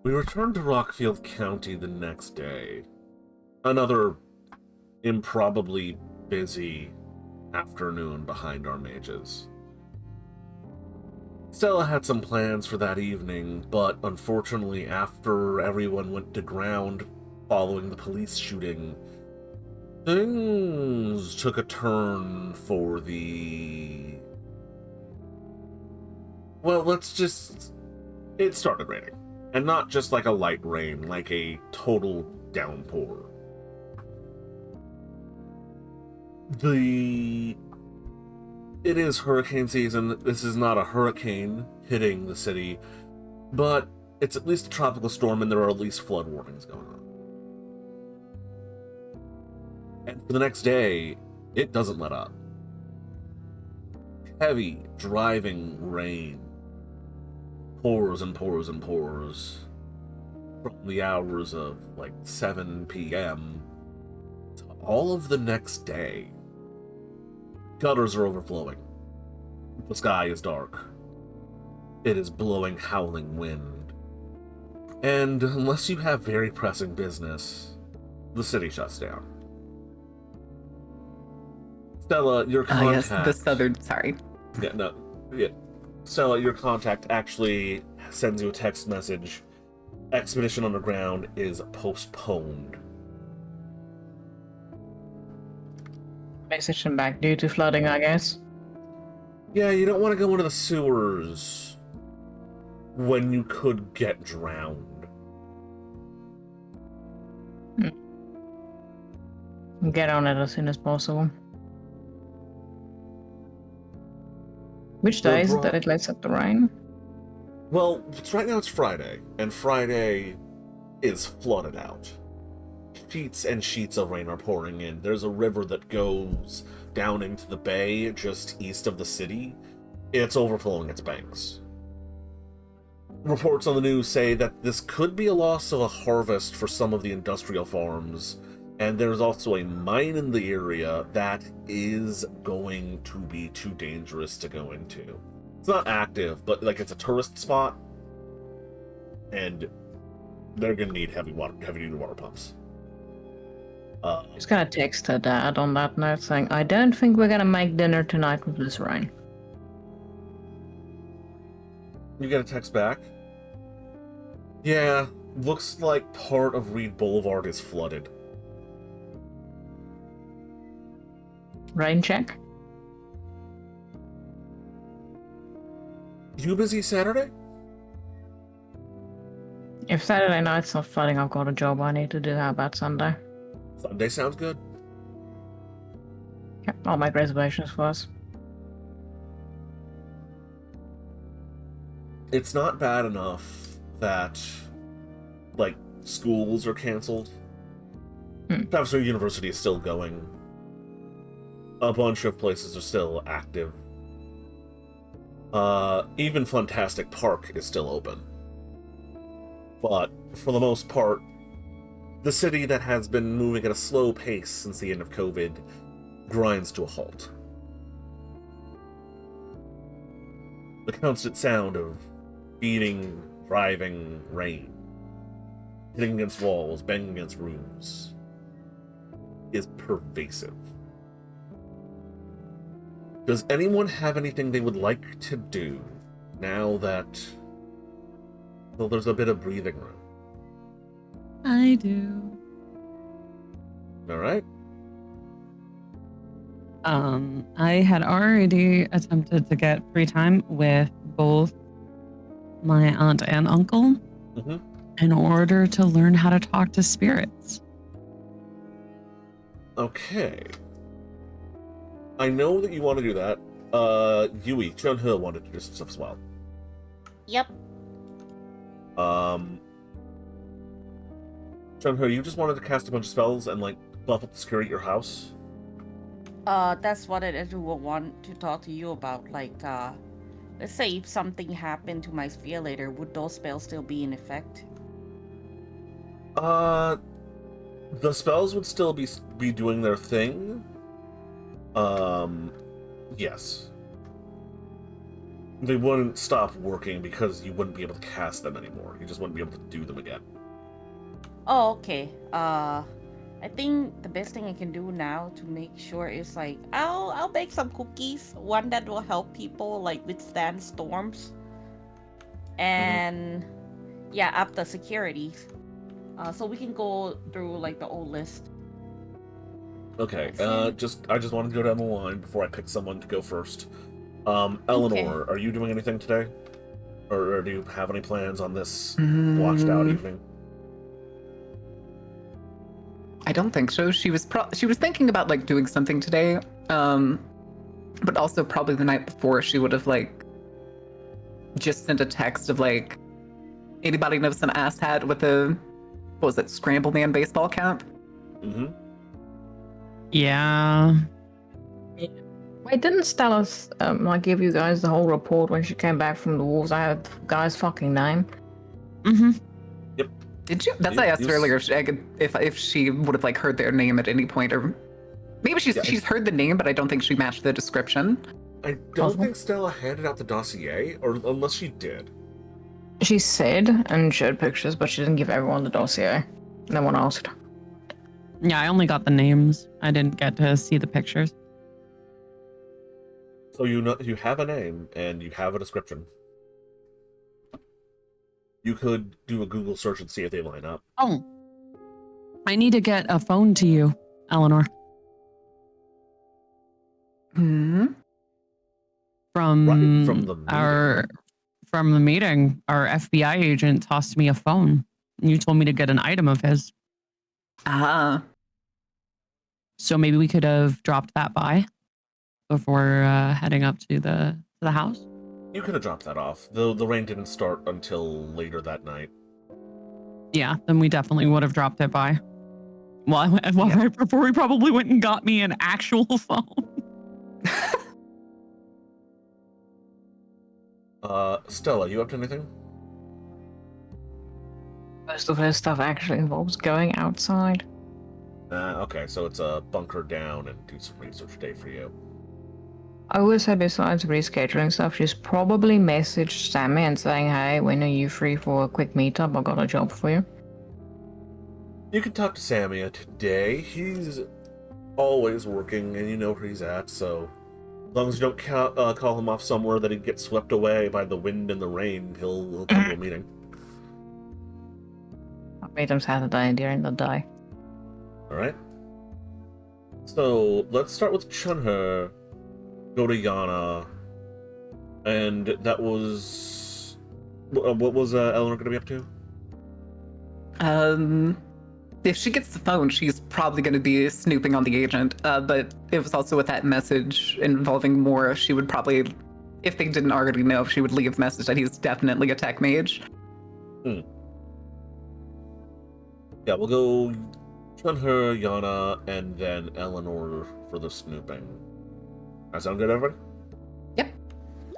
We returned to Rockfield County the next day. Another improbably busy afternoon behind our mages. Stella had some plans for that evening, but unfortunately, after everyone went to ground following the police shooting, things took a turn for the... Well, it started raining. And not just like a light rain, like a total downpour. It is hurricane season. This is not a hurricane hitting the city, but it's at least a tropical storm and there are at least flood warnings going on. And for the next day, it doesn't let up. Heavy, driving rain pours and pours and pours from the hours of like 7 p.m. to all of the next day. Gutters are overflowing. The sky is dark. It is blowing howling wind. And unless you have very pressing business, the city shuts down. Stella, your contact... yes, the southern... Sorry. Yeah. Stella, your contact actually sends you a text message. Expedition Underground is postponed. Message them back due to flooding, I guess. Yeah, you don't want to go into the sewers when you could get drowned. Get on it as soon as possible. Which day is it that it lets up the rain? Well, right now it's Friday, and Friday is flooded out. Sheets and sheets of rain are pouring in. There's a river that goes down into the bay just east of the city. It's overflowing its banks. Reports on the news say that this could be a loss of a harvest for some of the industrial farms, and there's also a mine in the area that is going to be too dangerous to go into. It's not active, but like it's a tourist spot, and they're gonna need heavy-duty water pumps. Just gonna text her dad on that note saying, I don't think we're gonna make dinner tonight with this rain. You get a text back? Yeah, looks like part of Reed Boulevard is flooded. Rain check? You busy Saturday? If Saturday night's not flooding, I've got a job I need to do. How about Sunday? Sunday sounds good. Yeah, I'll make reservations for us. It's not bad enough that, like, schools are canceled. Travisor University is still going. A bunch of places are still active. Even Fantastic Park is still open. But, for the most part, the city that has been moving at a slow pace since the end of COVID grinds to a halt. The constant sound of beating, driving rain, hitting against walls, banging against roofs, is pervasive. Does anyone have anything they would like to do now that, well, there's a bit of breathing room? I do. All right. I had already attempted to get free time with both my aunt and uncle in order to learn how to talk to spirits. Okay. I know that you want to do that. Yui, Chun-He wanted to do some stuff as well. Yep. Chun-He, you just wanted to cast a bunch of spells and, like, buff up the security at your house? That's what I do want to talk to you about. Like, let's say if something happened to my sphere later, would those spells still be in effect? The spells would still be doing their thing. Yes. They wouldn't stop working because you wouldn't be able to cast them anymore. You just wouldn't be able to do them again. Oh, okay. I think the best thing I can do now to make sure is like I'll bake some cookies. One that will help people like withstand storms. And yeah, up the security. So we can go through like the old list. Okay. I just wanted to go down the line before I pick someone to go first. Eleanor, are you doing anything today? Or do you have any plans on this watched out evening? I don't think so. She was thinking about like doing something today, but also probably the night before she would have like just sent a text of like, anybody know some asshat with a, what was it, Scramble Man baseball cap? Mm-hmm. Yeah. Wait, didn't Stella's like give you guys the whole report when she came back from the wolves? I had the guy's fucking name. Mm-hmm. Yep. Did you? That's what I asked earlier. If she would have like heard their name at any point, or maybe she's heard the name, but I don't think she matched the description. I don't think Stella handed out the dossier, or unless she did. She said and showed pictures, but she didn't give everyone the dossier. No one asked. Yeah, I only got the names. I didn't get to see the pictures. So you have a name and you have a description. You could do a Google search and see if they line up. Oh, I need to get a phone to you, Eleanor. Hmm. From the meeting, our FBI agent tossed me a phone. You told me to get an item of his. Ah. So maybe we could have dropped that by before heading up to the house. You could have dropped that off. The rain didn't start until later that night. Yeah, then we definitely would have dropped it by. Right before we probably went and got me an actual phone. Stella, you up to anything? Most of her stuff actually involves going outside. Okay, so it's a bunker down and do some research day for you. I would say besides rescheduling stuff, she's probably messaged Sammy and saying, hey, when are you free for a quick meetup? I got a job for you. You can talk to Sammy today. He's always working and you know where he's at, so as long as you don't call him off somewhere that he gets swept away by the wind and the rain, he'll come to a meeting. I'll meet him Saturday during the day. Alright. So, let's start with Chunher, go to Yana, and that was... What was Eleanor going to be up to? If she gets the phone, she's probably going to be snooping on the agent. But it was also with that message involving Mora, she would probably, if they didn't already know, she would leave a message that he's definitely a tech mage. Yeah, we'll go Chunher, Yana, and then Eleanor for the snooping. That sound good, everybody? Yep.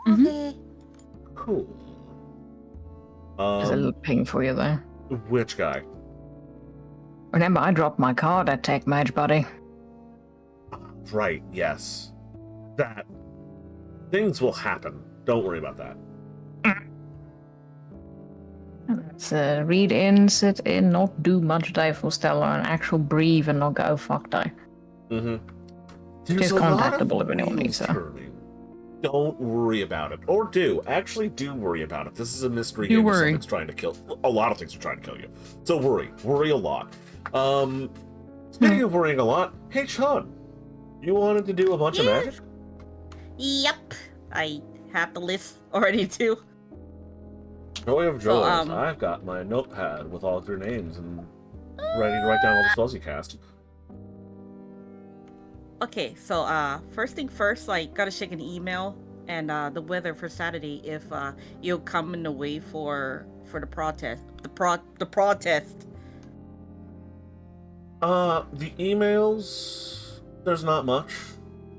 Okay. Cool. There's a little ping for you there. Which guy? Remember, I dropped my card at Tech Mage, buddy. Right, yes. That. Things will happen. Don't worry about that. Let's read in, sit in, not do much day for Stella, and actual breathe and not go fuck day. Mm-hmm. She's contactable if anyone needs her. Don't worry about it. Or do. Actually, do worry about it. This is a mystery Do game worry. Something's trying to kill. A lot of things are trying to kill you. So worry. Worry a lot. Speaking of worrying a lot, hey, Sean. You wanted to do a bunch of magic? Yep. I have the list already too. Joy of So, joys. I've got my notepad with all of your names and ready to write down all the spells you cast. Okay, so first thing first, like gotta check an email and the weather for Saturday if you'll come in the way for the protest. The protest. The emails, there's not much.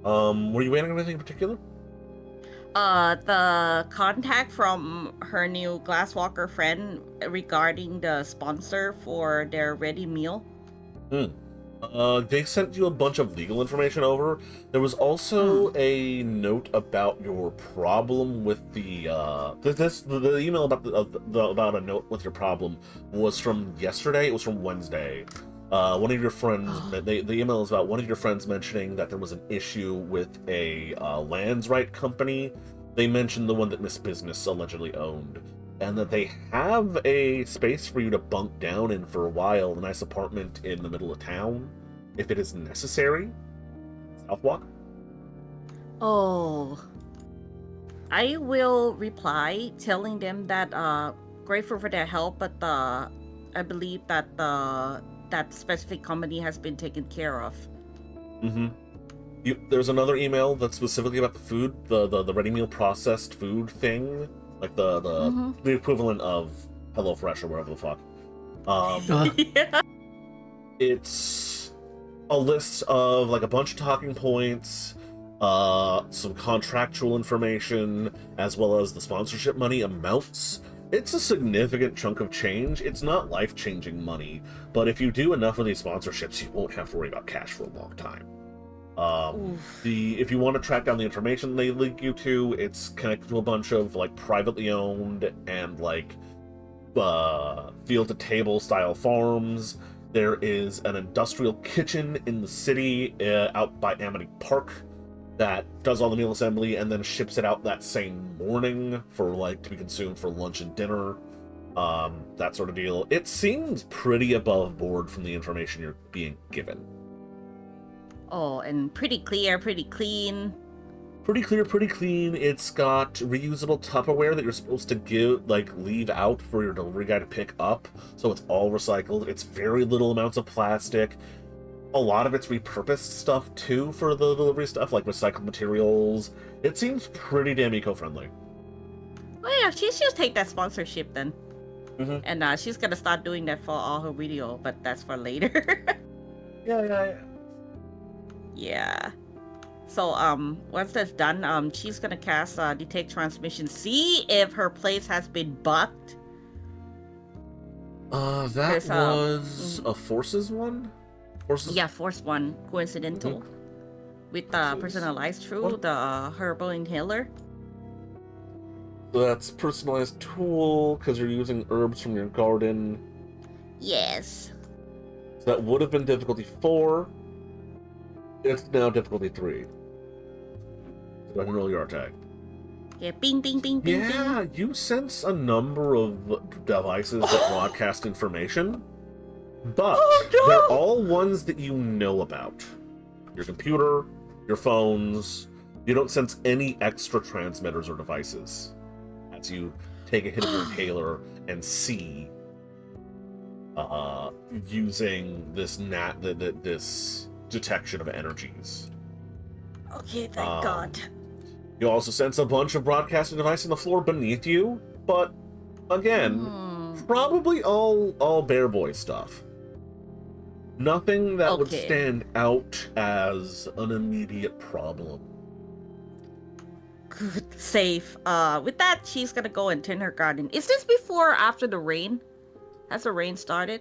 Were you waiting on anything in particular? The contact from her new Glasswalker friend regarding the sponsor for their ready meal. They sent you a bunch of legal information over. There was also a note about your problem with the the email about about a note with your problem was from yesterday. It was from Wednesday. One of your friends, the email is about one of your friends mentioning that there was an issue with a lands right company. They mentioned the one that Miss Business allegedly owned, and that they have a space for you to bunk down in for a while, a nice apartment in the middle of town, if it is necessary. Southwalk? Oh. I will reply telling them that grateful for their help, but I believe that that specific company has been taken care of. Mm-hmm. There's another email that's specifically about the food, the ready meal processed food thing, like the equivalent of HelloFresh or whatever the fuck. Yeah. It's a list of like a bunch of talking points, some contractual information, as well as the sponsorship money amounts. It's a significant chunk of change. It's not life-changing money, but if you do enough of these sponsorships, you won't have to worry about cash for a long time. If you want to track down the information they link you to, it's connected to a bunch of like privately owned and like field to table style farms. There is an industrial kitchen in the city out by Amity Park that does all the meal assembly and then ships it out that same morning for like to be consumed for lunch and dinner. That sort of deal. It seems pretty above board from the information you're being given. Oh, and pretty clear, pretty clean. Pretty clear, pretty clean. It's got reusable Tupperware that you're supposed to leave out for your delivery guy to pick up. So it's all recycled. It's very little amounts of plastic. A lot of it's repurposed stuff too for the delivery stuff, like recycled materials. It seems pretty damn eco-friendly. Well, yeah, she should take that sponsorship then. And she's gonna start doing that for all her video, but that's for later. Yeah. Yeah. So once that's done, she's gonna cast detect transmission, see if her place has been bugged. That was a forces one? Forces? Yeah, force one, coincidental. With personalized through the herbal inhaler. That's personalized tool, because you're using herbs from your garden. Yes. So that would have been difficulty 4. It's now difficulty 3. So go ahead and roll your attack. Yeah, bing, bing, bing, bing, bing. Yeah, you sense a number of devices that broadcast information, but they're all ones that you know about. Your computer, your phones. You don't sense any extra transmitters or devices as you take a hit of your inhaler and see using this this detection of energies. Okay, thank God. You also sense a bunch of broadcasting devices on the floor beneath you, but again, probably all Bear Boy stuff. Nothing that would stand out as an immediate problem. Good, safe. With that, she's gonna go and tend her garden. Is this before or after the rain? Has the rain started?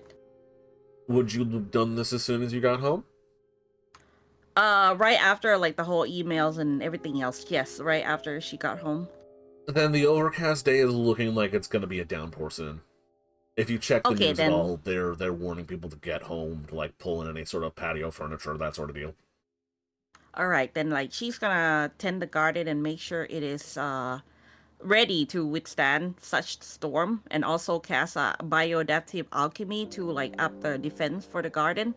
Would you have done this as soon as you got home? Right after like the whole emails and everything else. Yes, right after she got home. Then the overcast day is looking like it's going to be a downpour soon. If you check the news at all, they're warning people to get home, to like pull in any sort of patio furniture, that sort of deal. All right, then like she's gonna tend the garden and make sure it is ready to withstand such storm, and also cast a bioadaptive alchemy to like up the defense for the garden.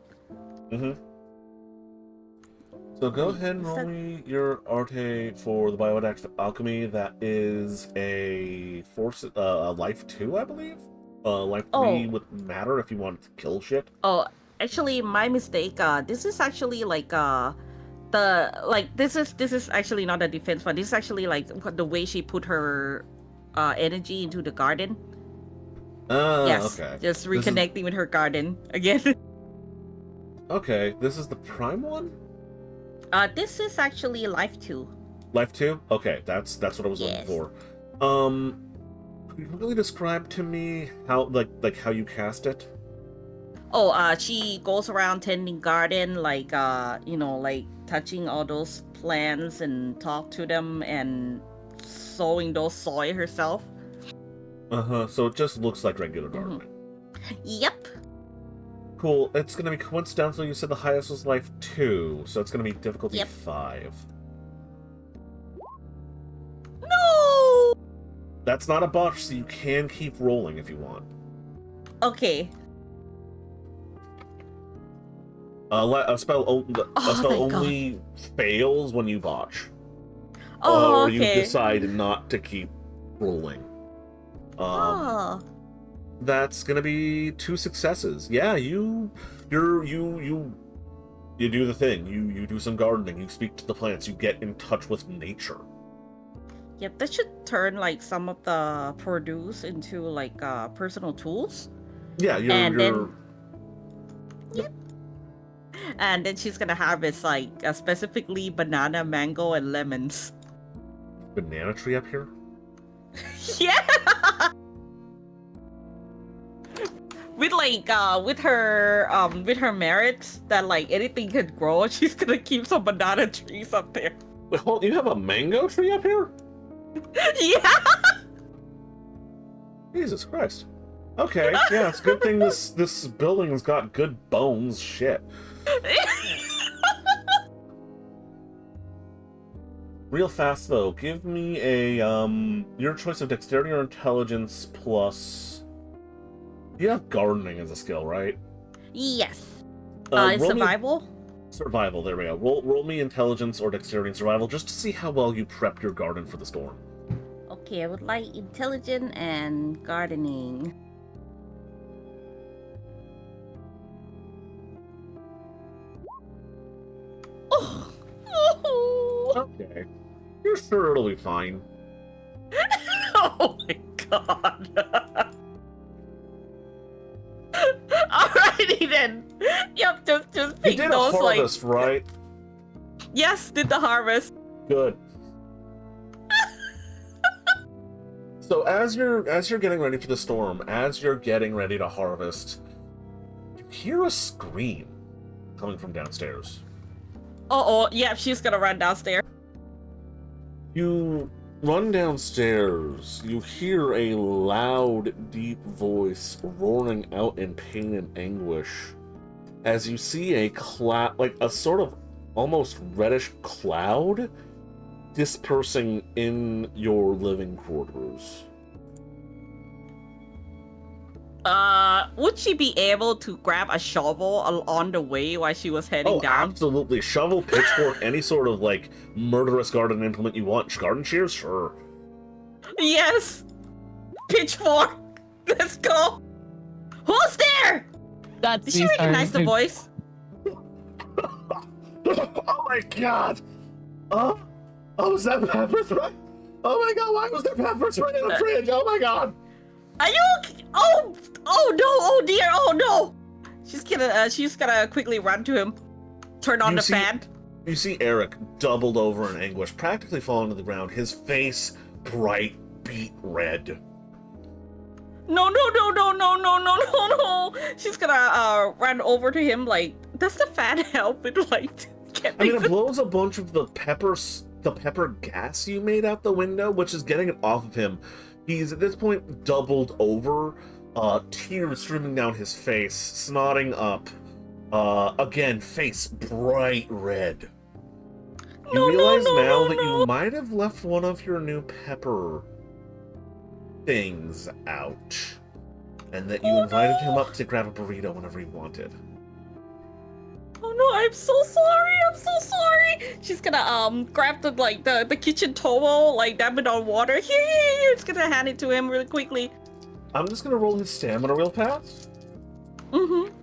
So go ahead and roll me your arte for the bioadaptive alchemy. That is a life 2, I believe. Life 3 with matter if you want to kill shit. Oh, actually, my mistake. This is actually like this is actually not a defense one. This is actually like the way she put her energy into the garden. Yes, okay. Just reconnecting with her garden again. Okay, this is the prime one? This is actually life 2. Life 2? Okay, that's what I was looking for. Could you really describe to me how like how you cast it? She goes around tending garden, like like touching all those plants and talk to them and sowing those soy herself. So it just looks like regular gardening. Yep. Cool. It's gonna be coincidental. You said the highest was life 2, so it's gonna be difficulty 5. No. That's not a botch, so you can keep rolling if you want. Okay. A spell thank only fails when you botch. Oh, or okay. you decide not to keep rolling. That's gonna be 2 successes. Yeah, you do the thing. You do some gardening. You speak to the plants. You get in touch with nature. Yep, that should turn like some of the produce into like personal tools. Yeah, And then she's gonna harvest like specifically banana, mango, and lemons. Banana tree up here. Yeah. With her merits that like anything could grow, she's gonna keep some banana trees up there. Wait, hold, you have a mango tree up here? Yeah. Jesus Christ. Okay, yeah, it's a good thing this building's got good bones. Shit. Real fast though, give me a your choice of dexterity or intelligence plus. You have gardening as a skill, right? Yes. Roll survival. Survival. There we go. Roll me intelligence or dexterity and survival just to see how well you prep your garden for the storm. Okay, I would like intelligence and gardening. Oh. Okay. You're sure it'll be fine. Oh my god. Alrighty then. Yep, just pick You did those a harvest, right? Yes, did the harvest. Good. So as you're getting ready for the storm, as you're getting ready to harvest, you hear a scream coming from downstairs. Oh, yeah, she's gonna run downstairs. You run downstairs. You hear a loud, deep voice roaring out in pain and anguish as you see a cloud, like a sort of almost reddish cloud, dispersing in your living quarters. Would she be able to grab a shovel on the way while she was heading down? Absolutely. Shovel, pitchfork, any sort of, like, murderous garden implement you want. Garden shears? Sure. Yes! Pitchfork! Let's go! Who's there? That's Did she recognize the voice? Oh my god! Oh, was that pepper spray? Oh my god, why was there pepper spray in the fridge? Oh my god! Are you okay? Oh no, oh dear, oh no! She's gonna quickly run to him. Turn on the fan. You see Eric doubled over in anguish, practically falling to the ground, his face bright beet red. No. She's gonna run over to him like, does the fan help with like getting it blows a bunch of the pepper gas you made out the window, which is getting it off of him. He's at this point doubled over, tears streaming down his face, snotting up. Again, face bright red. You realize now that you might have left one of your new pepper things out, and that you invited him up to grab a burrito whenever he wanted. Oh no, I'm so sorry. She's gonna grab the kitchen towel, like dab it on water. Here. It's gonna hand it to him really quickly. I'm just gonna roll his stamina real fast. Mm-hmm.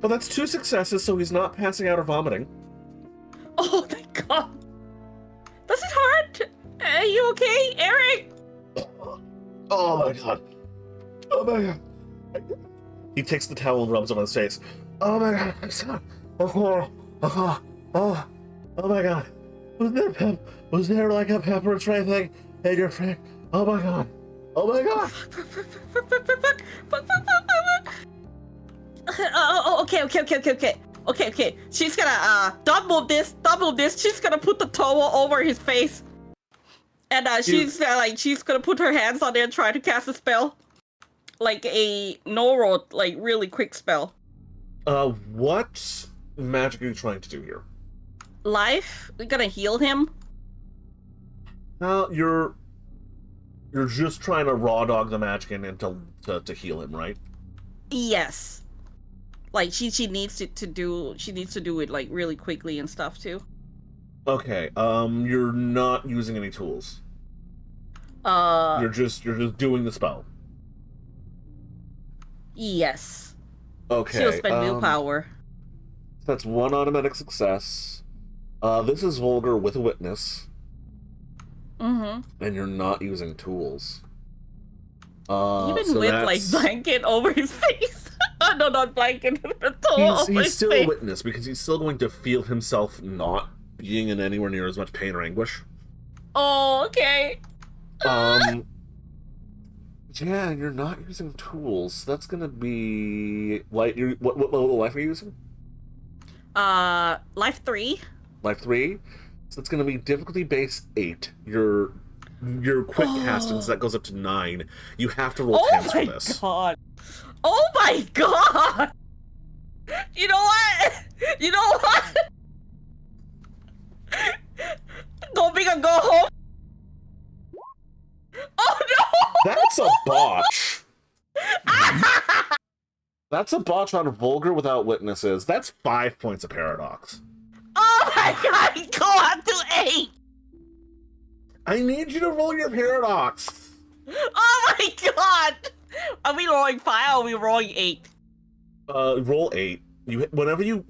But that's 2 successes, so he's not passing out or vomiting. Oh thank god. Does it hurt? Are you okay, Eric? Oh my god. Oh my god. He takes the towel and rubs it on his face. Oh my god, I'm sorry. Oh my god. Was there like a pepper spray thing in your fridge? Oh my god. Oh my god. Okay. She's gonna don't move this. She's gonna put the towel over his face, and she's gonna put her hands on it and try to cast a spell, like a normal, like really quick spell. What magic are you trying to do here? Life? We're gonna heal him? You're just trying to raw dog the magic in and to heal him, right? Yes. Like she needs to do it like really quickly and stuff too. Okay. You're not using any tools. You're just doing the spell. Yes. Okay. She'll spend willpower. That's one automatic success. This is vulgar with a witness. Mm-hmm. And you're not using tools. Even so with like blanket over his face. No, not blanket. He's still a witness because he's still going to feel himself not being in anywhere near as much pain or anguish. Oh, okay. Yeah, you're not using tools. That's gonna be light. What level of life are you using? Life 3. Life 3. So it's gonna be difficulty base 8. Your quick castings that goes up to 9. You have to roll 10s for this. God. Oh my god! You know what? Go big and go home. Oh no! That's a botch. That's a botch on vulgar without witnesses. That's 5 points of paradox. Oh my god! Go up to 8. I need you to roll your paradox. Oh my god! Are we rolling 5 or are we rolling 8? Roll 8. Whenever you're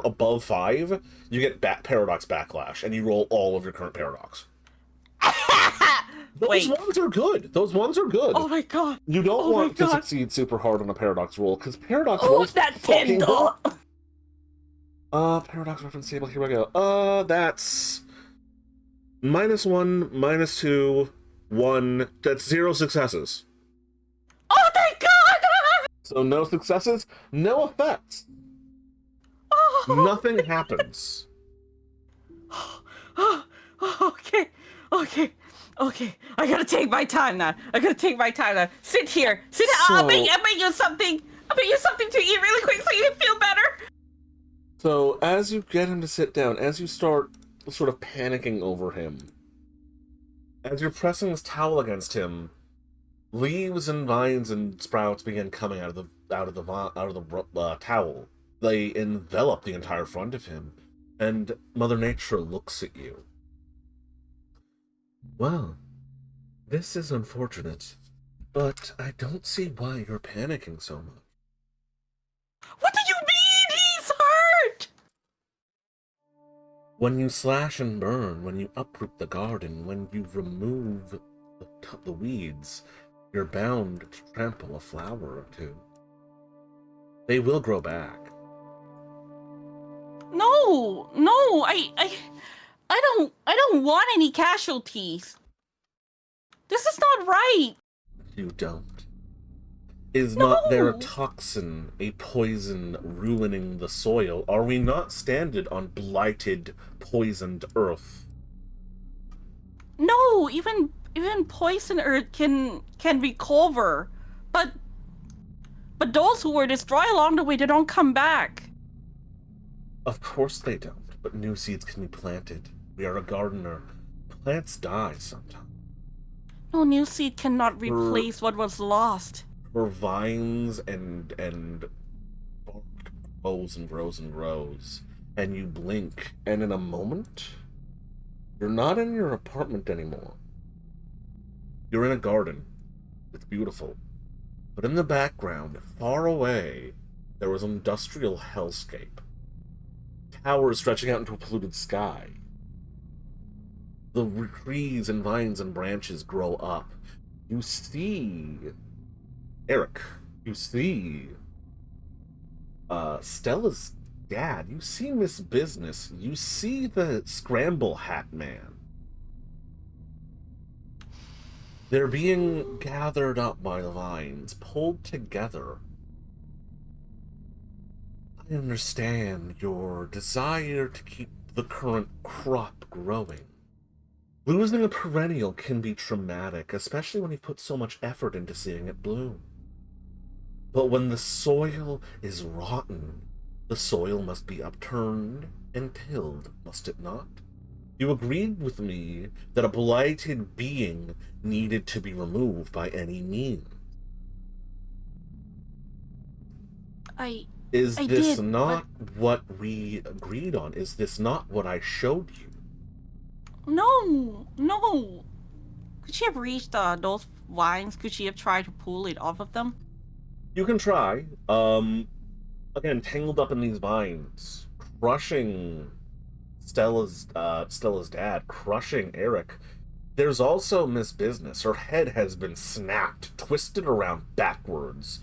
above 5, you get paradox backlash, and you roll all of your current paradox. Those ones are good. Oh my god. You don't want to succeed super hard on a paradox roll, because paradox rolls that fucking Kindle. Paradox reference table, here we go. That's -1, -2, 1. That's 0 successes. Oh thank god! So no successes, no effects. Oh. Nothing happens. Okay. I gotta take my time now. Sit here. I'll make you something. I'll make you something to eat really quick so you can feel better. So as you get him to sit down, as you start sort of panicking over him, as you're pressing his towel against him, leaves and vines and sprouts begin coming out of the towel. They envelop the entire front of him, and Mother Nature looks at you. Well, this is unfortunate, but I don't see why you're panicking so much. What do you mean? He's hurt! When you slash and burn, when you uproot the garden, when you remove the weeds, you're bound to trample a flower or two. They will grow back. No, I don't want any casualties. This is not right. You don't. Is not there a toxin, a poison ruining the soil? Are we not stranded on blighted, poisoned earth? No, even poison earth can recover, but those who were destroyed along the way, they don't come back. Of course they don't, but new seeds can be planted. We are a gardener. Plants die sometimes. No new seed cannot replace what was lost. Her vines and bark grows and grows and grows, and you blink, and in a moment, you're not in your apartment anymore. You're in a garden. It's beautiful. But in the background, far away, there was an industrial hellscape. Towers stretching out into a polluted sky. The trees and vines and branches grow up. You see Eric. You see Stella's dad. You see Miss Business. You see the Scramble Hat Man. They're being gathered up by the vines, pulled together. I understand your desire to keep the current crop growing. Losing a perennial can be traumatic, especially when you put so much effort into seeing it bloom. But when the soil is rotten, the soil must be upturned and tilled, must it not? You agreed with me that a blighted being needed to be removed by any means. I Is I this did, not what we agreed on? Is this not what I showed you? no. Could she have reached those vines? Could she have tried to pull it off of them? You can try. Again, tangled up in these vines, crushing Stella's dad, crushing Eric. There's also Miss Business. Her head has been snapped, twisted around backwards.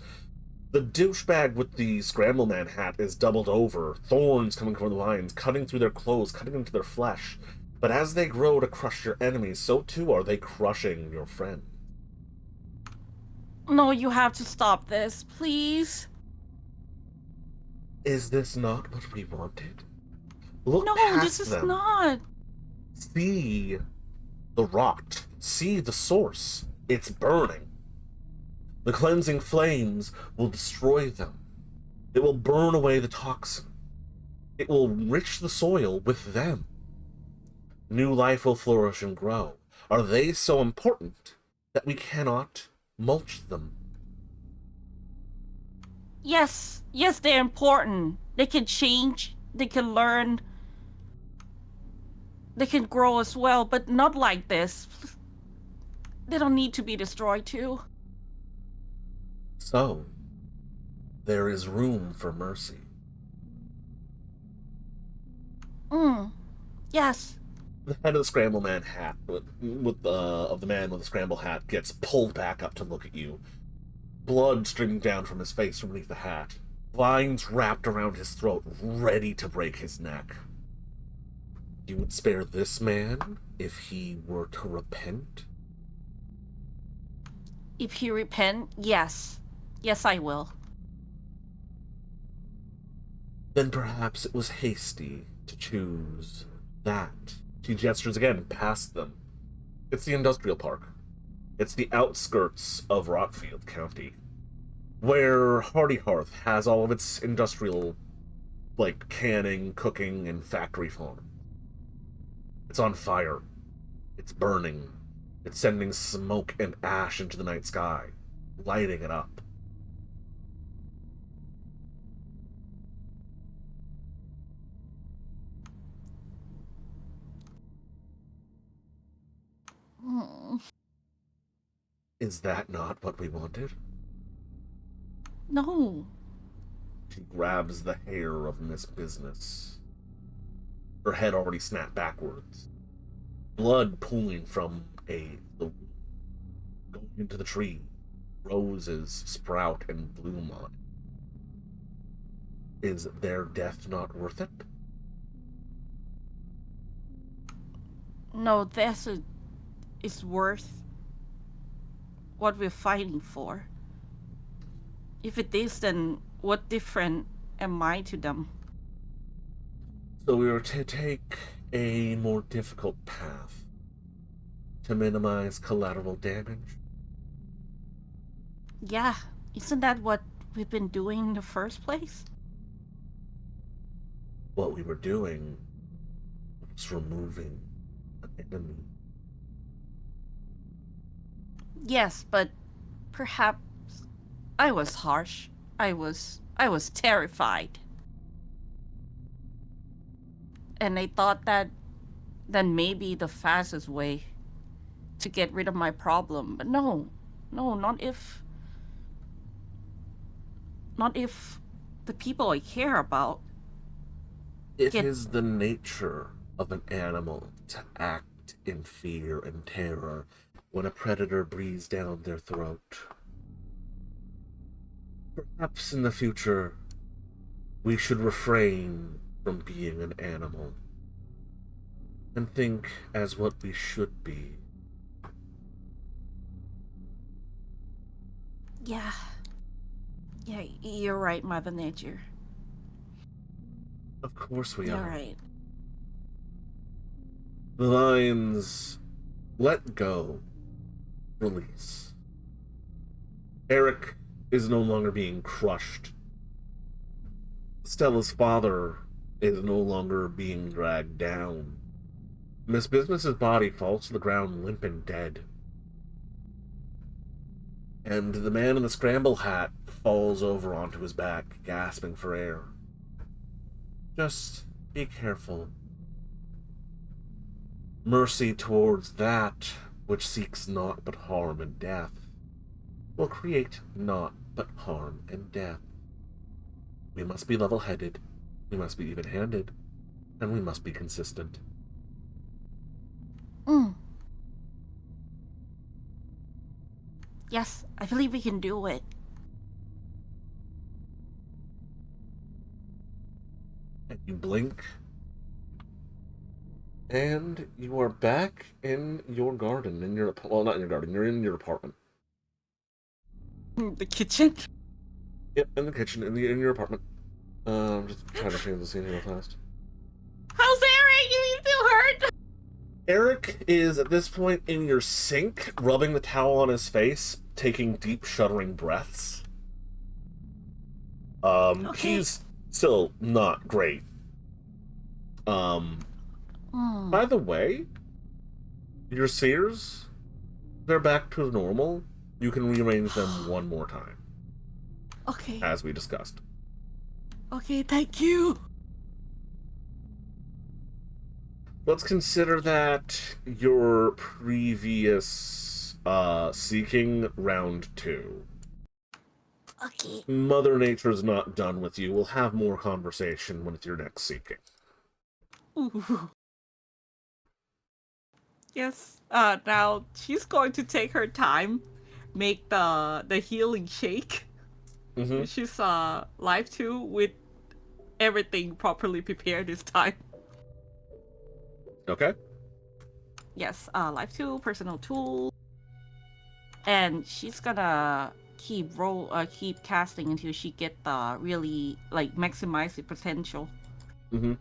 The douchebag with the Scramble Man hat is doubled over, thorns coming from the vines, cutting through their clothes, cutting into their flesh. But as they grow to crush your enemies, so too are they crushing your friend. No, you have to stop this, please. Is this not what we wanted? Look No, this past is them. not. See the rot. See the source. It's burning. The cleansing flames will destroy them. It will burn away the toxin. It will enrich the soil with them. New life will flourish and grow. Are they so important that we cannot mulch them? Yes, they're important. They can change, they can learn, they can grow as well, but not like this. They don't need to be destroyed too. So, there is room for mercy. Yes. The head of the Scramble Man hat, of the man with the Scramble hat, gets pulled back up to look at you. Blood streaming down from his face from beneath the hat. Vines wrapped around his throat, ready to break his neck. You would spare this man if he were to repent? If he repent, yes. Yes, I will. Then perhaps it was hasty to choose that. She gestures again past them. It's the industrial park. It's the outskirts of Rockfield County, where Hardy Hearth has all of its industrial, like, canning, cooking, and factory farm. It's on fire. It's burning. It's sending smoke and ash into the night sky, lighting it up. Is that not what we wanted? No. She grabs the hair of Miss Business. Her head already snapped backwards. Blood pooling from the going into the tree. Roses sprout and bloom on it. Is their death not worth it? No, this is worth what we're fighting for. If it is, then what different am I to them? So we were to take a more difficult path to minimize collateral damage? Yeah, isn't that what we've been doing in the first place? What we were doing was removing an enemy. Yes, but perhaps I was harsh. I was terrified. And I thought that then maybe the fastest way to get rid of my problem. But no, not if the people I care about It get. is the nature of an animal to act in fear and terror when a predator breathes down their throat. Perhaps in the future, we should refrain from being an animal and think as what we should be. Yeah, you're right, Mother Nature. Of course we All are. right. The lines let go, release. Eric is no longer being crushed. Stella's father is no longer being dragged down. Miss Business's body falls to the ground limp and dead. And the man in the scramble hat falls over onto his back, gasping for air. Just be careful. Mercy towards that which seeks naught but harm and death will create naught but harm and death. We must be level-headed, we must be even-handed, and we must be consistent. Yes, I believe we can do it. And you blink, and you are back in your garden, well, not in your garden, you're in your apartment. The kitchen? Yep, in the kitchen, in your apartment. I'm just trying to change the scene real fast. How's Eric? Is he still hurt? Eric is, at this point, in your sink, rubbing the towel on his face, taking deep, shuddering breaths. Okay. He's still not great. By the way, your spheres, they're back to normal. You can rearrange them one more time, Okay. as we discussed. Okay, thank you. Let's consider that your previous seeking round 2. Okay. Mother Nature's not done with you. We'll have more conversation with your next seeking. Ooh. Yes. Now she's going to take her time, make the healing shake. Mm-hmm. Which is live 2 with everything properly prepared this time. Okay. Yes, live 2, personal tool. And she's gonna keep casting until she get the really maximize the potential. Mm-hmm.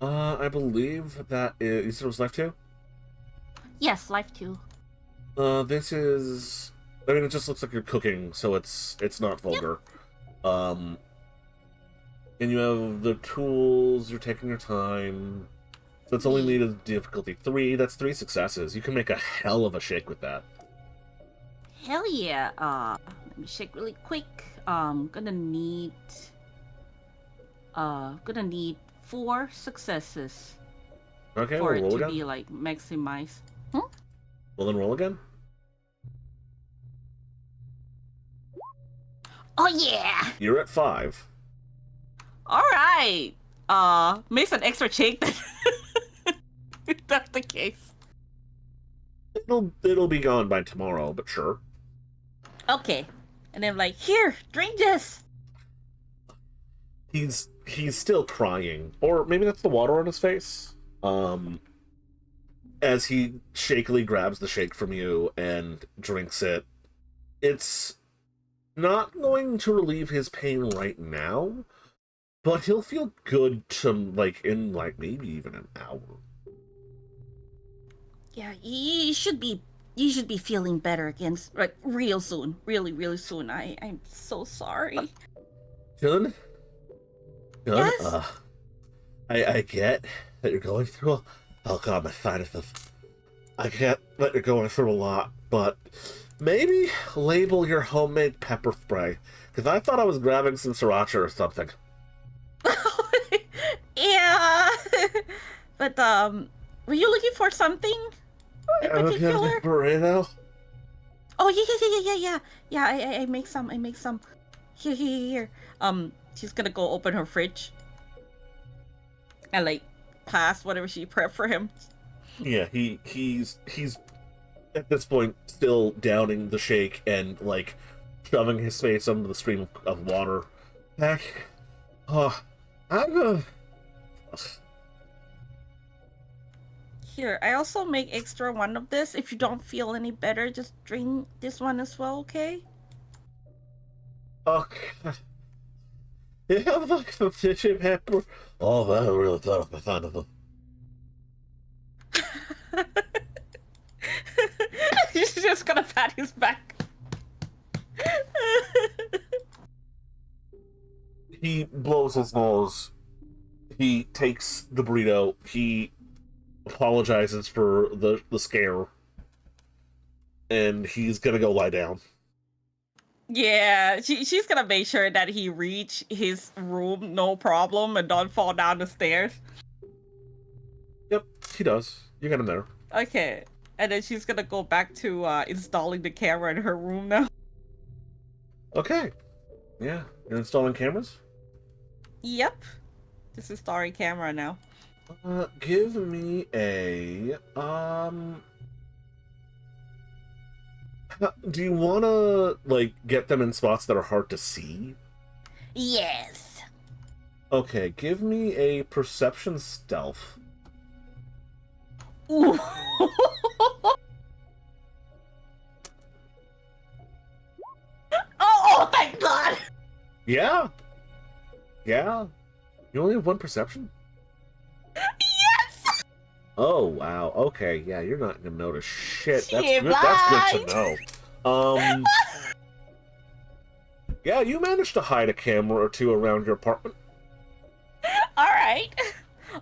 I believe that is, you said it was life 2? Yes, live 2. This is, I mean, it just looks like you're cooking, so it's not vulgar. Yep. And you have the tools, you're taking your time. So it's only needed difficulty 3. That's 3 successes. You can make a hell of a shake with that. Hell yeah. Let me shake really quick. Gonna need 4 successes. Okay, for we'll roll it to again. be maximized. Well, then roll again. Oh yeah! You're at 5. Alright! Makes an extra shake then. If that's the case. It'll be gone by tomorrow, but sure. Okay. And then here, drink this! He's still crying. Or maybe that's the water on his face. As he shakily grabs the shake from you and drinks it. It's not going to relieve his pain right now, but he'll feel good to, in maybe even an hour. Yeah, you should be feeling better again, real soon. Really, really soon. I'm so sorry. Good? Good? Yes? I get that you're going through oh god, my sinuses. I get that you're going through a lot, but maybe label your homemade pepper spray, because I thought I was grabbing some sriracha or something. Yeah. But, were you looking for something in particular? Burrito? Oh, yeah. Yeah, I make some. Here. She's gonna go open her fridge. And, pass whatever she prepped for him. Yeah, he's at this point still downing the shake and, shoving his face under the stream of water. Heck. Oh, I'm gonna... Here, I also make extra one of this. If you don't feel any better, just drink this one as well, okay? Okay. You have like some tissue paper? Oh, I really thought of fun of them. He's just gonna pat his back. He blows his nose. He takes the burrito. He apologizes for the scare. And he's gonna go lie down. Yeah, she's gonna make sure that he reach his room no problem and don't fall down the stairs. Yep, he does. You got him there. Okay, and then she's gonna go back to installing the camera in her room now. Okay. Yeah, you're installing cameras? Yep, this is installing camera now. Give me a do you wanna like get them in spots that are hard to see? Yes. Okay, give me a perception stealth. Ooh. Oh, thank God! Yeah. Yeah. You only have one perception? Yes! Oh wow. Okay, yeah, you're not gonna notice shit. That's Shit, good. That's good right. to know. Yeah, you managed to hide a camera or two around your apartment. All right.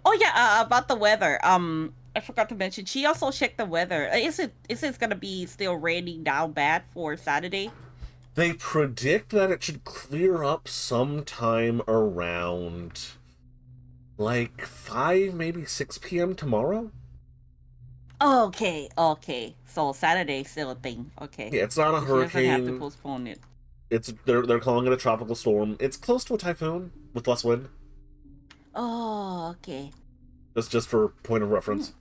Oh yeah, about the weather. I forgot to mention. She also checked the weather. Is it gonna be still raining down bad for Saturday? They predict that it should clear up sometime around like 5, maybe 6 p.m. tomorrow. Okay. So Saturday's still a thing. Okay. Yeah, it's not a She doesn't have to hurricane. postpone it. They're calling it a tropical storm. It's close to a typhoon with less wind. Oh, okay. That's just for point of reference.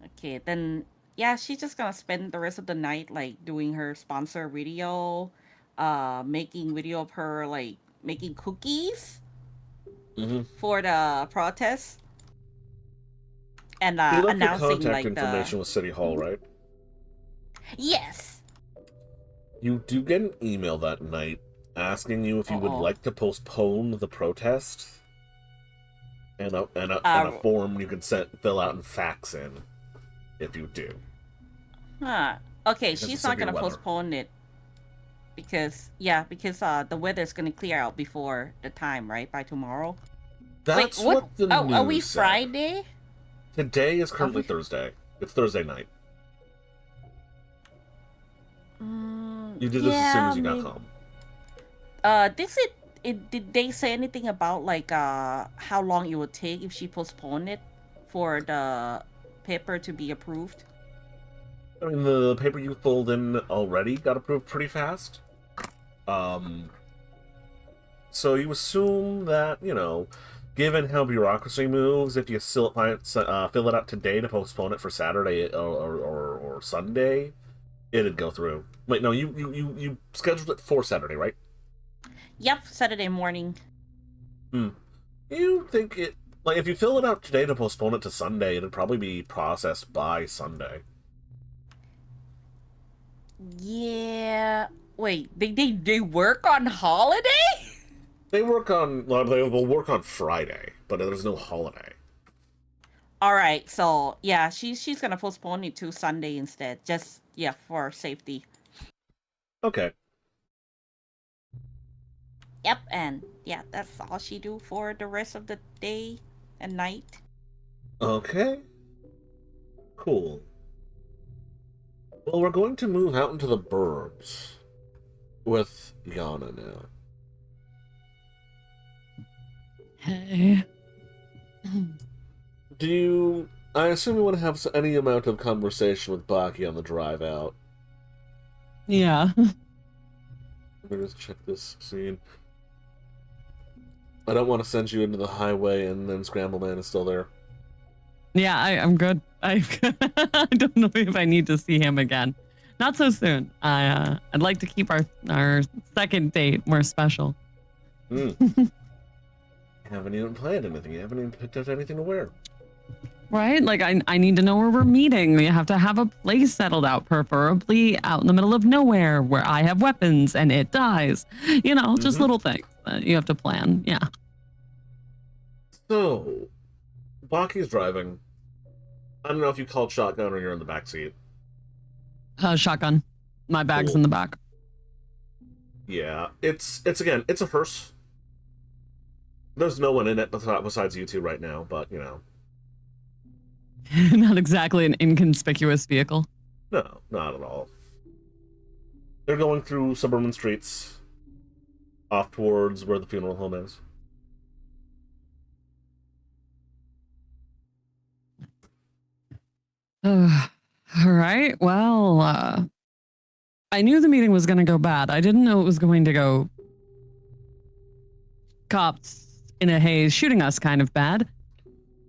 Okay, then yeah, she's just gonna spend the rest of the night like doing her sponsor video, making video of her like making cookies for the protest, and You left your announcing contact like information with City Hall, right? Yes. You do get an email that night asking you if you would like to postpone the protest, and a form you can fill out and fax in if you do. Huh. Okay, Because she's of not gonna severe weather. postpone it because the weather's gonna clear out before the time, right? By tomorrow. That's Wait, what the news are we said. Friday? Today is currently Thursday. It's Thursday night. You did this as soon as you got home. Did they say anything about like how long it would take if she postponed it for the paper to be approved? I mean, the paper you filled in already got approved pretty fast. So you assume that, given how bureaucracy moves, if you still fill it out today to postpone it for Saturday or Sunday, it'd go through. Wait, no, you scheduled it for Saturday, right? Yep, Saturday morning. You think it... Like, if you fill it out today to postpone it to Sunday, it'd probably be processed by Sunday. Yeah. Wait, they work on holiday? They will work on Friday, but there's no holiday. All right, so yeah, she's gonna postpone it to Sunday instead, just for safety. Okay. Yep, and that's all she do for the rest of the day and night. Okay. Cool. Well, we're going to move out into the burbs with Yana now. Hey. I assume you want to have any amount of conversation with Baki on the drive out. Yeah. Let me just check this scene. I don't want to send you into the highway and then Scramble Man is still there. Yeah, I'm good. I don't know if I need to see him again. Not so soon. I'd like to keep our second date more special. Haven't even planned anything. You haven't even picked out anything to wear. Right? Like, I need to know where we're meeting. We have to have a place settled out, preferably out in the middle of nowhere where I have weapons and it dies. Just little things. You have to plan. Yeah. So, Baki's driving. I don't know if you called shotgun or you're in the back seat. Shotgun. My bag's Cool. in the back. Yeah, it's a hearse. There's no one in it besides you two right now, but you know. Not exactly an inconspicuous vehicle. No, not at all. They're going through suburban streets, off towards where the funeral home is. All right. Well, I knew the meeting was going to go bad. I didn't know it was going to go cops in a haze shooting us kind of bad.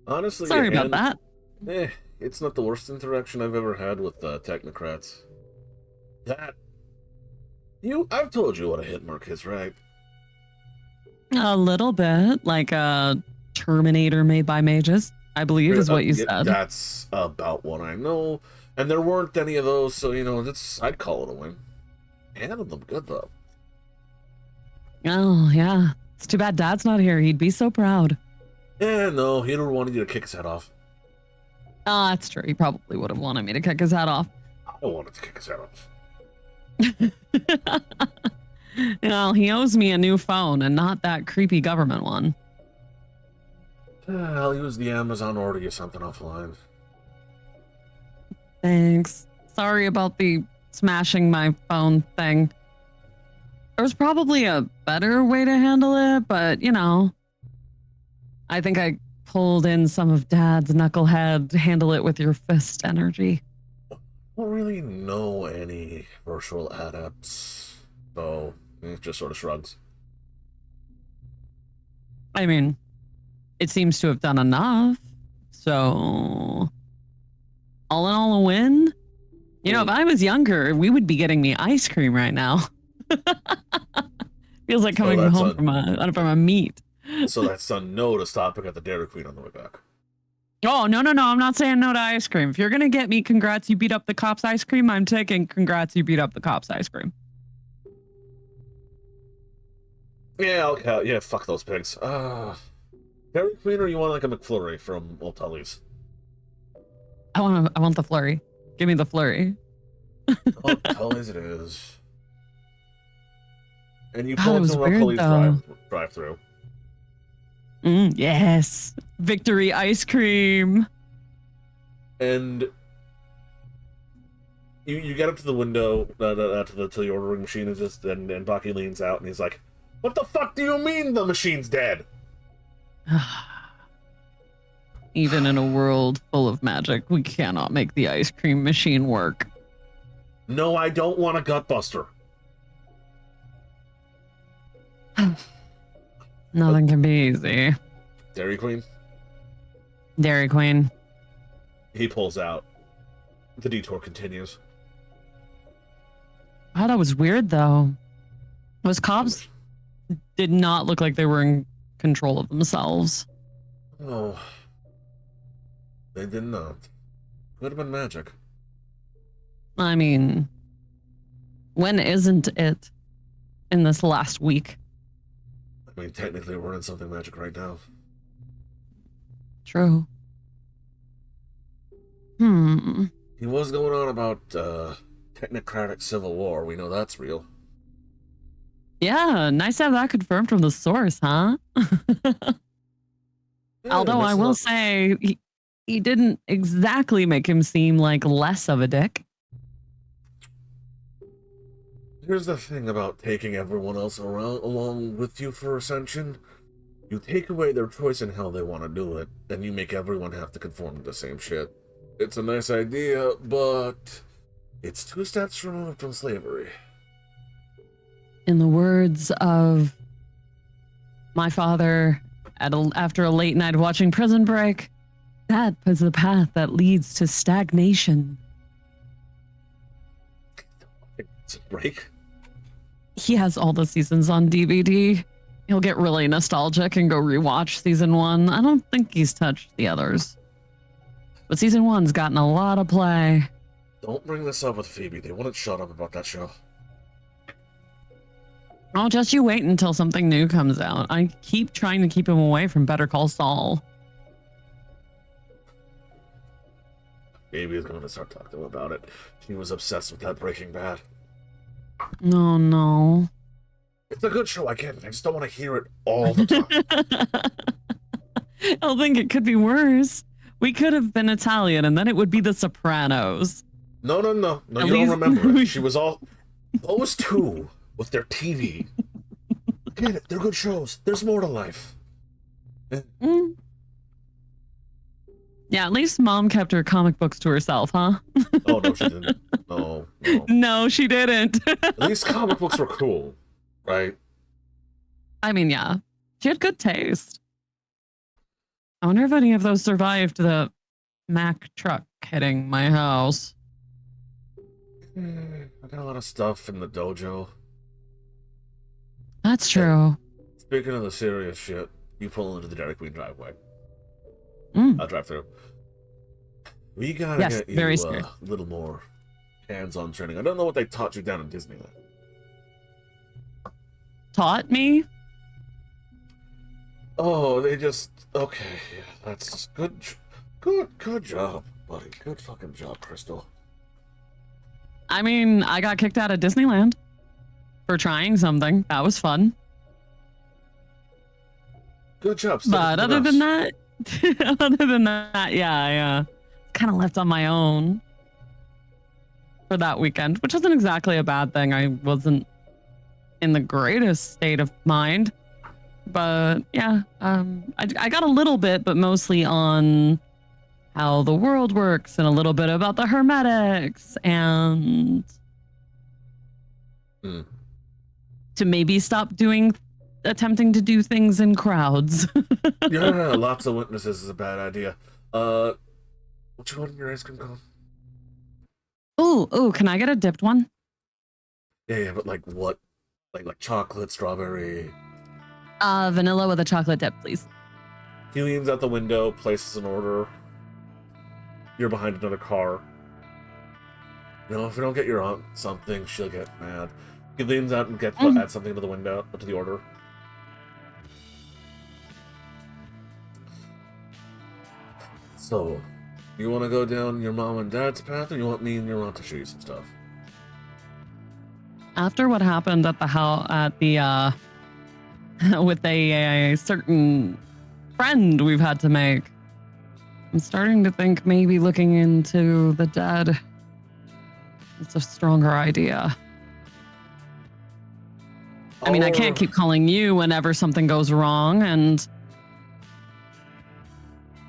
Honestly, Sorry about that. It's not the worst interaction I've ever had with technocrats. I've told you what a hit mark is, right? A little bit, like a Terminator made by mages, I believe is what you said. That's about what I know. And there weren't any of those, so, you know, I'd call it a win. Handled them good, though. Oh, yeah. It's too bad Dad's not here. He'd be so proud. Yeah, no, he'd have wanted you to kick his head off. Ah, that's true. He probably would have wanted me to kick his head off. I wanted to kick his head off. Well, he owes me a new phone and not that creepy government one. I'll use the Amazon order you something offline. Thanks. Sorry about the smashing my phone thing. There was probably a better way to handle it, but, you know, I think I pulled in some of Dad's knucklehead handle it with your fist energy. I don't really know any virtual adepts, so it just sort of shrugs. I mean, it seems to have done enough. So, all in all, a win. You know, if I was younger, we would be getting me ice cream right now. Feels like coming home from a meet. So that's a no to stopping at the Dairy Queen on the way back. Oh, no. I'm not saying no to ice cream. If you're going to get me congrats, you beat up the cops ice cream, I'm taking congrats, you beat up the cops ice cream. Yeah, okay. Yeah, fuck those pigs. Dairy Queen, or you want like a McFlurry from Old Tully's? I want the flurry. Give me the flurry. Old Tully's it is. And you God, pull it up was to weird, Rockfield's drive-through. Yes. Victory ice cream. And you get up to the window, to the ordering machine, and Baki leans out and he's like, "What the fuck do you mean the machine's dead?" Even in a world full of magic, we cannot make the ice cream machine work. No, I don't want a gutbuster. Nothing can be easy. Dairy Queen? Dairy Queen. He pulls out. The detour continues. Oh, that was weird, though. Those cops did not look like they were in control of themselves. Oh. They did not. Could have been magic. I mean, when isn't it in this last week? I mean, technically we're in something magic right now. True. He was going on about technocratic civil war. We know that's real. Yeah, nice to have that confirmed from the source, huh? Although I will say, he didn't exactly make him seem like less of a dick. Here's the thing about taking everyone else along with you for Ascension. You take away their choice in how they want to do it, and you make everyone have to conform to the same shit. It's a nice idea, but it's 2 steps removed from slavery. In the words of my father after a late night of watching Prison Break, that is the path that leads to stagnation. It's a break. He has all the seasons on DVD. He'll get really nostalgic and go rewatch season 1. I don't think he's touched the others. But season 1's gotten a lot of play. Don't bring this up with Phoebe. They wouldn't shut up about that show. Oh, just you wait until something new comes out. I keep trying to keep him away from Better Call Saul. Maybe he's going to start talking about it. He was obsessed with that Breaking Bad. No, no. It's a good show, I get it. I just don't want to hear it all the time. I don't think it could be worse. We could have been Italian, and then it would be The Sopranos. No, you don't remember it. She was all... Those two, with their TV. Get it, they're good shows. There's more to life. Mm. Yeah, at least Mom kept her comic books to herself, huh? Oh, no, she didn't. No. No, she didn't. At least comic books were cool, right? I mean, yeah. She had good taste. I wonder if any of those survived the Mack truck hitting my house. I got a lot of stuff in the dojo. That's true. Speaking of the serious shit, you pull into the Dairy Queen driveway. I'll drive through. We gotta get you a little more hands-on training. I don't know what they taught you down in Disneyland. Taught me? Oh, they just... Okay, yeah, that's good job, buddy. Good fucking job, Crystal. I mean, I got kicked out of Disneyland for trying something. That was fun. Good job. But other than that, yeah, I kind of left on my own for that weekend, which wasn't exactly a bad thing. I wasn't in the greatest state of mind, but yeah, I got a little bit, but mostly on how the world works and a little bit about the hermetics and to maybe stop attempting to do things in crowds. Yeah, lots of witnesses is a bad idea. What you want in your ice cream cone? Oh, can I get a dipped one? Yeah, but like what? Like chocolate, strawberry? Vanilla with a chocolate dip, please. He leans out the window, places an order. You're behind another car. You know, if you don't get your aunt something, she'll get mad. He leans out and adds something to the window, to the order. So, you want to go down your mom and dad's path, or you want me and your aunt to show you some stuff? After what happened at the with a certain friend we've had to make, I'm starting to think maybe looking into the dead is a stronger idea. I mean, I can't keep calling you whenever something goes wrong, and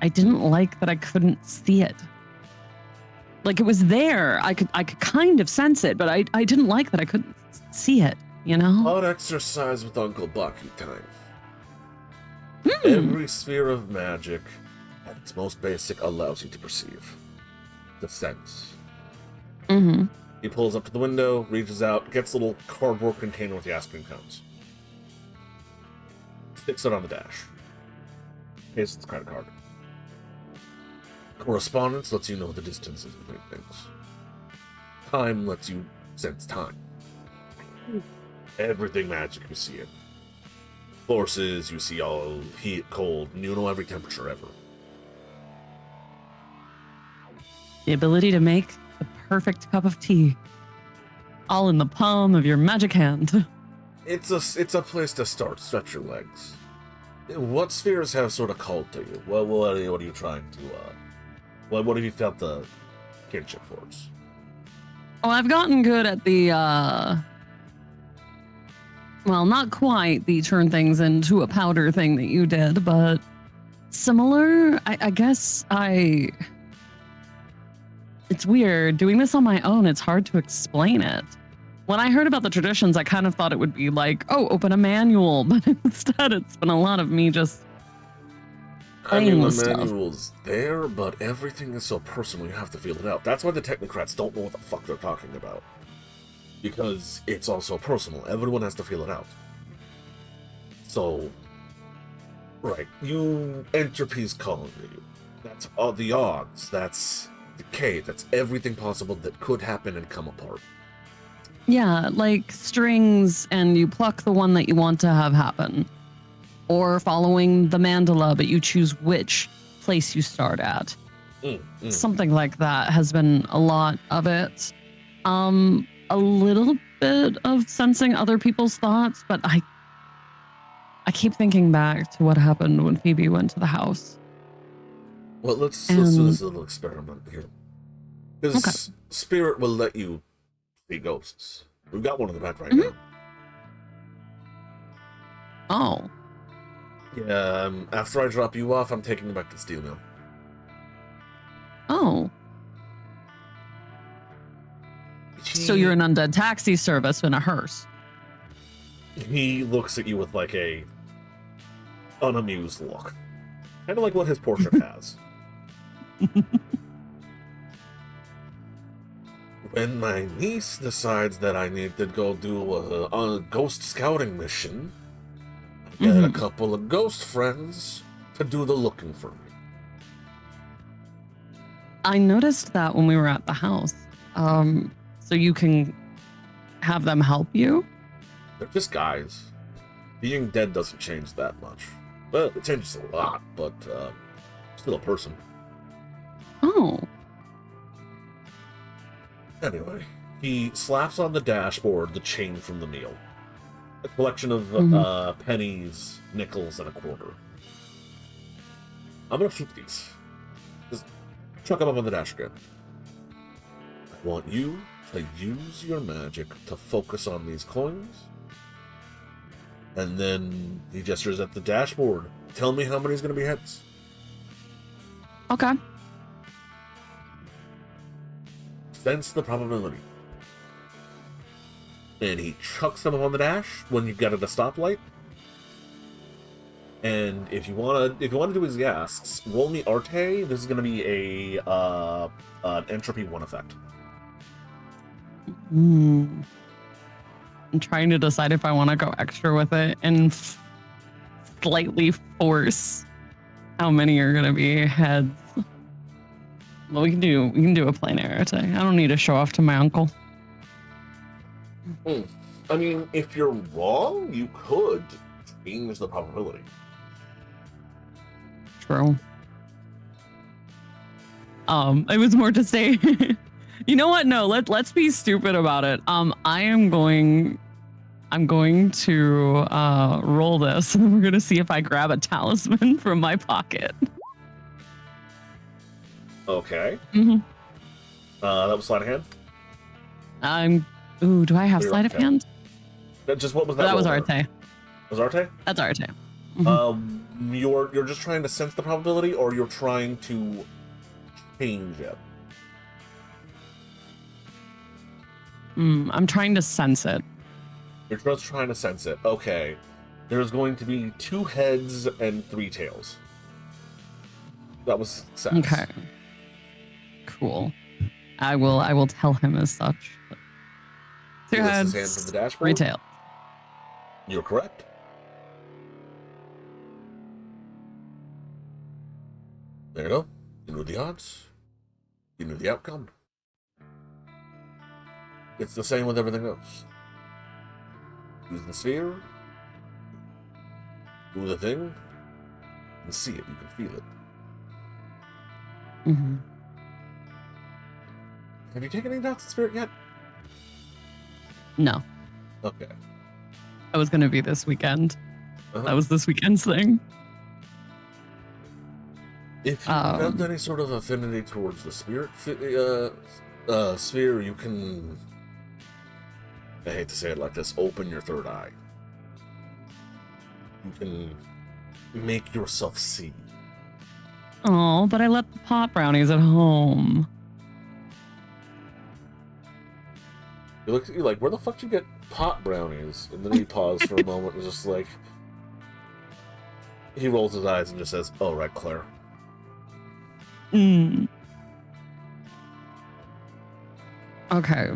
I didn't like that I couldn't see it. Like, it was there. I could kind of sense it, but I didn't like that I couldn't see it, you know? Odd exercise with Uncle Bucky time. Every sphere of magic, at its most basic, allows you to perceive. The sense. He pulls up to the window, reaches out, gets a little cardboard container with the ice cream cones. Sticks it on the dash. Pays its credit card. Correspondence lets you know the distances between things. Time lets you sense time. Everything magic you see it. Forces, you see all heat, cold, you know every temperature ever. The ability to make the perfect cup of tea. All in the palm of your magic hand. It's a place to start. Stretch your legs. What spheres have sort of called to you? What are you trying to, what have you felt the kinship towards? Oh, I've gotten good at the, well, not quite the turn things into a powder thing that you did, but similar. I guess it's weird. Doing this on my own, it's hard to explain it. When I heard about the traditions, I kind of thought it would be like, oh, open a manual, but instead it's been a lot of me just playing with stuff. The manual's there, but everything is so personal, you have to feel it out. That's why the technocrats don't know what the fuck they're talking about. Because it's also personal. Everyone has to feel it out. So, right, entropy's calling to you. That's all the odds. That's decay. That's everything possible that could happen and come apart. Yeah, like strings, and you pluck the one that you want to have happen. Or following the mandala, but you choose which place you start at. Something like that has been a lot of it. A little bit of sensing other people's thoughts, but I keep thinking back to what happened when Phoebe went to the house. Well, let's do this little experiment here. Because Spirit will let you see ghosts. We've got one in the back right now. Oh. Yeah, after I drop you off, I'm taking you back to the steel mill. Oh. So you're an undead taxi service in a hearse. He looks at you with like a unamused look. Kind of like what his portrait has. When my niece decides that I need to go do a ghost scouting mission, I get a couple of ghost friends to do the looking for me. I noticed that when we were at the house. So you can have them help you? They're just guys. Being dead doesn't change that much. Well, it changes a lot, but still a person. Oh. Anyway, he slaps on the dashboard the chain from the meal. A collection of pennies, nickels, and a quarter. I'm gonna keep these. Just chuck them up on the dash again. I want you to use your magic to focus on these coins. And then he gestures at the dashboard. Tell me how many's gonna be heads. Okay. Sense the probability. And he chucks them on the dash when you get at a stoplight. And if you wanna do as he asks, roll me Arte. This is gonna be an entropy 1 effect. I'm trying to decide if I want to go extra with it and slightly force how many are gonna be heads. Well, we can do a plain Arte. I don't need to show off to my uncle. I mean, if you're wrong, you could change the probability. True. It was more to say, you know what? No, let's be stupid about it. I'm going to roll this, and we're gonna see if I grab a talisman from my pocket. Okay. That was sleight of hand? Do I have sleight of hand? Just what was that? That was Arte. Was Arte? That's Arte. You're just trying to sense the probability, or you're trying to change it? I'm trying to sense it. You're just trying to sense it. Okay. There's going to be 2 heads and 3 tails. That was success. Okay. Cool. I will tell him as such. 2 heads, hands on the dashboard. 3 tails. You're correct. There you go. You knew the odds. You knew the outcome. It's the same with everything else. Use the sphere. Do the thing. And see it. You can feel it. Have you taken any dots in spirit yet? No. Okay. That was going to be this weekend. That was this weekend's thing. If you have any sort of affinity towards the spirit sphere, you can, I hate to say it like this, open your third eye. You can make yourself see. Oh, but I left the pot brownies at home. You look at you like, where the fuck did you get pot brownies? And then he paused for a moment and just like, he rolls his eyes and just says, "Oh, right, Claire." Okay.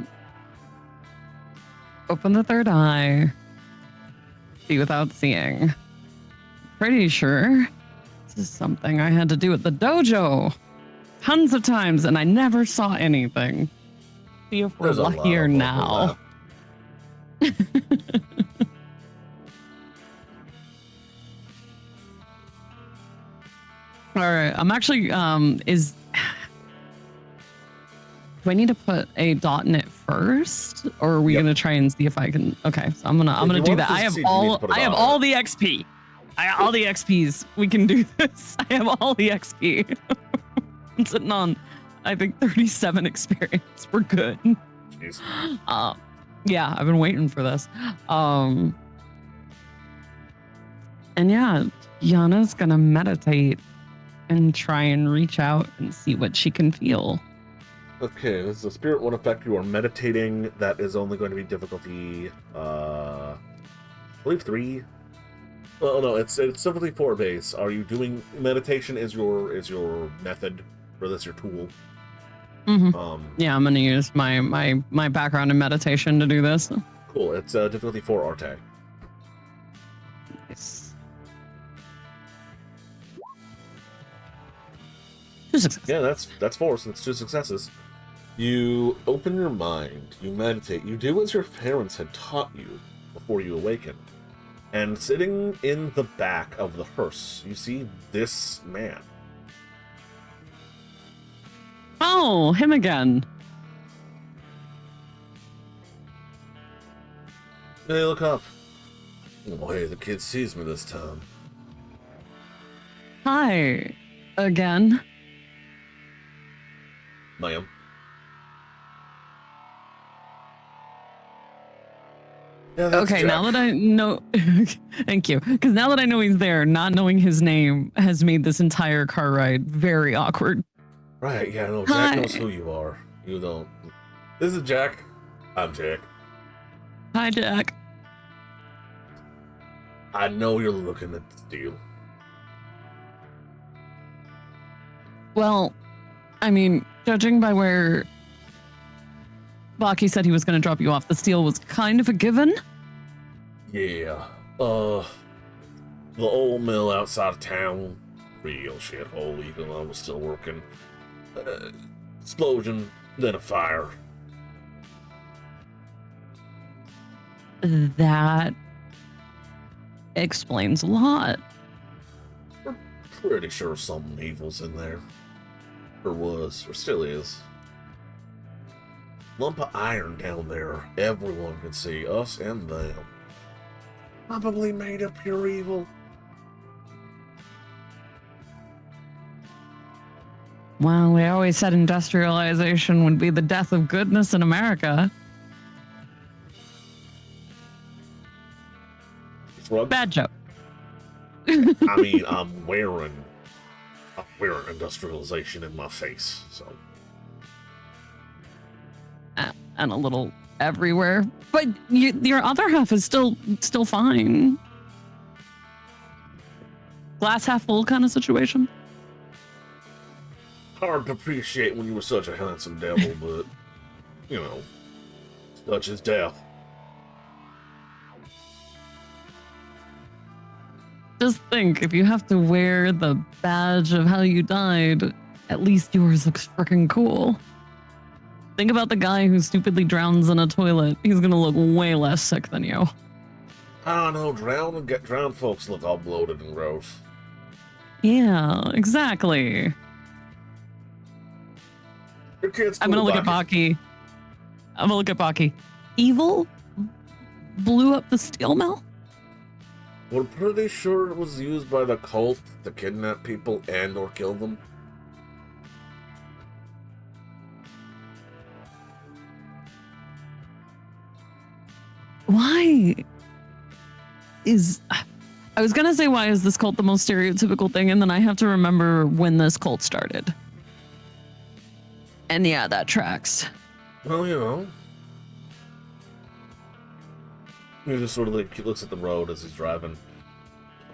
Open the third eye. See without seeing. Pretty sure this is something I had to do at the dojo tons of times, and I never saw anything. See if we're luckier now. All right. I'm actually do I need to put a dot in it first, or are we Yep. gonna try and see if I can? Okay, so I'm gonna you do want that. to I have succeed, you need to put a I have dot in all it. the XP. I got all the XPs. We can do this. I have all the XP. I'm sitting on, I think 37 experience. We're good. Jeez. Yeah, I've been waiting for this. And yeah, Yana's gonna meditate and try and reach out and see what she can feel. Okay, this is a spirit one effect. You are meditating. That is only going to be difficulty, I believe 3. Oh no, it's difficulty 4 base. Are you doing meditation? Is your method for this your tool? Mm-hmm. Yeah, I'm gonna use my background in meditation to do this. Cool. It's difficulty 4 Arte. Nice. 2 successes. Yeah, that's 4. So it's 2 successes. You open your mind. You meditate. You do as your parents had taught you before you awakened. And sitting in the back of the hearse, you see this man. Oh, him again. Hey, look up. Oh, hey, the kid sees me this time. Hi, again. Ma'am. Yeah, that's Okay, Jack. now that I know, thank you. Because now that I know he's there, not knowing his name has made this entire car ride very awkward. Right, yeah, no, Hi. Jack knows who you are. You don't. This is Jack. I'm Jack. Hi, Jack. I know you're looking at the deal. Well, I mean, judging by where Baki said he was going to drop you off, the steel was kind of a given. Yeah. The old mill outside of town, real shithole, even though I was still working. Explosion, then a fire. That explains a lot. We're pretty sure something evil's in there. Or was, or still is. Lump of iron down there. Everyone can see, us and them. Probably made of pure evil. Well, we always said industrialization would be the death of goodness in America. Shrugs. Bad joke. I mean, I'm wearing industrialization in my face, so. And a little everywhere, but your other half is still fine. Glass half full kind of situation. Hard to appreciate when you were such a handsome devil, but, you know, such is death. Just think, if you have to wear the badge of how you died, at least yours looks freaking cool. Think about the guy who stupidly drowns in a toilet. He's gonna look way less sick than you. I don't know, drowned folks look all bloated and gross. Yeah, exactly. Your kid's cool, I'm gonna look at Baki. I'm gonna look at Baki. Evil blew up the steel mill? We're pretty sure it was used by the cult to kidnap people and or kill them. Why is... I was gonna say, why is this cult the most stereotypical thing? And then I have to remember when this cult started. And yeah, that tracks. Well, you know. He just sort of like looks at the road as he's driving.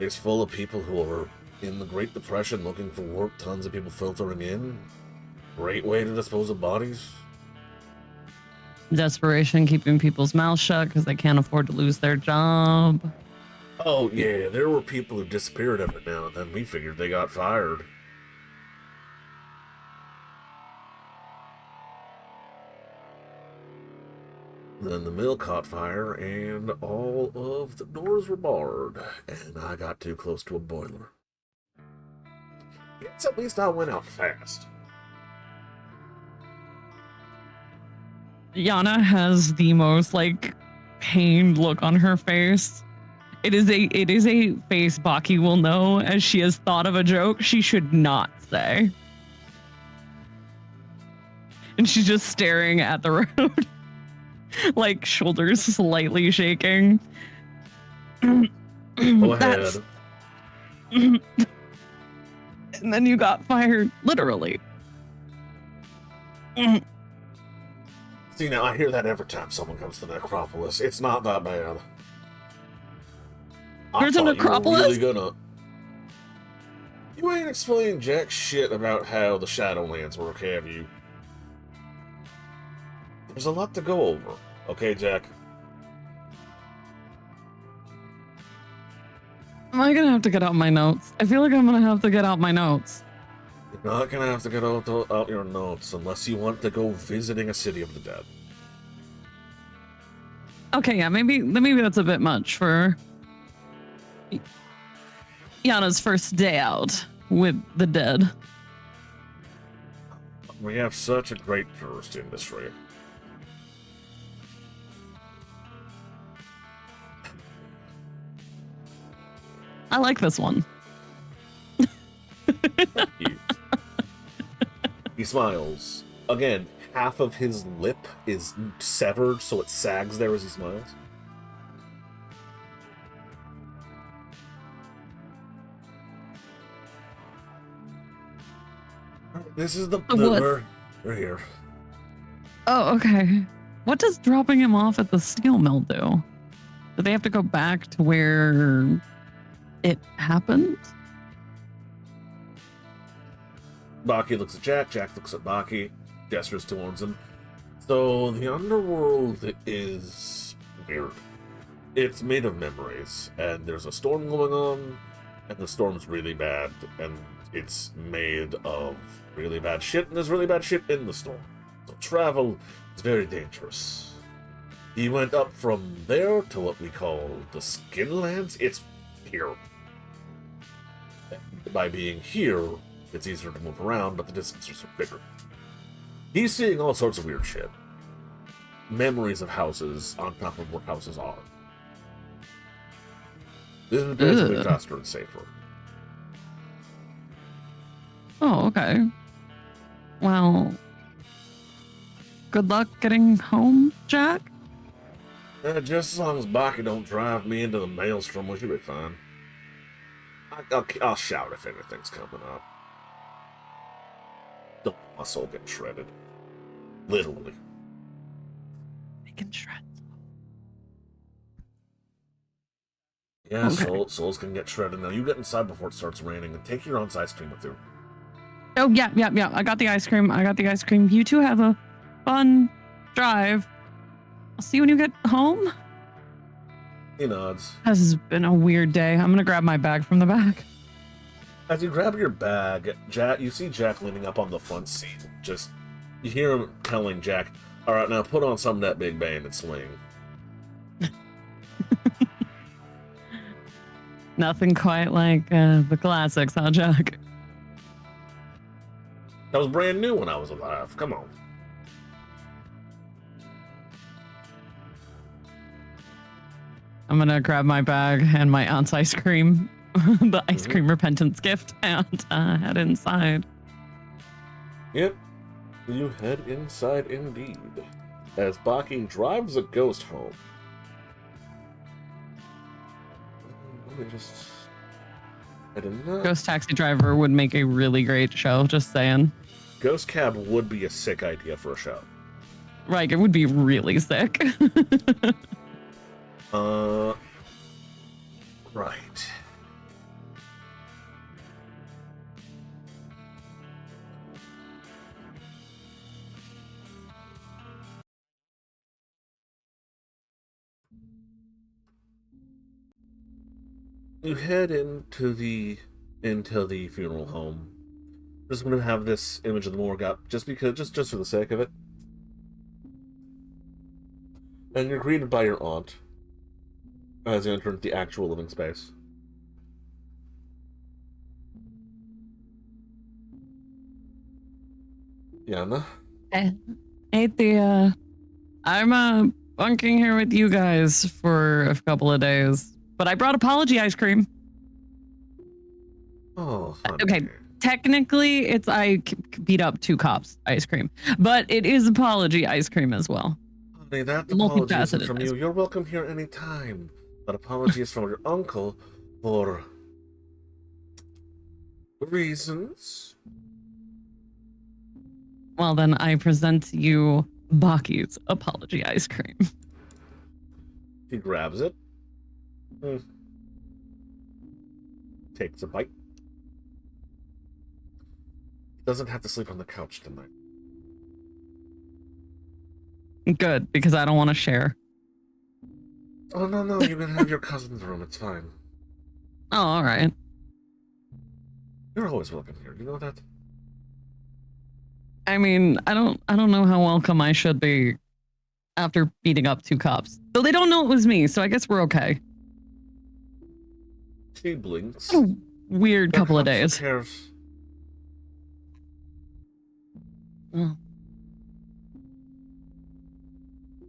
It's full of people who are in the Great Depression looking for work, tons of people filtering in. Great way to dispose of bodies. Desperation keeping people's mouths shut because they can't afford to lose their job. Oh, yeah, there were people who disappeared every now and then. We figured they got fired. Then the mill caught fire, and all of the doors were barred, and I got too close to a boiler. Yes, at least I went out fast. Yana has the most like pained look on her face. It is a face Baki will know, as she has thought of a joke she should not say. And she's just staring at the road, like shoulders slightly shaking. Go ahead. And then you got fired, literally. See, now I hear that every time someone comes to the necropolis. It's not that bad. There's a necropolis? You ain't explaining jack shit about how the Shadowlands work, have you? There's a lot to go over. Okay, Jack? Am I gonna have to get out my notes? I feel like I'm gonna have to get out my notes. You're not gonna have to get out your notes unless you want to go visiting a city of the dead. Okay, yeah, maybe that's a bit much for Yana's first day out with the dead. We have such a great tourist industry. I like this one. He smiles. Again, half of his lip is severed, so it sags there as he smiles. This is we're here. Oh, okay. What does dropping him off at the steel mill do? Do they have to go back to where it happened? Baki looks at Jack, Jack looks at Baki, gestures towards him. So, the underworld is weird. It's made of memories, and there's a storm going on, and the storm's really bad, and it's made of really bad shit, and there's really bad shit in the storm. So travel is very dangerous. He went up from there to what we call the Skinlands. It's here. And by being here, it's easier to move around, but the distances are bigger. He's seeing all sorts of weird shit. Memories of houses on top of where houses are. This is basically faster and safer. Oh, okay. Well, good luck getting home, Jack. Just as long as Baki don't drive me into the maelstrom, we should be fine. I'll shout if anything's coming up. Don't let my soul get shredded. Literally. Making shreds. Yeah, Okay. souls can get shredded. Now you get inside before it starts raining and take your own ice cream with you. Oh, yeah. I got the ice cream. You two have a fun drive. I'll see you when you get home. He nods. This has been a weird day. I'm gonna grab my bag from the back. As you grab your bag, you see Jack leaning up on the front seat. You hear him telling Jack, "All right, now put on some of that big band and swing." Nothing quite like the classics, huh, Jack? That was brand new when I was alive. Come on. I'm gonna grab my bag and my aunt's ice cream, the ice cream repentance gift, and head inside. Yep. You head inside indeed. As Baki drives a ghost home. Let me just... Ghost taxi driver would make a really great show, just saying. Ghost cab would be a sick idea for a show. Right, it would be really sick. Right. You head into the funeral home. Just going to have this image of the morgue up, just for the sake of it. And you're greeted by your aunt as you enter into the actual living space. Yana? Hey, Thea. I'm bunking here with you guys for a couple of days, but I brought apology ice cream. Oh, honey. Okay, technically it's beat up 2 cops ice cream, but it is apology ice cream as well. Honey, that apology isn't from you. Cream. You're welcome here anytime. That apology is from your uncle for reasons. Well, then I present to you Baki's apology ice cream. He grabs it. Takes a bite. He doesn't have to sleep on the couch tonight. Good, because I don't want to share. Oh, no, you can have your cousin's room. It's fine. Oh, all right. You're always welcome here. You know that? I mean, I don't know how welcome I should be after beating up 2 cops. Though they don't know it was me, so I guess we're okay. She blinks. What a weird couple of days. Who cares? Oh.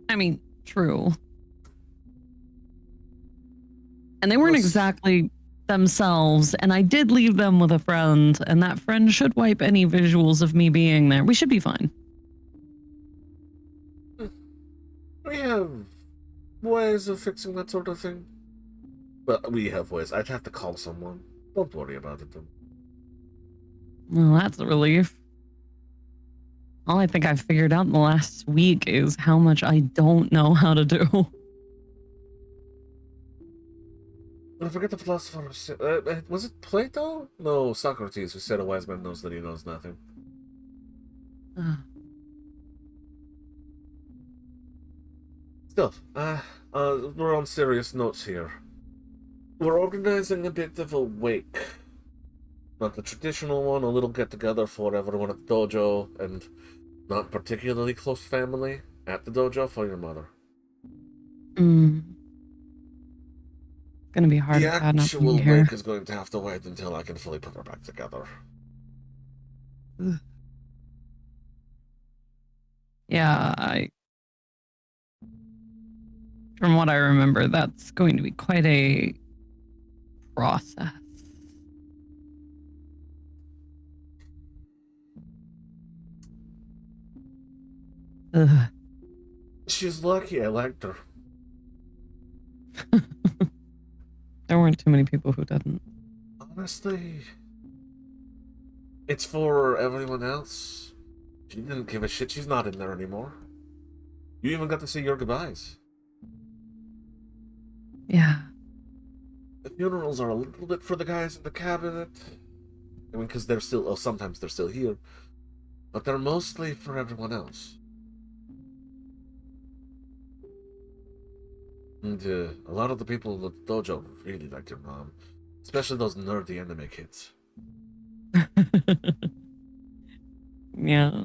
I mean, true. And they weren't exactly themselves, and I did leave them with a friend, and that friend should wipe any visuals of me being there. We should be fine. We have ways of fixing that sort of thing. But we have ways. I'd have to call someone. Don't worry about it, then. Well, that's a relief. All I think I've figured out in the last week is how much I don't know how to do. I forget the philosopher. Was it Plato? No, Socrates, who said a wise man knows that he knows nothing. Still, we're on serious notes here. We're organizing a bit of a wake. Not the traditional one, a little get-together for everyone at the dojo, and not particularly close family at the dojo for your mother. It's gonna be hard. The actual wake is going to have to wait until I can fully put her back together. Yeah, from what I remember, that's going to be quite a process. Ugh. She's lucky I liked her. There weren't too many people who didn't. Honestly, it's for everyone else. She didn't give a shit. She's not in there anymore. You even got to say your goodbyes. Yeah. The funerals are a little bit for the guys in the cabinet. I mean, because they're still, sometimes they're still here. But they're mostly for everyone else. And a lot of the people at the dojo really like your mom. Especially those nerdy anime kids. Yeah.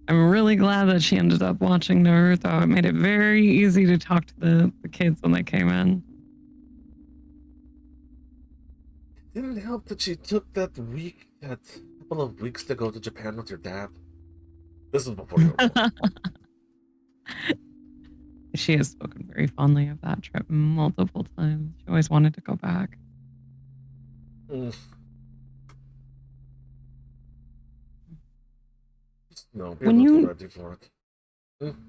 I'm really glad that she ended up watching Naruto. It made it very easy to talk to the kids when they came in. It didn't help that she took that couple of weeks to go to Japan with your dad. This is before you were born. She has spoken very fondly of that trip multiple times. She always wanted to go back. No, be ready for it.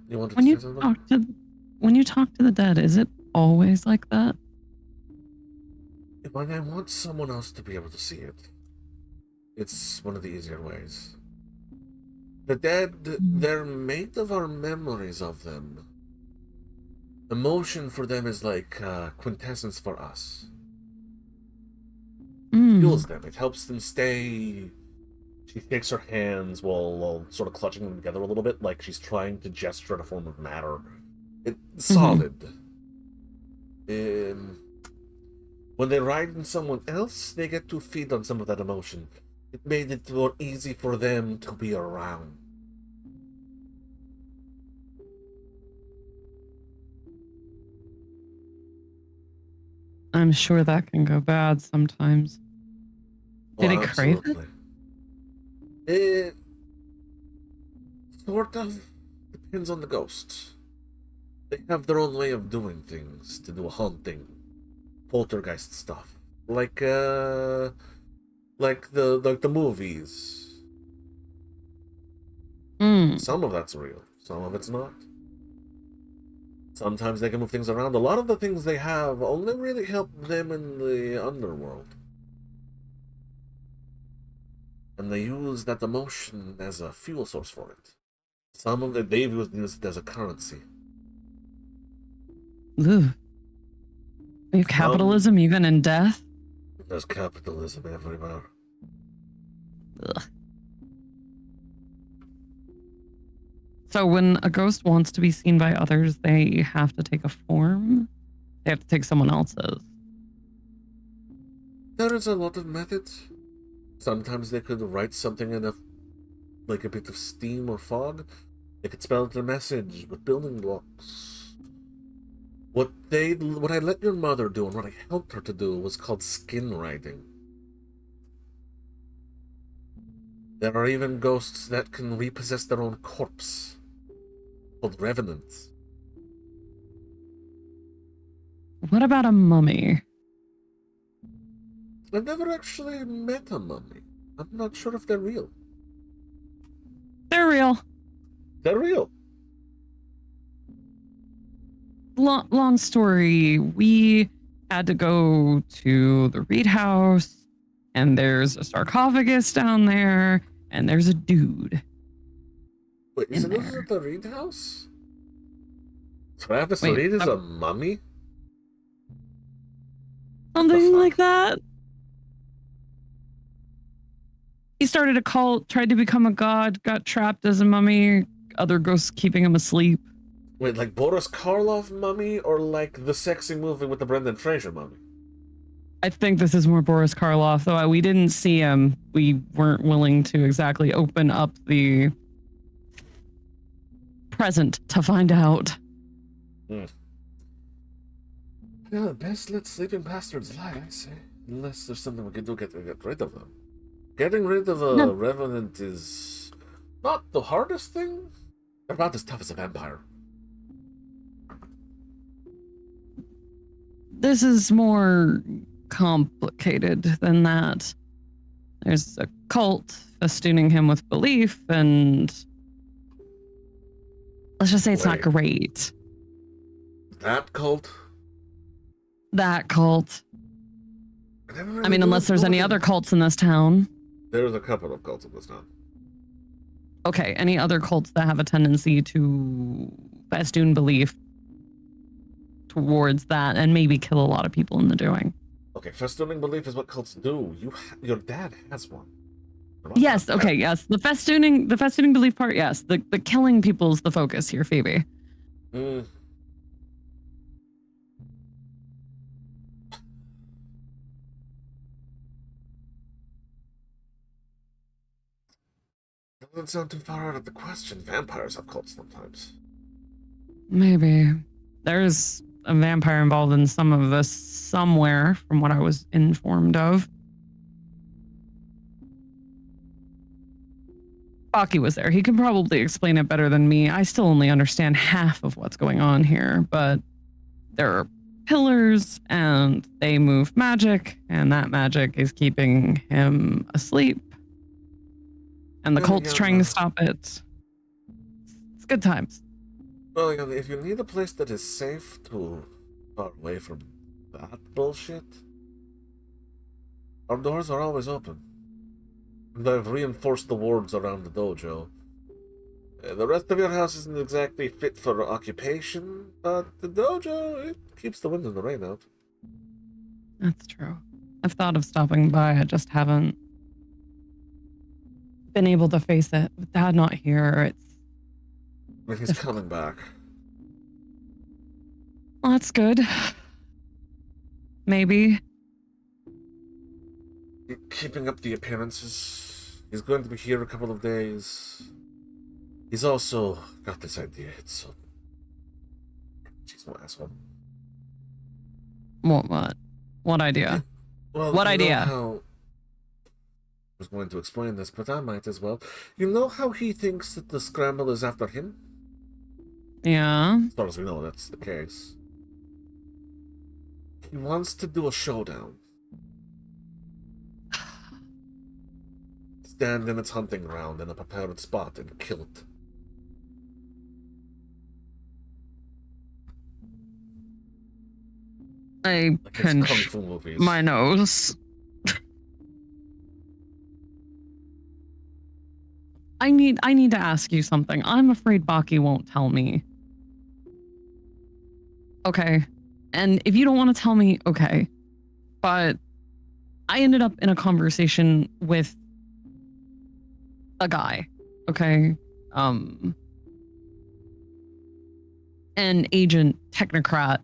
You wanted to say something? When you talk to the dead, is it always like that? When I want someone else to be able to see it, it's one of the easier ways. The dead, they're made of our memories of them. Emotion for them is like quintessence for us. It fuels them. It helps them stay. She shakes her hands while sort of clutching them together a little bit, like she's trying to gesture in a form of matter. It's solid. When they ride in someone else, they get to feed on some of that emotion. It made it more easy for them to be around. I'm sure that can go bad sometimes. Did he crave it? It sort of depends on the ghost. They have their own way of doing things to do haunting, poltergeist stuff, like the movies. Some of that's real, some of it's not. Sometimes they can move things around. A lot of the things they have only really help them in the underworld. And they use that emotion as a fuel source for it. Some of it, they've used it as a currency. Ugh. We have capitalism even in death? There's capitalism everywhere. Ugh. So when a ghost wants to be seen by others, they have to take a form? They have to take someone else's? There is a lot of methods. Sometimes they could write something in a bit of steam or fog. They could spell out a message with building blocks. What I let your mother do and what I helped her to do was called skin writing. There are even ghosts that can repossess their own corpse, called revenants. What about a mummy? I've never actually met a mummy. I'm not sure if they're real. They're real. They're real. Long story. We had to go to the Reed House, and there's a sarcophagus down there, and there's a dude. Wait, isn't this at the Reed House? Travis Reed is a mummy? Something like that. He started a cult, tried to become a god, got trapped as a mummy, other ghosts keeping him asleep. Wait, like Boris Karloff mummy or like the sexy movie with the Brendan Fraser mummy? I think this is more Boris Karloff, though we didn't see him. We weren't willing to exactly open up the present to find out. Yeah, the best let sleeping bastards lie, I say. Unless there's something we can do to get rid of them. Getting rid of a revenant is not the hardest thing. They're about as tough as a vampire. This is more complicated than that. There's a cult festooning him with belief, and let's just say it's not great. That cult? That cult. I mean, unless there's any other cults in this town. There's a couple of cults in this town. Okay, any other cults that have a tendency to festoon belief towards that and maybe kill a lot of people in the doing. Okay, festooning belief is what cults do. Your dad has one. Yes, okay, yes. The festooning belief part, yes. The killing people's the focus here, Phoebe. Doesn't sound too far out of the question. Vampires have cults sometimes. Maybe. There's a vampire involved in some of this somewhere, from what I was informed of. Baki was there. He can probably explain it better than me. I still only understand half of what's going on here, but there are pillars and they move magic, and that magic is keeping him asleep. And the cult's trying to stop it. It's good times. Well, if you need a place that is safe to far away from that bullshit, our doors are always open. And I've reinforced the wards around the dojo. The rest of your house isn't exactly fit for occupation, but the dojo, it keeps the wind and the rain out. That's true. I've thought of stopping by. I just haven't been able to face it. With Dad not here, But he's coming back. Well, that's good. Maybe. Keeping up the appearances. He's going to be here a couple of days. He's also got this idea. It's so... She's no asshole. What? What idea? Well, What you know idea? how... I was going to explain this, but I might as well. You know how he thinks that the scramble is after him? Yeah. As far as we know, that's the case. He wants to do a showdown. Stand in its hunting ground in a prepared spot and kill it. I Like his kung pinch fu movies. my nose. I need to ask you something. I'm afraid Baki won't tell me. Okay. And if you don't want to tell me, okay. But I ended up in a conversation with a guy, okay? An agent technocrat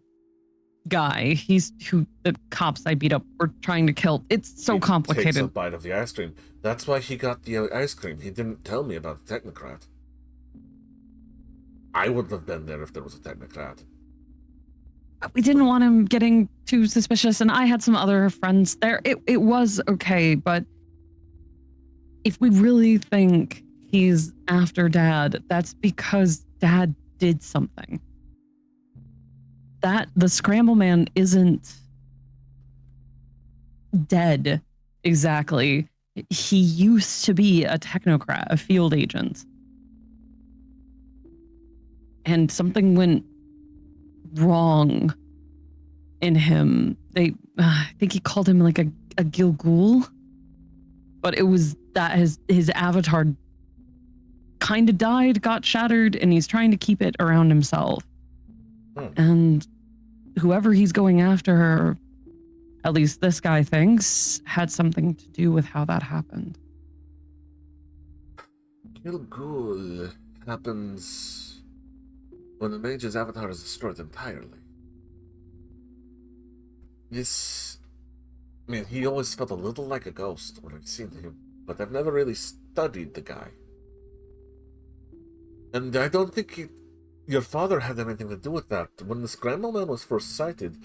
guy. He's who the cops I beat up were trying to kill. It's so complicated. Takes a bite of the ice cream. That's why he got the ice cream. He didn't tell me about the technocrat. I would have been there if there was a technocrat. We didn't want him getting too suspicious, and I had some other friends there. It was okay, but if we really think he's after Dad, that's because Dad did something. That the Scramble Man isn't dead exactly. He used to be a technocrat, a field agent. And something went wrong in him. I think he called him like a Gilgul, but it was that his avatar kind of died, got shattered, and he's trying to keep it around himself. And whoever he's going after, at least this guy thinks, had something to do with how that happened. Gilgul happens when the mage's avatar is destroyed entirely. I mean, he always felt a little like a ghost when I've seen him, but I've never really studied the guy. And I don't think your father had anything to do with that. When the Scramble Man was first sighted,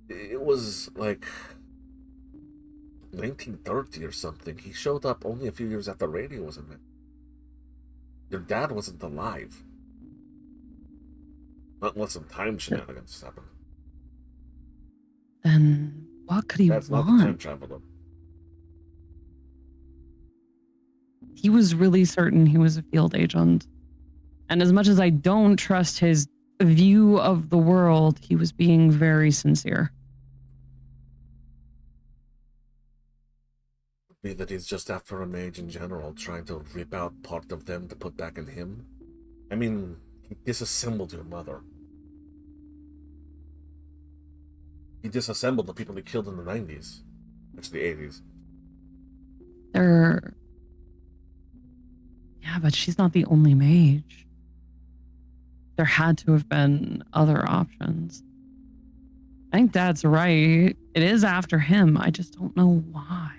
it was like 1930 or something. He showed up only a few years after radio was invented. Your dad wasn't alive. Not unless some time shenanigans happened. Then what could he That's want? not the time traveler. He was really certain he was a field agent. And as much as I don't trust his view of the world, he was being very sincere. Be that he's just after a mage in general, trying to rip out part of them to put back in him. I mean, he disassembled your mother. He disassembled the people he killed in the 90s. Actually, the 80s. Yeah, but she's not the only mage. There had to have been other options. I think Dad's right. It is after him. I just don't know why.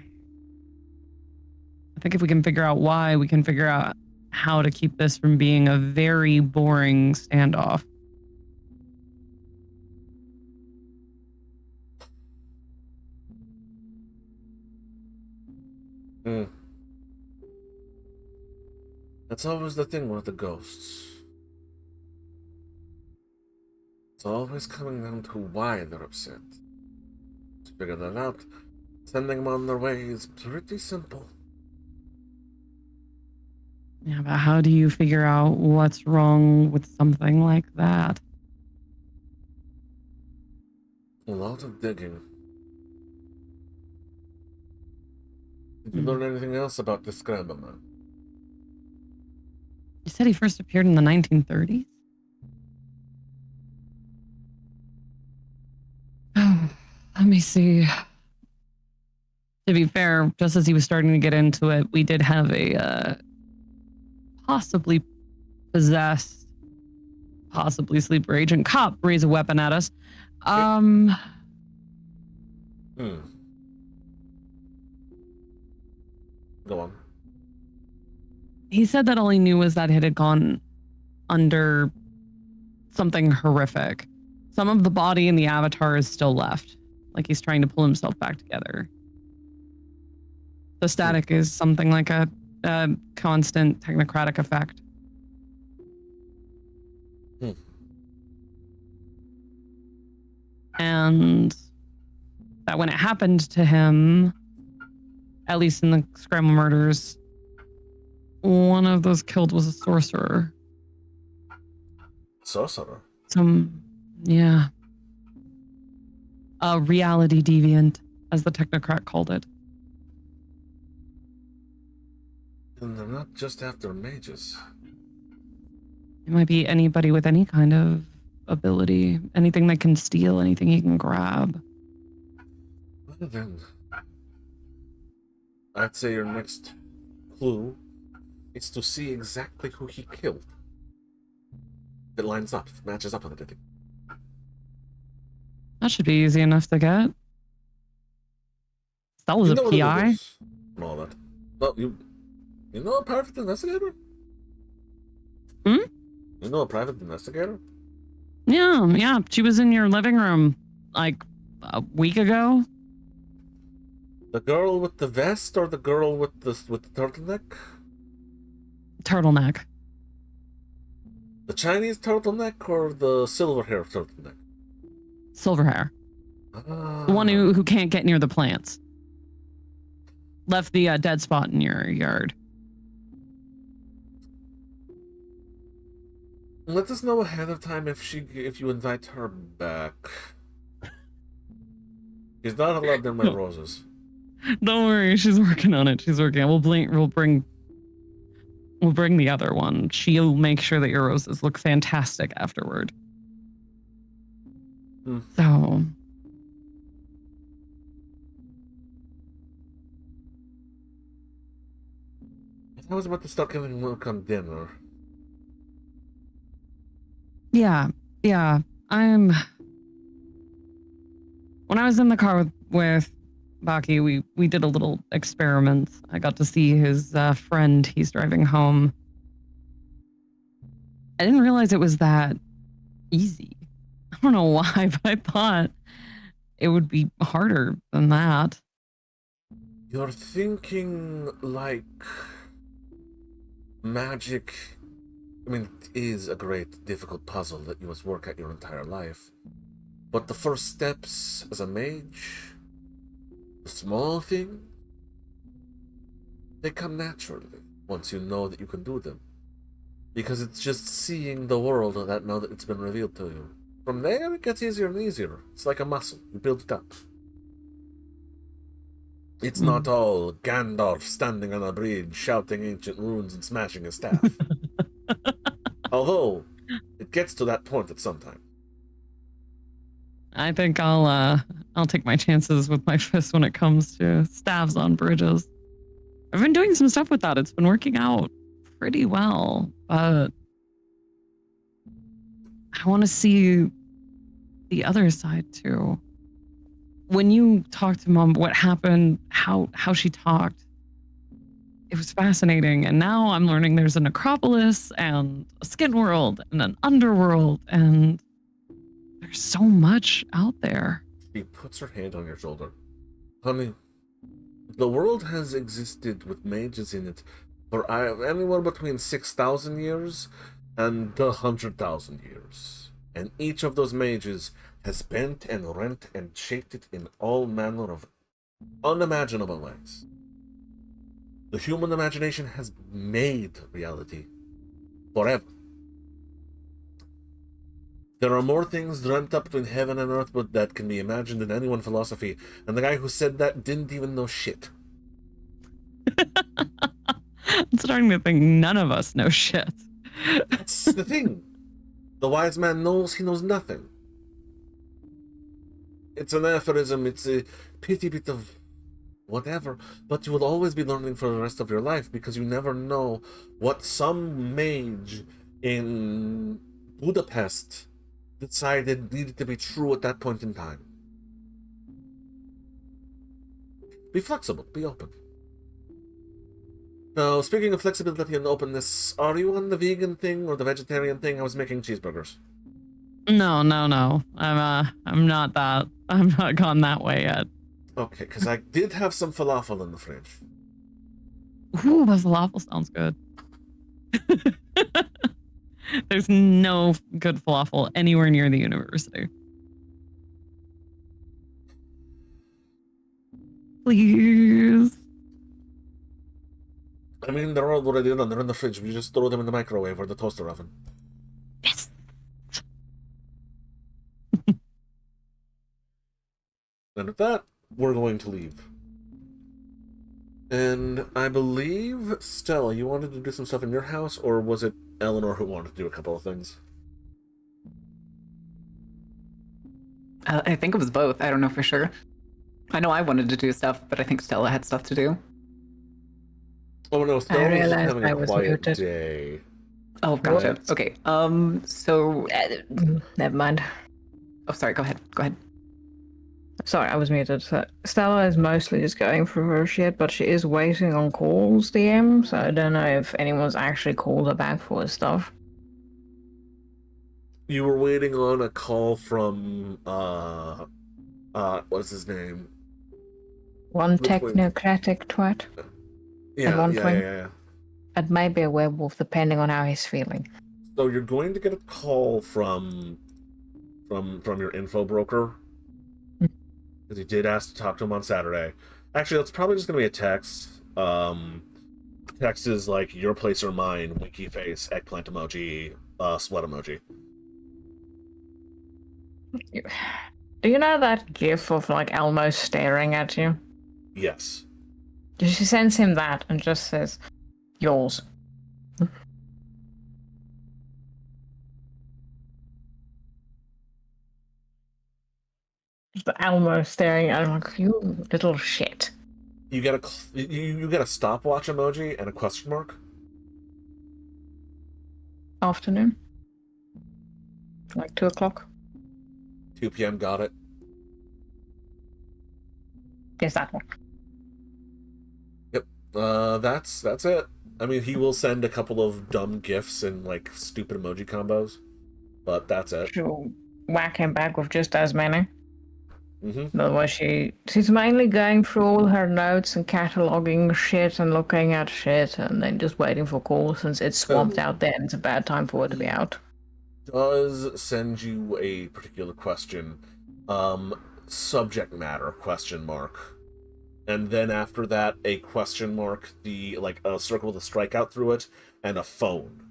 I think if we can figure out why, we can figure out how to keep this from being a very boring standoff. That's always the thing with the ghosts. It's always coming down to why they're upset. To figure that out, sending them on their way is pretty simple. Yeah, but how do you figure out what's wrong with something like that? A lot of digging. Did you learn anything else about the Scramble Man? You said he first appeared in the 1930s? Let me see. To be fair, just as he was starting to get into it, we did have a possibly possessed, possibly sleeper agent cop raise a weapon at us. Go on. He said that all he knew was that it had gone under something horrific. Some of the body in the avatar is still left. like he's trying to pull himself back together. The static is something like a constant technocratic effect. And that when it happened to him, at least in the Scramble murders, one of those killed was a sorcerer. Sorcerer? Yeah. A reality deviant, as the technocrat called it. And they're not just after mages. It might be anybody with any kind of ability, anything that can steal, anything he can grab. Well then, I'd say your next clue is to see exactly who he killed. It lines up, matches up with it. That should be easy enough to get. That was a PI. And all that. Well, you know a private investigator? Hmm? You know a private investigator? Yeah. She was in your living room like a week ago. The girl with the vest or the girl with the turtleneck? Turtleneck. The Chinese turtleneck or the silver hair turtleneck? Silver hair. The one who can't get near the plants. Left the dead spot in your yard. Let us know ahead of time if you invite her back. She's not allowed near my roses. Don't worry, she's working on it. We'll bring the other one. She'll make sure that your roses look fantastic afterward. So I was about to start giving milk on dinner. Yeah. When I was in the car with Baki, we did a little experiment. I got to see his friend. He's driving home. I didn't realize it was that easy. I don't know why, but I thought it would be harder than that. You're thinking like magic. I mean, it is a great, difficult puzzle that you must work at your entire life. But the first steps as a mage, the small things, they come naturally once you know that you can do them. Because it's just seeing the world that now that it's been revealed to you. From there, it gets easier and easier. It's like a muscle. You build it up. It's not all Gandalf standing on a bridge, shouting ancient runes and smashing his staff. Although, it gets to that point at some time. I think I'll take my chances with my fist when it comes to staves on bridges. I've been doing some stuff with that. It's been working out pretty well, but I want to see the other side too. When you talked to Mom, what happened, how she talked, it was fascinating. And now I'm learning there's a necropolis and a skin world and an underworld, and there's so much out there. She puts her hand on your shoulder. Honey, the world has existed with mages in it for anywhere between 6,000 years and 100,000 years. And each of those mages has bent and rent and shaped it in all manner of unimaginable ways. The human imagination has made reality forever. There are more things dreamt up between heaven and earth but that can be imagined in any one philosophy, and the guy who said that didn't even know shit. I'm starting to think none of us know shit. That's the thing. The wise man knows he knows nothing. It's an aphorism, it's a pity bit of whatever, but you will always be learning for the rest of your life because you never know what some mage in Budapest decided needed to be true at that point in time. Be flexible, be open. Now, speaking of flexibility and openness, are you on the vegan thing or the vegetarian thing? I was making cheeseburgers. No. I'm not that. I'm not gone that way yet. Okay, because I did have some falafel in the fridge. Ooh, the falafel sounds good. There's no good falafel anywhere near the university. Please. I mean, they're already done. They're in the fridge. We just throw them in the microwave or the toaster oven. Yes. And with that, we're going to leave. And I believe, Stella, you wanted to do some stuff in your house, or was it Eleanor who wanted to do a couple of things? I think it was both. I don't know for sure. I know I wanted to do stuff, but I think Stella had stuff to do. Oh no, Stella was just realized having I a was quiet muted. day. Oh, gotcha. What? Okay. So. Never mind. Oh, sorry. Go ahead. Sorry, I was muted. So Stella is mostly just going through her shit, but she is waiting on calls, DM, so I don't know if anyone's actually called her back for her stuff. You were waiting on a call from, what's his name? One Which way? technocratic twat. Yeah, one yeah, point. yeah. It may be a werewolf, depending on how he's feeling. So you're going to get a call from your info broker. Because he did ask to talk to him on Saturday. Actually, it's probably just going to be a text. Text is like, your place or mine, winky face, eggplant emoji, sweat emoji. Do you know that gif of like Elmo staring at you? Yes. She sends him that and just says, yours. The Elmo staring at him like, you little shit. You get a stopwatch emoji and a question mark. Afternoon. Like 2 o'clock. 2 p.m. Got it. Yes, that one. Yep. That's it. I mean, he will send a couple of dumb gifs and like stupid emoji combos, but that's it. She'll whack him back with just as many. Mm-hmm. Otherwise, she's mainly going through all her notes and cataloging shit and looking at shit and then just waiting for calls since it's swamped out there and it's a bad time for her to be out. Does send you a particular question, subject matter question mark, and then after that a question mark, the like a circle with a strikeout through it, and a phone.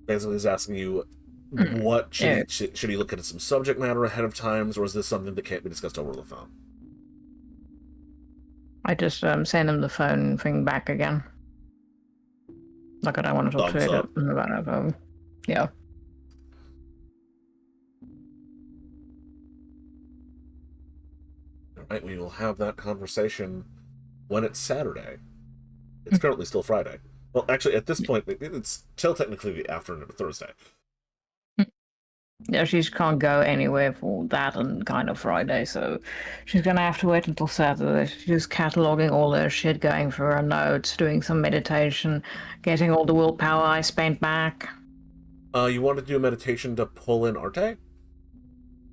Basically, is asking you what should he look at some subject matter ahead of times, or is this something that can't be discussed over the phone? I just send him the phone thing back again. Like I don't want to talk Thumbs to up. him about it. Yeah. All right, we will have that conversation when it's Saturday. It's currently still Friday. Well, actually, at this point, it's still technically the afternoon of Thursday. Yeah, she can't go anywhere for that and kind of Friday, so she's gonna have to wait until Saturday. She's cataloging all her shit, going through her notes, doing some meditation, getting all the willpower I spent back. You want to do a meditation to pull in Arte?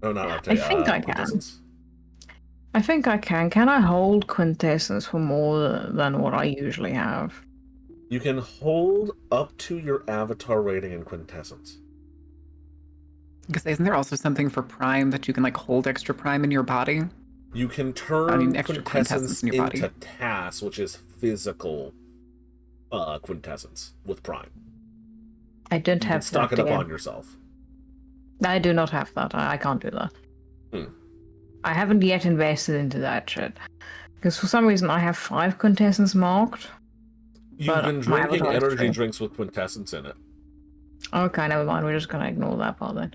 No, not Arte. I think I can. Quintessence? I think I can. Can I hold Quintessence for more than what I usually have? You can hold up to your avatar rating in Quintessence. Because isn't there also something for Prime that you can like hold extra Prime in your body? You can turn extra Quintessence in your into body. TAS, which is physical Quintessence with Prime. I don't You have can stock that it up yet. on yourself. I do not have that. I can't do that. Hmm. I haven't yet invested into that shit. Because for some reason I have 5 Quintessence marked. You've been drinking avatar is energy 3. drinks with Quintessence in it. Okay, never mind. We're just gonna ignore that part then.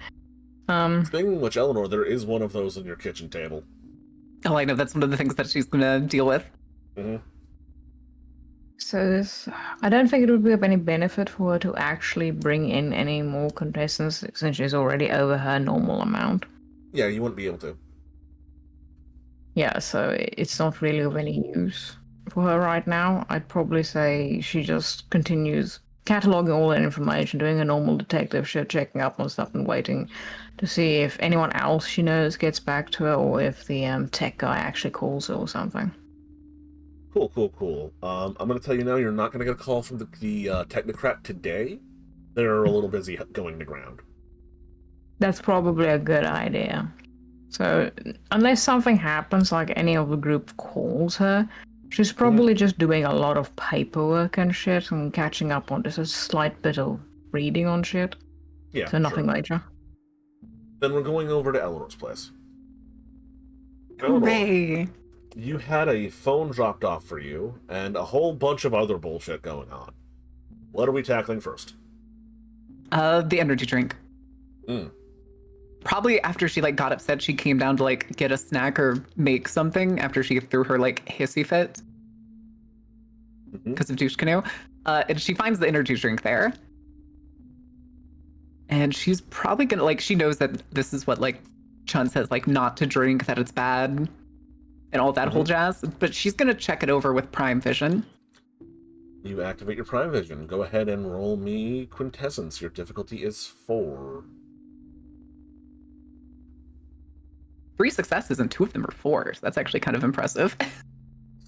Speaking of which, Eleanor, there is one of those on your kitchen table. Oh, I know. That's one of the things that she's going to deal with. Mm-hmm. So I don't think it would be of any benefit for her to actually bring in any more contestants since she's already over her normal amount. Yeah, you wouldn't be able to. Yeah, so it's not really of any use for her right now. I'd probably say she just continues cataloging all that information, doing a normal detective shit, checking up on stuff and waiting to see if anyone else she knows gets back to her or if the tech guy actually calls her or something. Cool. I'm going to tell you now, you're not going to get a call from the technocrat today. They're a little busy going to ground. That's probably a good idea. So, unless something happens, like any of the group calls her, she's probably just doing a lot of paperwork and shit and catching up on just a slight bit of reading on shit. Yeah. So nothing major. Then we're going over to Eleanor's place. Hooray! You had a phone dropped off for you, and a whole bunch of other bullshit going on. What are we tackling first? The energy drink. Mm. Probably after she got upset, she came down to get a snack or make something after she threw her hissy fit because of douche canoe. And she finds the energy drink there, and she's probably gonna she knows that this is what Chun says not to drink, that it's bad, and all that whole jazz. But she's gonna check it over with Prime Vision. You activate your Prime Vision. Go ahead and roll me Quintessence. Your difficulty is 4. 3 successes and 2 of them are 4s. That's actually kind of impressive.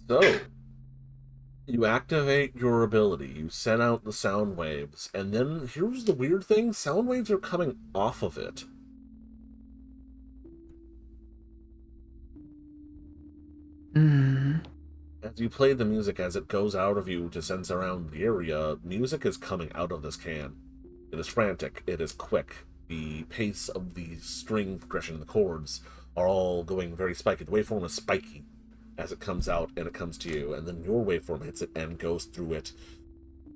So, you activate your ability. You send out the sound waves. And then, here's the weird thing. Sound waves are coming off of it. As you play the music, as it goes out of you to sense around the area, music is coming out of this can. It is frantic. It is quick. The pace of the string progression, the chords, are all going very spiky. The waveform is spiky as it comes out and it comes to you, and then your waveform hits it and goes through it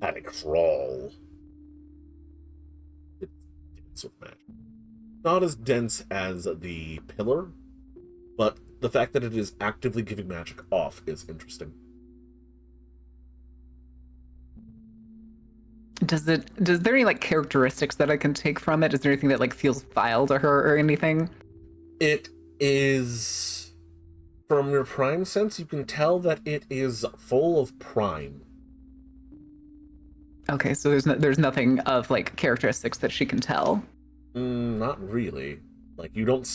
at a crawl. It's dense with magic. Not as dense as the pillar, but the fact that it is actively giving magic off is interesting. Does there any characteristics that I can take from it? Is there anything that feels vile to her or anything? It is, from your prime sense, you can tell that it is full of prime. Okay, so there's nothing of characteristics that she can tell. Not really. You don't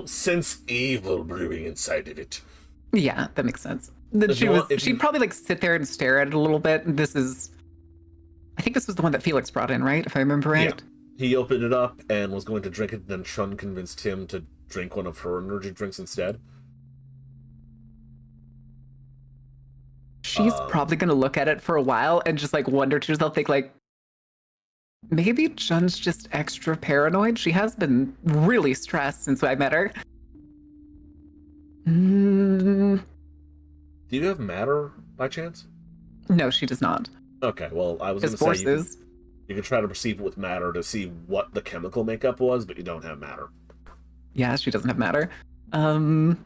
sense evil brewing inside of it. Yeah, that makes sense. She'd probably sit there and stare at it a little bit. And I think this was the one that Felix brought in, right? If I remember right. Yeah. He opened it up and was going to drink it, then Chun convinced him to drink one of her energy drinks instead. She's probably going to look at it for a while and just wonder to herself, think maybe Chun's just extra paranoid. She has been really stressed since I met her. Do you have matter by chance? No, she does not. Okay, well, I was going to say you could try to perceive it with matter to see what the chemical makeup was, but you don't have matter. Yeah, she doesn't have matter. The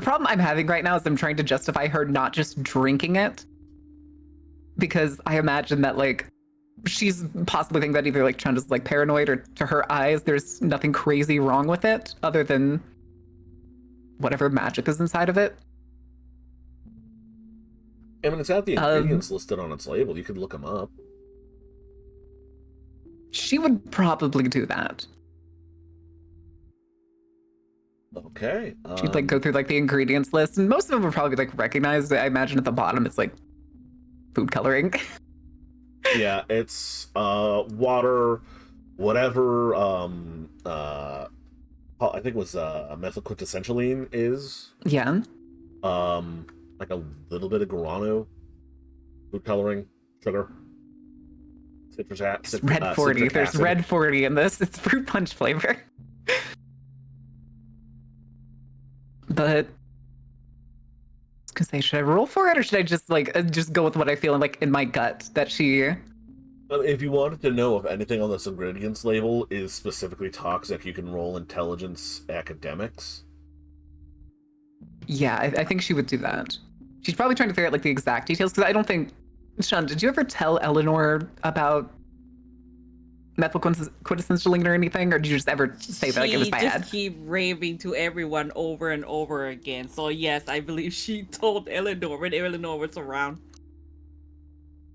problem I'm having right now is I'm trying to justify her not just drinking it, because I imagine that she's possibly thinking that either Chun is paranoid, or to her eyes there's nothing crazy wrong with it other than whatever magic is inside of it. I mean, it's got the ingredients listed on its label. You could look them up. She would probably do that. Okay. She'd go through the ingredients list, and most of them would probably be recognized. I imagine at the bottom it's food coloring. Yeah, it's water, whatever. I think it was methylquintessentialine is. Yeah. A little bit of guarano, food coloring, sugar, citrus acid. Red 40. There's acid. red 40 in this. It's fruit punch flavor. But because should I roll for it, or should I just go with what I feel in my gut that she? If you wanted to know if anything on this ingredients label is specifically toxic, you can roll intelligence academics. Yeah, I think she would do that. She's probably trying to figure out the exact details, because I don't think. Chun, did you ever tell Eleanor about methylquintessentialine or anything, or did you just ever say that it was bad? She just keep raving to everyone over and over again. So yes, I believe she told Eleanor when Eleanor was around.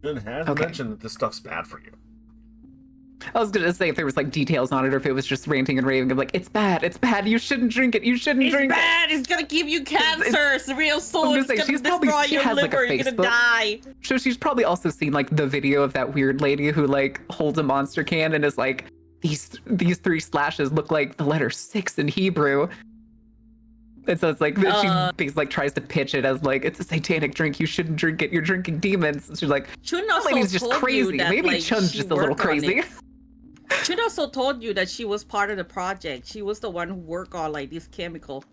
Jin has Okay. mentioned that this stuff's bad for you. I was gonna say if there was like details on it, or if it was just ranting and raving of like, it's bad, you shouldn't drink it, you shouldn't It's drink bad. It's gonna give you cancer. It's real soon. gonna It's say, gonna she's probably- destroy she your has, like, a liver. You're gonna Facebook. die. it. So she's probably also seen like the video of that weird lady who like holds a monster can and is like, these 3 slashes look like the letter 6 in Hebrew. And so it's like she basically like tries to pitch it as like, it's a satanic drink, you shouldn't drink it, you're drinking demons. And she's like, Chun that also lady's just told you crazy. that, Maybe like, Chun's she just a little worked on crazy. it. Chun also told you that she was part of the project. She was the one who worked on like this chemical.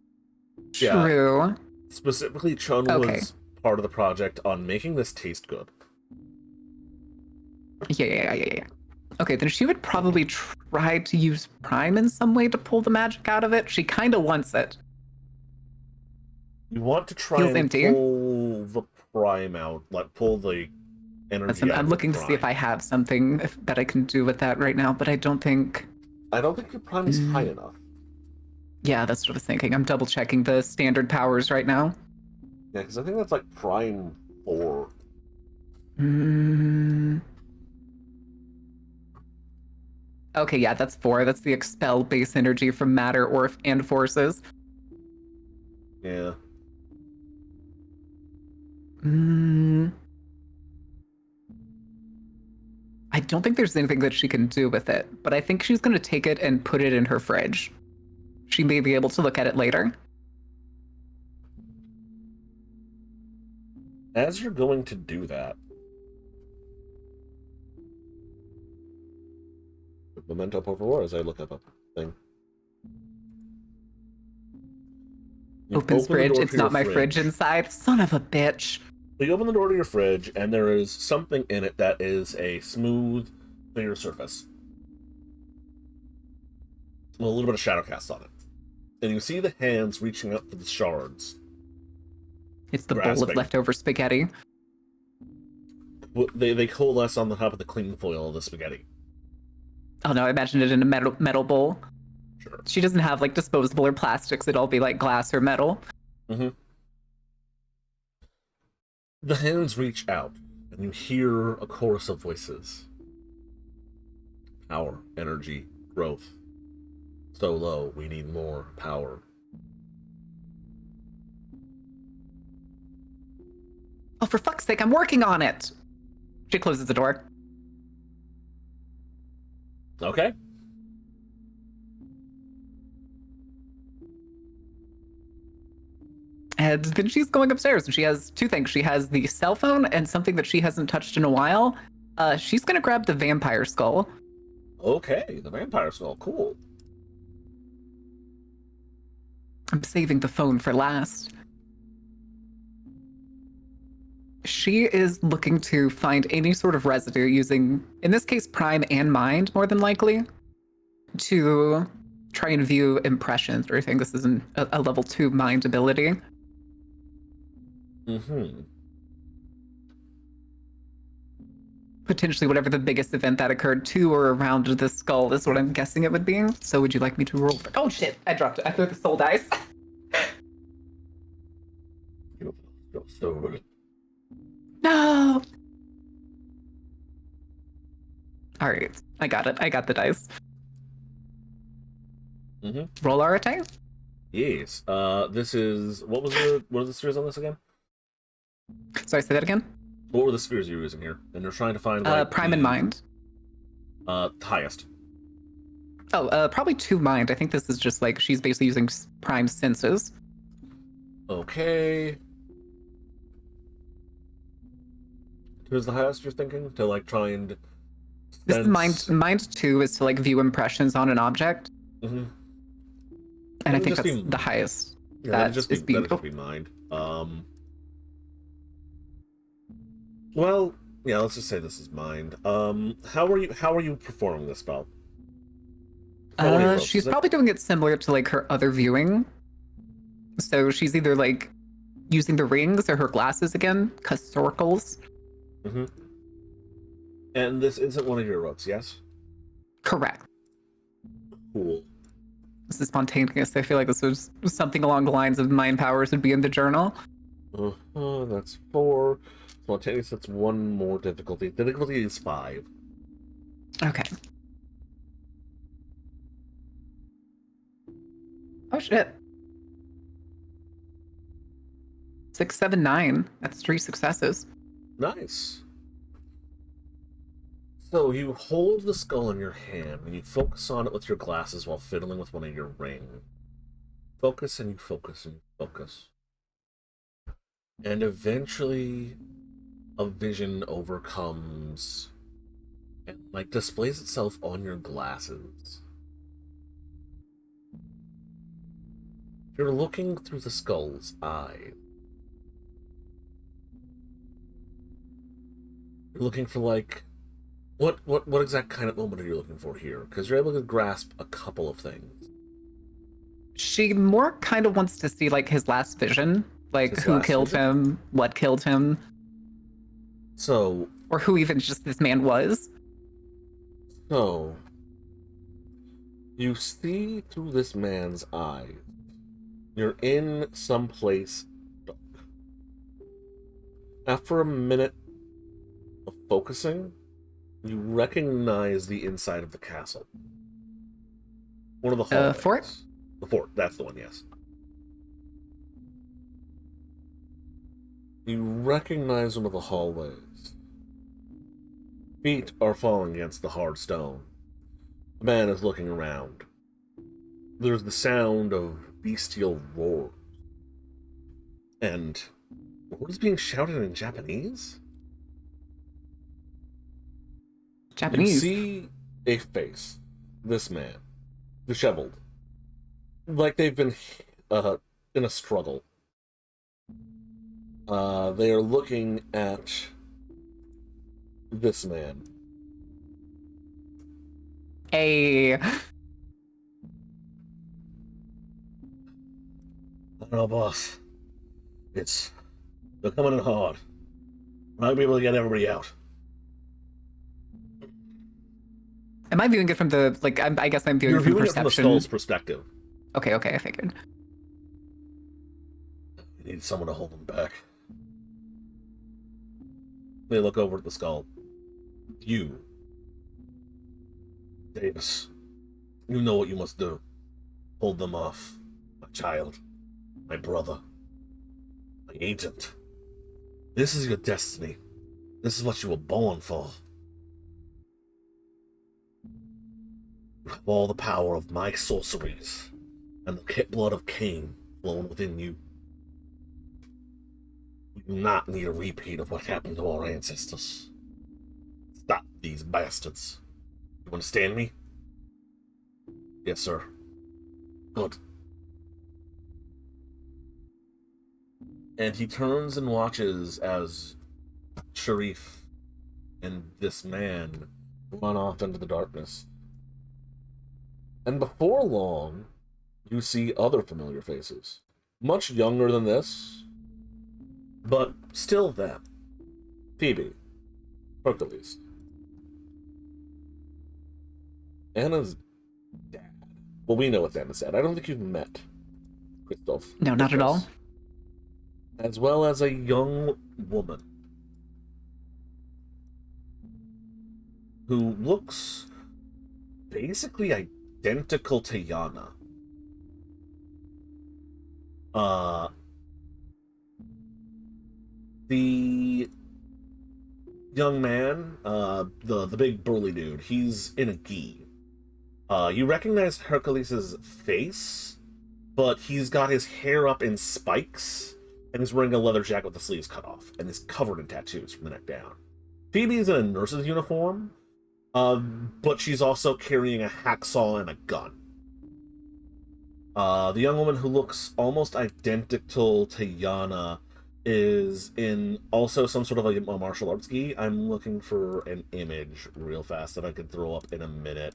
Yeah. True. Specifically, Chun Okay. was part of the project on making this taste good. Yeah. Okay, then she would probably try to use Prime in some way to pull the magic out of it. She kind of wants it. You want to try Feels and empty. pull the prime out, like pull the energy out I'm of looking the to see if I prime. have something that I can do with that right now, but I don't think... I don't think your prime is high enough. Yeah, that's what I was thinking. I'm double checking the standard powers right now. Yeah, because I think that's like prime 4. Okay, yeah, that's 4. That's the expel base energy from matter and forces. Yeah. I don't think there's anything that she can do with it, but I think she's going to take it and put it in her fridge. She may be able to look at it later. As you're going to do that, memento por favor as I look up a thing. You Opens open the fridge. door It's to your not my fridge inside. Son of a bitch. So you open the door to your fridge, and there is something in it that is a smooth, clear surface. With a little bit of shadow cast on it. And you see the hands reaching up for the shards. It's the bowl of Grasping. leftover spaghetti. They coalesce on the top of the cling foil of the spaghetti. Oh no, I imagine it in a metal bowl. Sure. She doesn't have like disposable or plastics. It'd all be like glass or metal. Mm-hmm. The hands reach out, and you hear a chorus of voices. Power, energy, growth. So low, we need more power. Oh, for fuck's sake, I'm working on it. She closes the door. Okay. And then she's going upstairs, and she has 2 things. She has the cell phone and something that she hasn't touched in a while. She's gonna grab the vampire skull. Okay, the vampire skull. Cool. I'm saving the phone for last. She is looking to find any sort of residue using, in this case, Prime and Mind, more than likely, to try and view impressions, or I think this is a level 2 Mind ability. Mm-hmm. Potentially whatever the biggest event that occurred to or around the skull is what I'm guessing it would be. So would you like me to roll? Oh shit, I dropped it. I threw the soul dice. No! Alright, I got it. I got the dice. Mm-hmm. Roll Arate? Yes. This is what are the spheres on this again? Sorry, say that again? What were the spheres you were using here? And they're trying to find like Prime and Mind. Highest. Oh, probably 2 Mind. I think this is just like she's basically using Prime senses. Okay. Who's the highest you're thinking? To like try and This is Mind 2 is to like view impressions on an object. Mm-hmm. And I That'd think just that's be- the highest. Yeah, That that'd is being- just be mind. Well, yeah, let's just say this is mind. How are you performing this spell? For one of your rolls, She's is it? probably doing it similar to like her other viewing. So she's either like using the rings or her glasses again, circles. Mm-hmm. And this isn't one of your rotes, yes? Correct. Cool. This is spontaneous. I feel like this was something along the lines of mind powers would be in the journal. That's 4. Spontaneous, that's one more difficulty. Difficulty is 5. Okay. Oh shit. 6, 7, 9. That's 3 successes. Nice. So you hold the skull in your hand and you focus on it with your glasses while fiddling with one of your rings. Focus and you focus and you focus. And eventually a vision overcomes and like displays itself on your glasses. You're looking through the skull's eye. You're looking for like what exact kind of moment are you looking for here? Because you're able to grasp a couple of things. She more kind of wants to see like his last vision, like who killed him, what killed him. So, or who even just this man was. So, you see through this man's eyes. You're in some place dark. After a minute of focusing, you recognize the inside of the castle. One of the hallways. Fort? The fort, that's the one, yes. You recognize one of the hallways. Feet are falling against the hard stone. The man is looking around. There's the sound of bestial roars. And what is being shouted in Japanese? Japanese? You see a face. This man. Disheveled. Like they've been in a struggle. They are looking at this man. I don't know, boss. They're coming in hard. We're not gonna be able to get everybody out. Am I viewing it from the, like, I guess I'm viewing You're it from viewing perception. it from the skull's perspective. Okay, I figured. You need someone to hold them back. They look over at the skull. You, Davis, you know what you must do. Hold them off. My child. My brother. My agent. This is your destiny. This is what you were born for. You have all the power of my sorceries, and the blood of Cain flowing within you. We do not need a repeat of what happened to our ancestors. Stop these bastards. You understand me? Yes, sir. Good. And he turns and watches as Sharif and this man run off into the darkness. And before long, you see other familiar faces. Much younger than this, but still them. Phoebe. Hercules. Anna's dad. Well, we know what Anna's dad. I don't think you've met Christoph. No, not at all. As well as a young woman who looks basically identical to Yana. The young man, the big burly dude, he's in a gi. You recognize Hercules' face, but he's got his hair up in spikes, and he's wearing a leather jacket with the sleeves cut off, and is covered in tattoos from the neck down. Phoebe is in a nurse's uniform, but she's also carrying a hacksaw and a gun. The young woman who looks almost identical to Yana is in also some sort of a martial arts gi. I'm looking for an image real fast that I could throw up in a minute.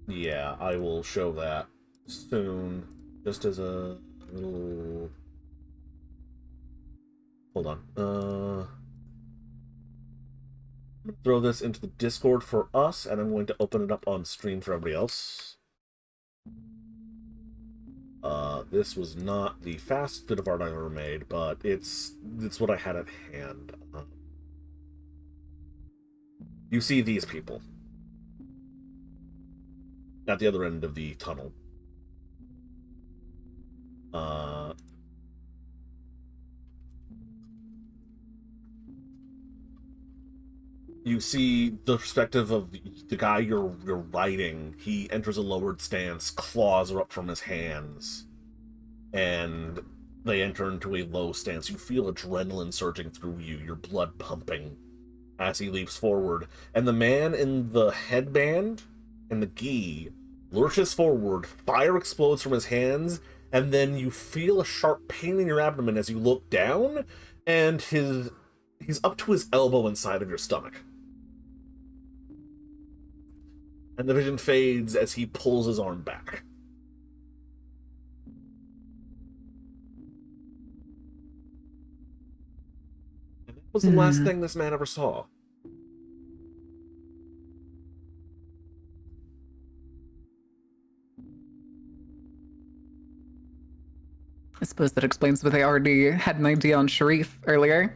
Yeah, I will show that soon, just as a little... Hold on. Throw this into the Discord for us, and I'm going to open it up on stream for everybody else. This was not the fastest bit of art I've ever made, but it's what I had at hand. You see these people at the other end of the tunnel. You see the perspective of the guy you're riding. He enters a lowered stance, claws are up from his hands, and they enter into a low stance. You feel adrenaline surging through you, your blood pumping as he leaps forward. And the man in the headband and the gi lurches forward, fire explodes from his hands, and then you feel a sharp pain in your abdomen as you look down, and he's up to his elbow inside of your stomach. And the vision fades as he pulls his arm back. And that was the last thing this man ever saw. I suppose that explains why they already had an idea on Sharif earlier.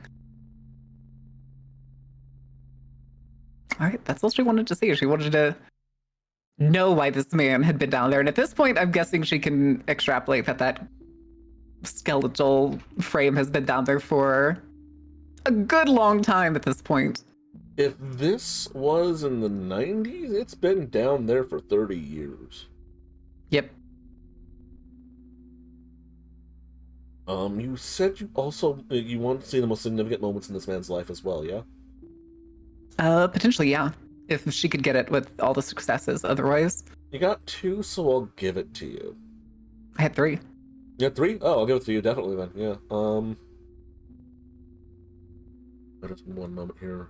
All right, that's all she wanted to see. She wanted to know why this man had been down there. And at this point, I'm guessing she can extrapolate that skeletal frame has been down there for a good long time at this point. If this was in the 90s, it's been down there for 30 years. Yep. You said you want to see the most significant moments in this man's life as well, yeah? Potentially, yeah. If she could get it with all the successes otherwise. You got 2, so I'll give it to you. I had 3. You had 3? Oh, I'll give it to you, definitely then, yeah. Just 1 moment here.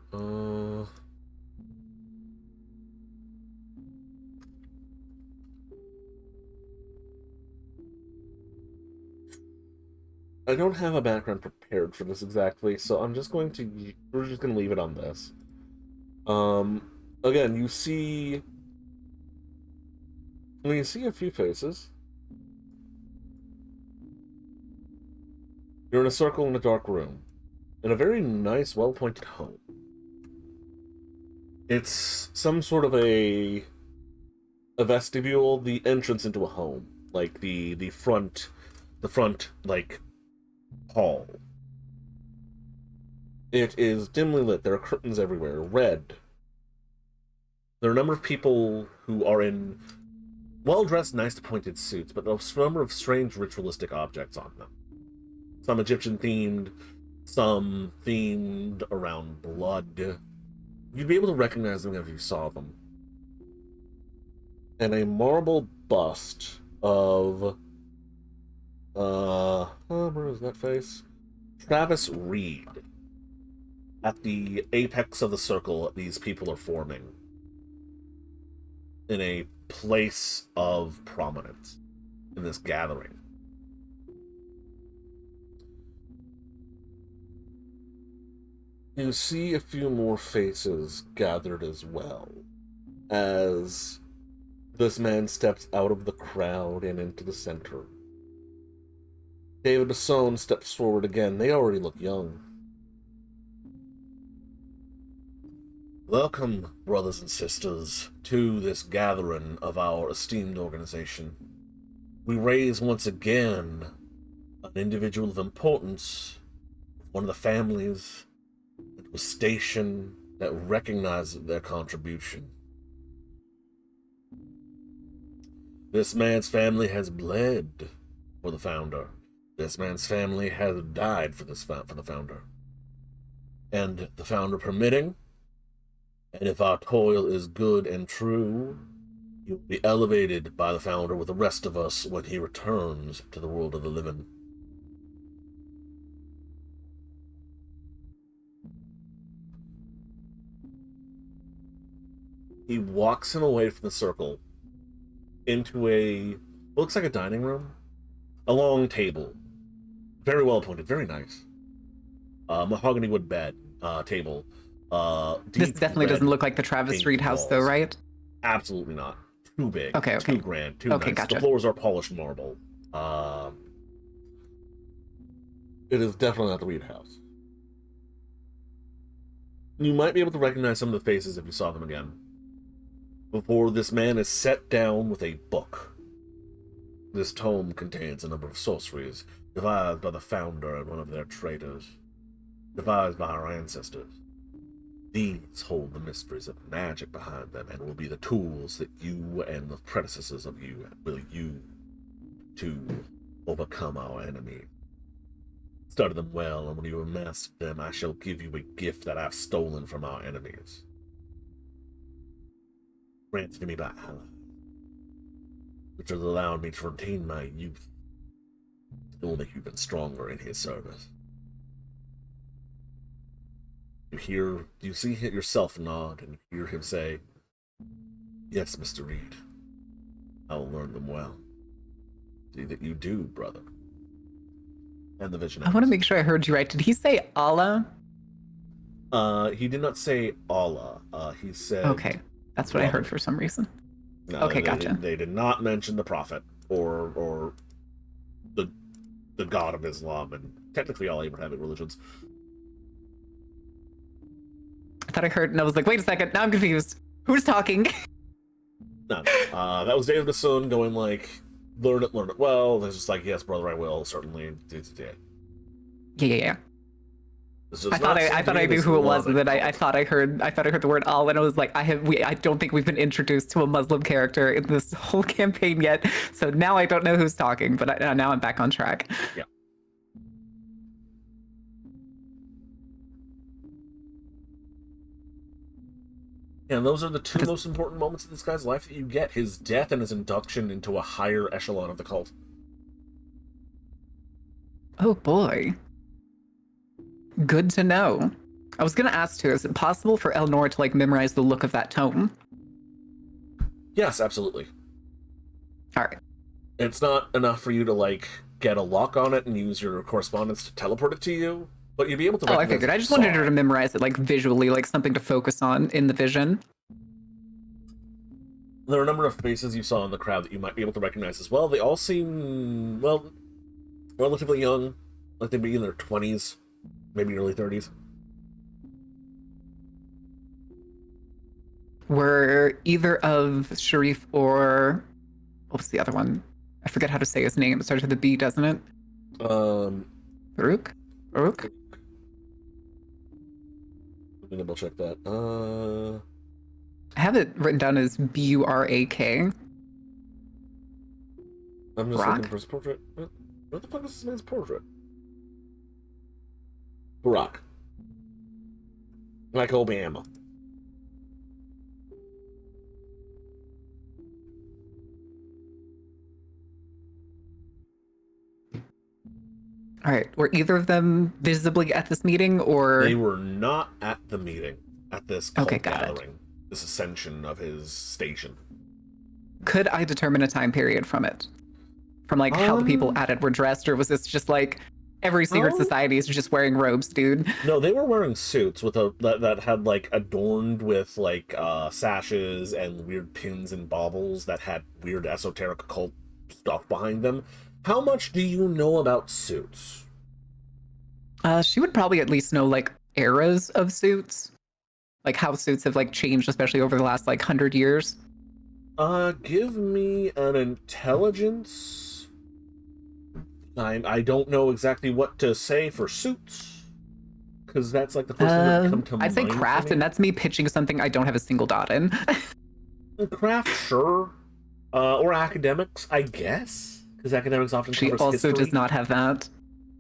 I don't have a background prepared for this exactly, so we're just going to leave it on this. Again, you see a few faces. You're in a circle in a dark room, in a very nice, well-appointed home. It's some sort of a vestibule, the entrance into a home, like the front like hall. It is dimly lit. There are curtains everywhere, red. There are a number of people who are in well-dressed, nice pointed suits, but a number of strange ritualistic objects on them. Some Egyptian-themed, some themed around blood. You'd be able to recognize them if you saw them. And a marble bust of... where is that face? Travis Reed. At the apex of the circle that these people are forming. In a place of prominence. In this gathering. You see a few more faces gathered as well, as this man steps out of the crowd and into the center. David Basone steps forward again. They already look young. Welcome, brothers and sisters, to this gathering of our esteemed organization. We raise once again an individual of importance, one of the families, a station that recognizes their contribution. This man's family has bled for the founder. This man's family has died for the founder. And the founder permitting, and if our toil is good and true, you'll be elevated by the founder with the rest of us when he returns to the world of the living. He walks him away from the circle into what looks like a dining room. A long table. Very well appointed, very nice. Mahogany wood bed, table. This definitely doesn't look like the Travis Reed house, though, right? Absolutely not. Too big. Okay. Too grand. Too nice. Gotcha. The floors are polished marble. It is definitely not the Weed House. You might be able to recognize some of the faces if you saw them again. Before this man is set down with a book. This tome contains a number of sorceries devised by the founder and one of their traders, devised by our ancestors. These hold the mysteries of magic behind them and will be the tools that you and the predecessors of you will use to overcome our enemy. Study them well, and when you have mastered them, I shall give you a gift that I've stolen from our enemies. Granted to me by Allah, which has allowed me to retain my youth. It will make you even stronger in his service. You see yourself nod and hear him say, "Yes, Mr. Reed, I will learn them well." See that you do, brother. And the vision. I want to make sure I heard you right. Did he say Allah? He did not say Allah. He said. Okay, that's what I heard for some reason. No, okay, gotcha. They did not mention the Prophet or the God of Islam and technically all Abrahamic religions. I thought I heard, and I was like, wait a second, now I'm confused. Who's talking? No, that was David Bassoon going like, learn it well. There's just like, yes, brother, I will, certainly. Yeah. I thought I knew who it was, and then I thought I heard the word "all," and I was like, I don't think we've been introduced to a Muslim character in this whole campaign yet. So now I don't know who's talking, but now I'm back on track. Yeah. And those are the two most important moments of this guy's life that you get: his death and his induction into a higher echelon of the cult. Oh boy. Good to know. I was gonna ask too, is it possible for Elnor to like memorize the look of that tome? Yes, absolutely. Alright. It's not enough for you to like get a lock on it and use your correspondence to teleport it to you, but you'd be able to I figured. I just wanted her to memorize it like visually, like something to focus on in the vision. There are a number of faces you saw in the crowd that you might be able to recognize as well. They all seem, well, relatively young, like they'd be in their 20s. Maybe early 30s. Were either of Sharif or what was the other one? I forget how to say his name. It starts with a B, doesn't it? Baruch? Let me double check that. I have it written down as B-U-R-A-K. I'm just looking for his portrait. What the fuck is this man's portrait? Barack. Like Obama. All right. Were either of them visibly at this meeting, or they were not at the meeting at this cult gathering, this ascension of his station? Could I determine a time period from it? From like how the people at it were dressed, or was this just like every secret society is just wearing robes, dude? No, they were wearing suits with that had like adorned with like sashes and weird pins and baubles that had weird esoteric occult stuff behind them. How much do you know about suits? She would probably at least know like eras of suits, like how suits have like changed, especially over the last like 100 years. Give me an intelligence. I don't know exactly what to say for suits, because that's like the first thing that would come to mind. I'd say craft, and that's me pitching something I don't have a single dot in. Craft, sure. Or academics, I guess, because academics often she covers also history. Does not have that.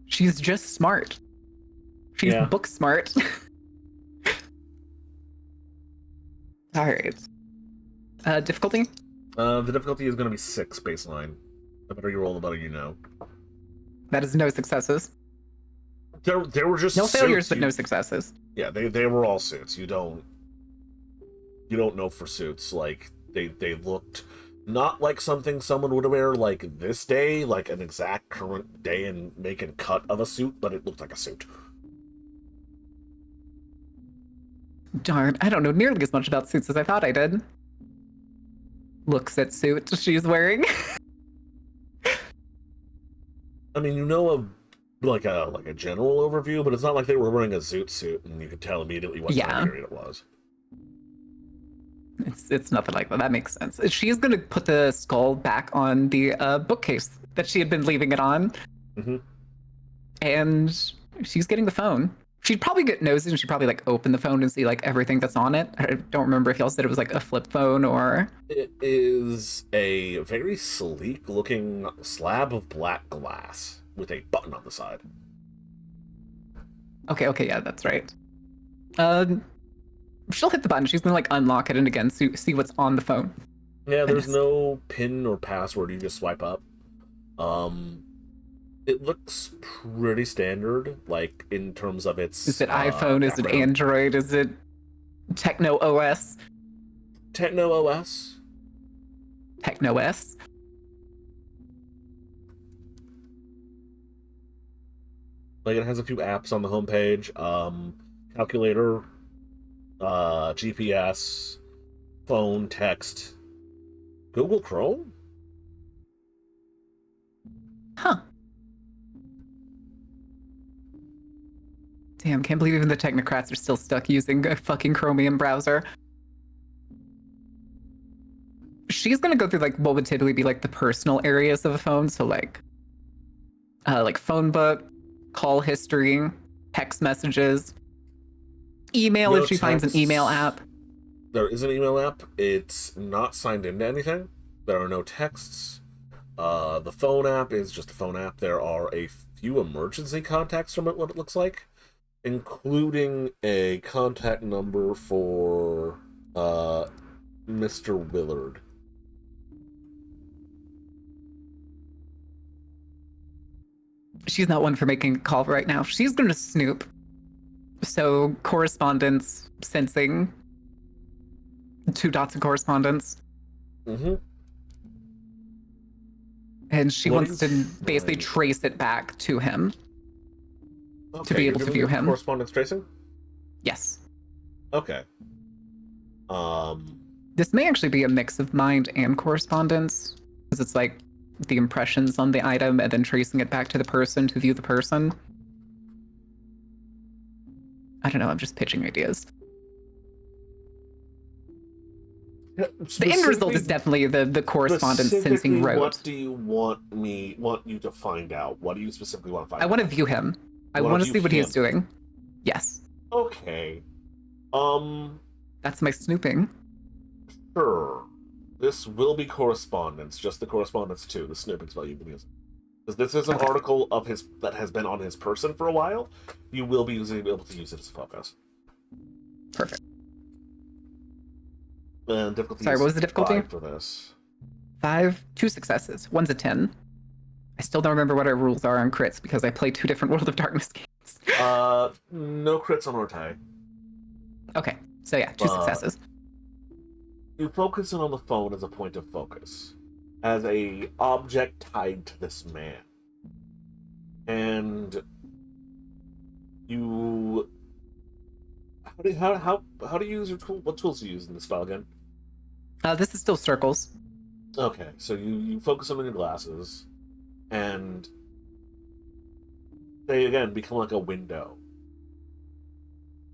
She's just smart. She's book smart. All right. Difficulty? The difficulty is going to be 6 baseline. The better you roll, the better you know. That is no successes. There were just no failures, but no successes. Yeah, they were all suits. You don't know for suits. Like they looked not like something someone would wear like this day, like an exact current day and make and cut of a suit, but it looked like a suit. Darn, I don't know nearly as much about suits as I thought I did. Looks at suit she's wearing. I mean, like a general overview, but it's not like they were wearing a zoot suit and you could tell immediately what time Yeah. period it was. It's nothing like that. That makes sense. She's gonna put the skull back on the bookcase that she had been leaving it on, and she's getting the phone. She'd probably get nosy and she'd probably like open the phone and see like everything that's on it. I don't remember if y'all said it was like a flip phone or. It is a very sleek-looking slab of black glass with a button on the side. Okay, yeah, that's right. She'll hit the button. She's gonna like unlock it and again see what's on the phone. Yeah, there's no PIN or password. You just swipe up. It looks pretty standard, like in terms of its. Is it iPhone? Is it Android? Is it Techno OS? Techno OS. Techno S. Like, it has a few apps on the homepage. Calculator, GPS, phone, text, Google Chrome. Huh. Damn, can't believe even the technocrats are still stuck using a fucking Chromium browser. She's gonna go through like what would typically be like the personal areas of a phone, so like phone book, call history, text messages, email No if she finds an email app. There is an email app. It's not signed into anything. There are no texts. The phone app is just a phone app. There are a few emergency contacts from it, what it looks like, including a contact number for Mr. Willard. She's not one for making a call right now. She's going to snoop. So correspondence, sensing, 2 dots of correspondence. And she wants to basically trace it back to him. Okay, to be able to view him. Correspondence tracing? Yes. Okay. This may actually be a mix of mind and correspondence, because it's like the impressions on the item and then tracing it back to the person to view the person. I don't know, I'm just pitching ideas. The end result is definitely the correspondence sensing road. What do you want you to find out? What do you specifically want to find out? I want to view him. I want to see what he's doing. Yes. Okay. That's my snooping. Sure. This will be correspondence, just the correspondence too. The snooping's what you've been using. Because this is an article of his that has been on his person for a while. You will be able to use it as a focus. Perfect. And difficulty. Sorry, what was the difficulty? 5 for this? 5, 2 successes. One's a 10. I still don't remember what our rules are on crits because I play 2 different World of Darkness games. No crits on Orte. Okay, so yeah, 2 successes. You focus in on the phone as a point of focus, as a object tied to this man, and you. How do you use your tool? What tools do you use in this file again? This is still circles. Okay, so you focus them on your glasses, and they again become like a window.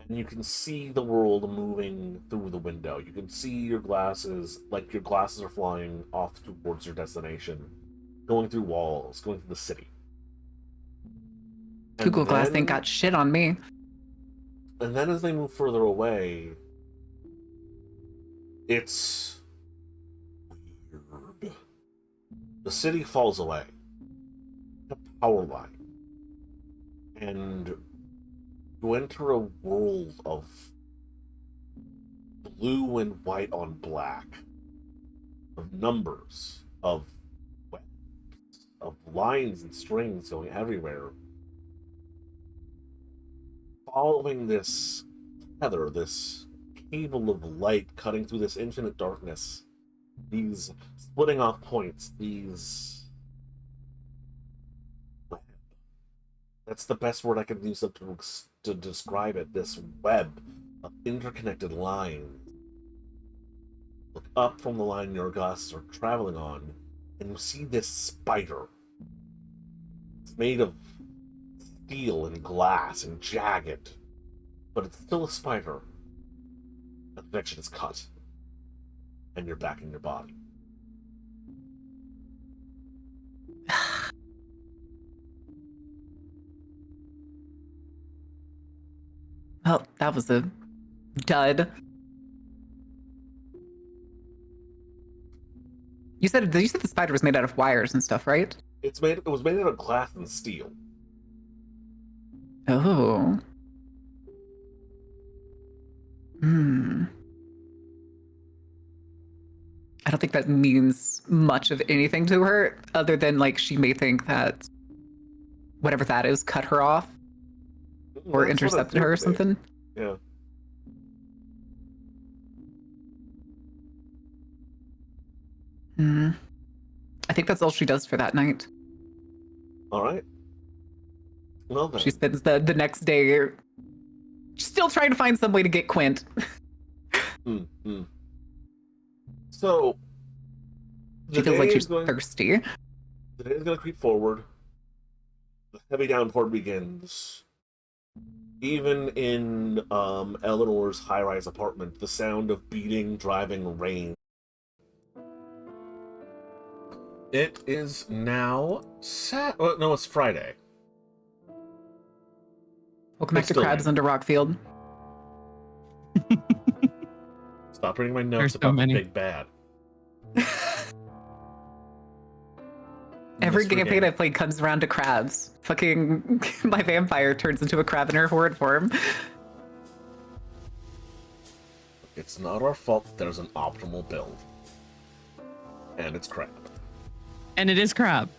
And you can see the world moving through the window. You can see your glasses, like your glasses are flying off towards your destination, going through walls, going through the city. Google Glass ain't got shit on me. And then as they move further away, it's weird. The city falls away. A power line. And you enter a world of blue and white on black, of numbers, of webs, of lines and strings going everywhere. Following this tether, this cable of light cutting through this infinite darkness, these splitting off points, these web. That's the best word I can use to describe it. This web of interconnected lines. Look up from the line your glasses are traveling on, and you see this spider It's made of steel and glass and jagged, but it's still a spider. The connection is cut, and you're back in your body. Well, that was a dud. You said the spider was made out of wires and stuff, right? It was made out of glass and steel. Oh. Hmm. I don't think that means much of anything to her, other than like she may think that whatever that is cut her off or That's intercepted her or something. Yeah. I think that's all she does for that night. All right. Well then. She spends the next day still trying to find some way to get Quint. So she feels like she's thirsty. The day is going to creep forward. The heavy downpour begins. Even in Eleanor's high-rise apartment, the sound of beating, driving rain. It is now it's Friday. Welcome back to Crabs Under Rockfield. Stop reading my notes about the big bad. Every campaign I play comes around to crabs. Fucking my vampire turns into a crab in her horde form. It's not our fault that there's an optimal build. And it's crab. And it is crab.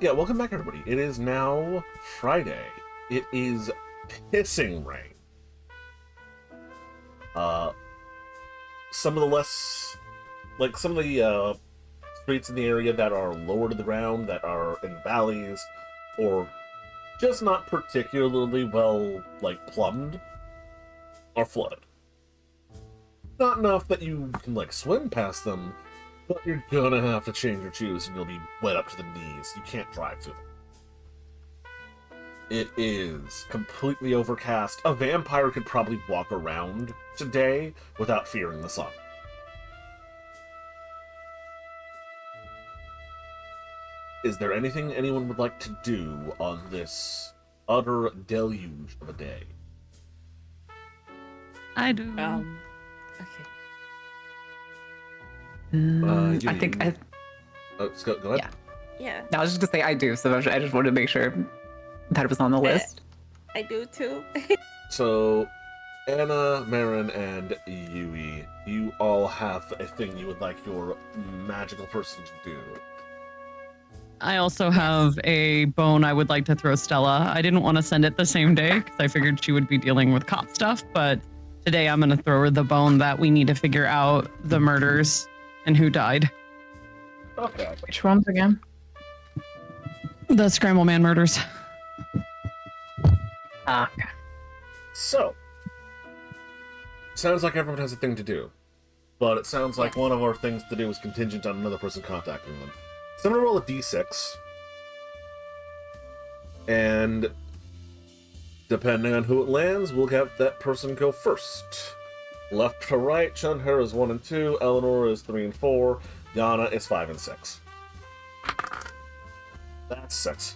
Yeah, welcome back everybody. It is now Friday. It is pissing rain. Some of the streets in the area that are lower to the ground, that are in valleys, or just not particularly well, plumbed, are flooded. Not enough that you can, swim past them, but you're gonna have to change your shoes and you'll be wet up to the knees. You can't drive through them. It is completely overcast. A vampire could probably walk around today without fearing the sun. Is there anything anyone would like to do on this utter deluge of a day? I do. Okay. I think I. Oh, go ahead. Yeah. No, I was just gonna say I do, so I just wanted to make sure that it was on the list. I do too. So, Anna, Marin, and Yui, you all have a thing you would like your magical person to do. I also have a bone I would like to throw Stella. I didn't want to send it the same day because I figured she would be dealing with cop stuff, but today I'm going to throw her the bone that we need to figure out the murders and who died. Okay. Which ones again? The Scramble Man murders. Okay. So, sounds like everyone has a thing to do, but it sounds like one of our things to do is contingent on another person contacting them. So I'm going to roll a d6, and depending on who it lands, we'll have that person go first. Left to right, Chunher is 1 and 2, Eleanor is 3 and 4, Yana is 5 and 6. That's 6.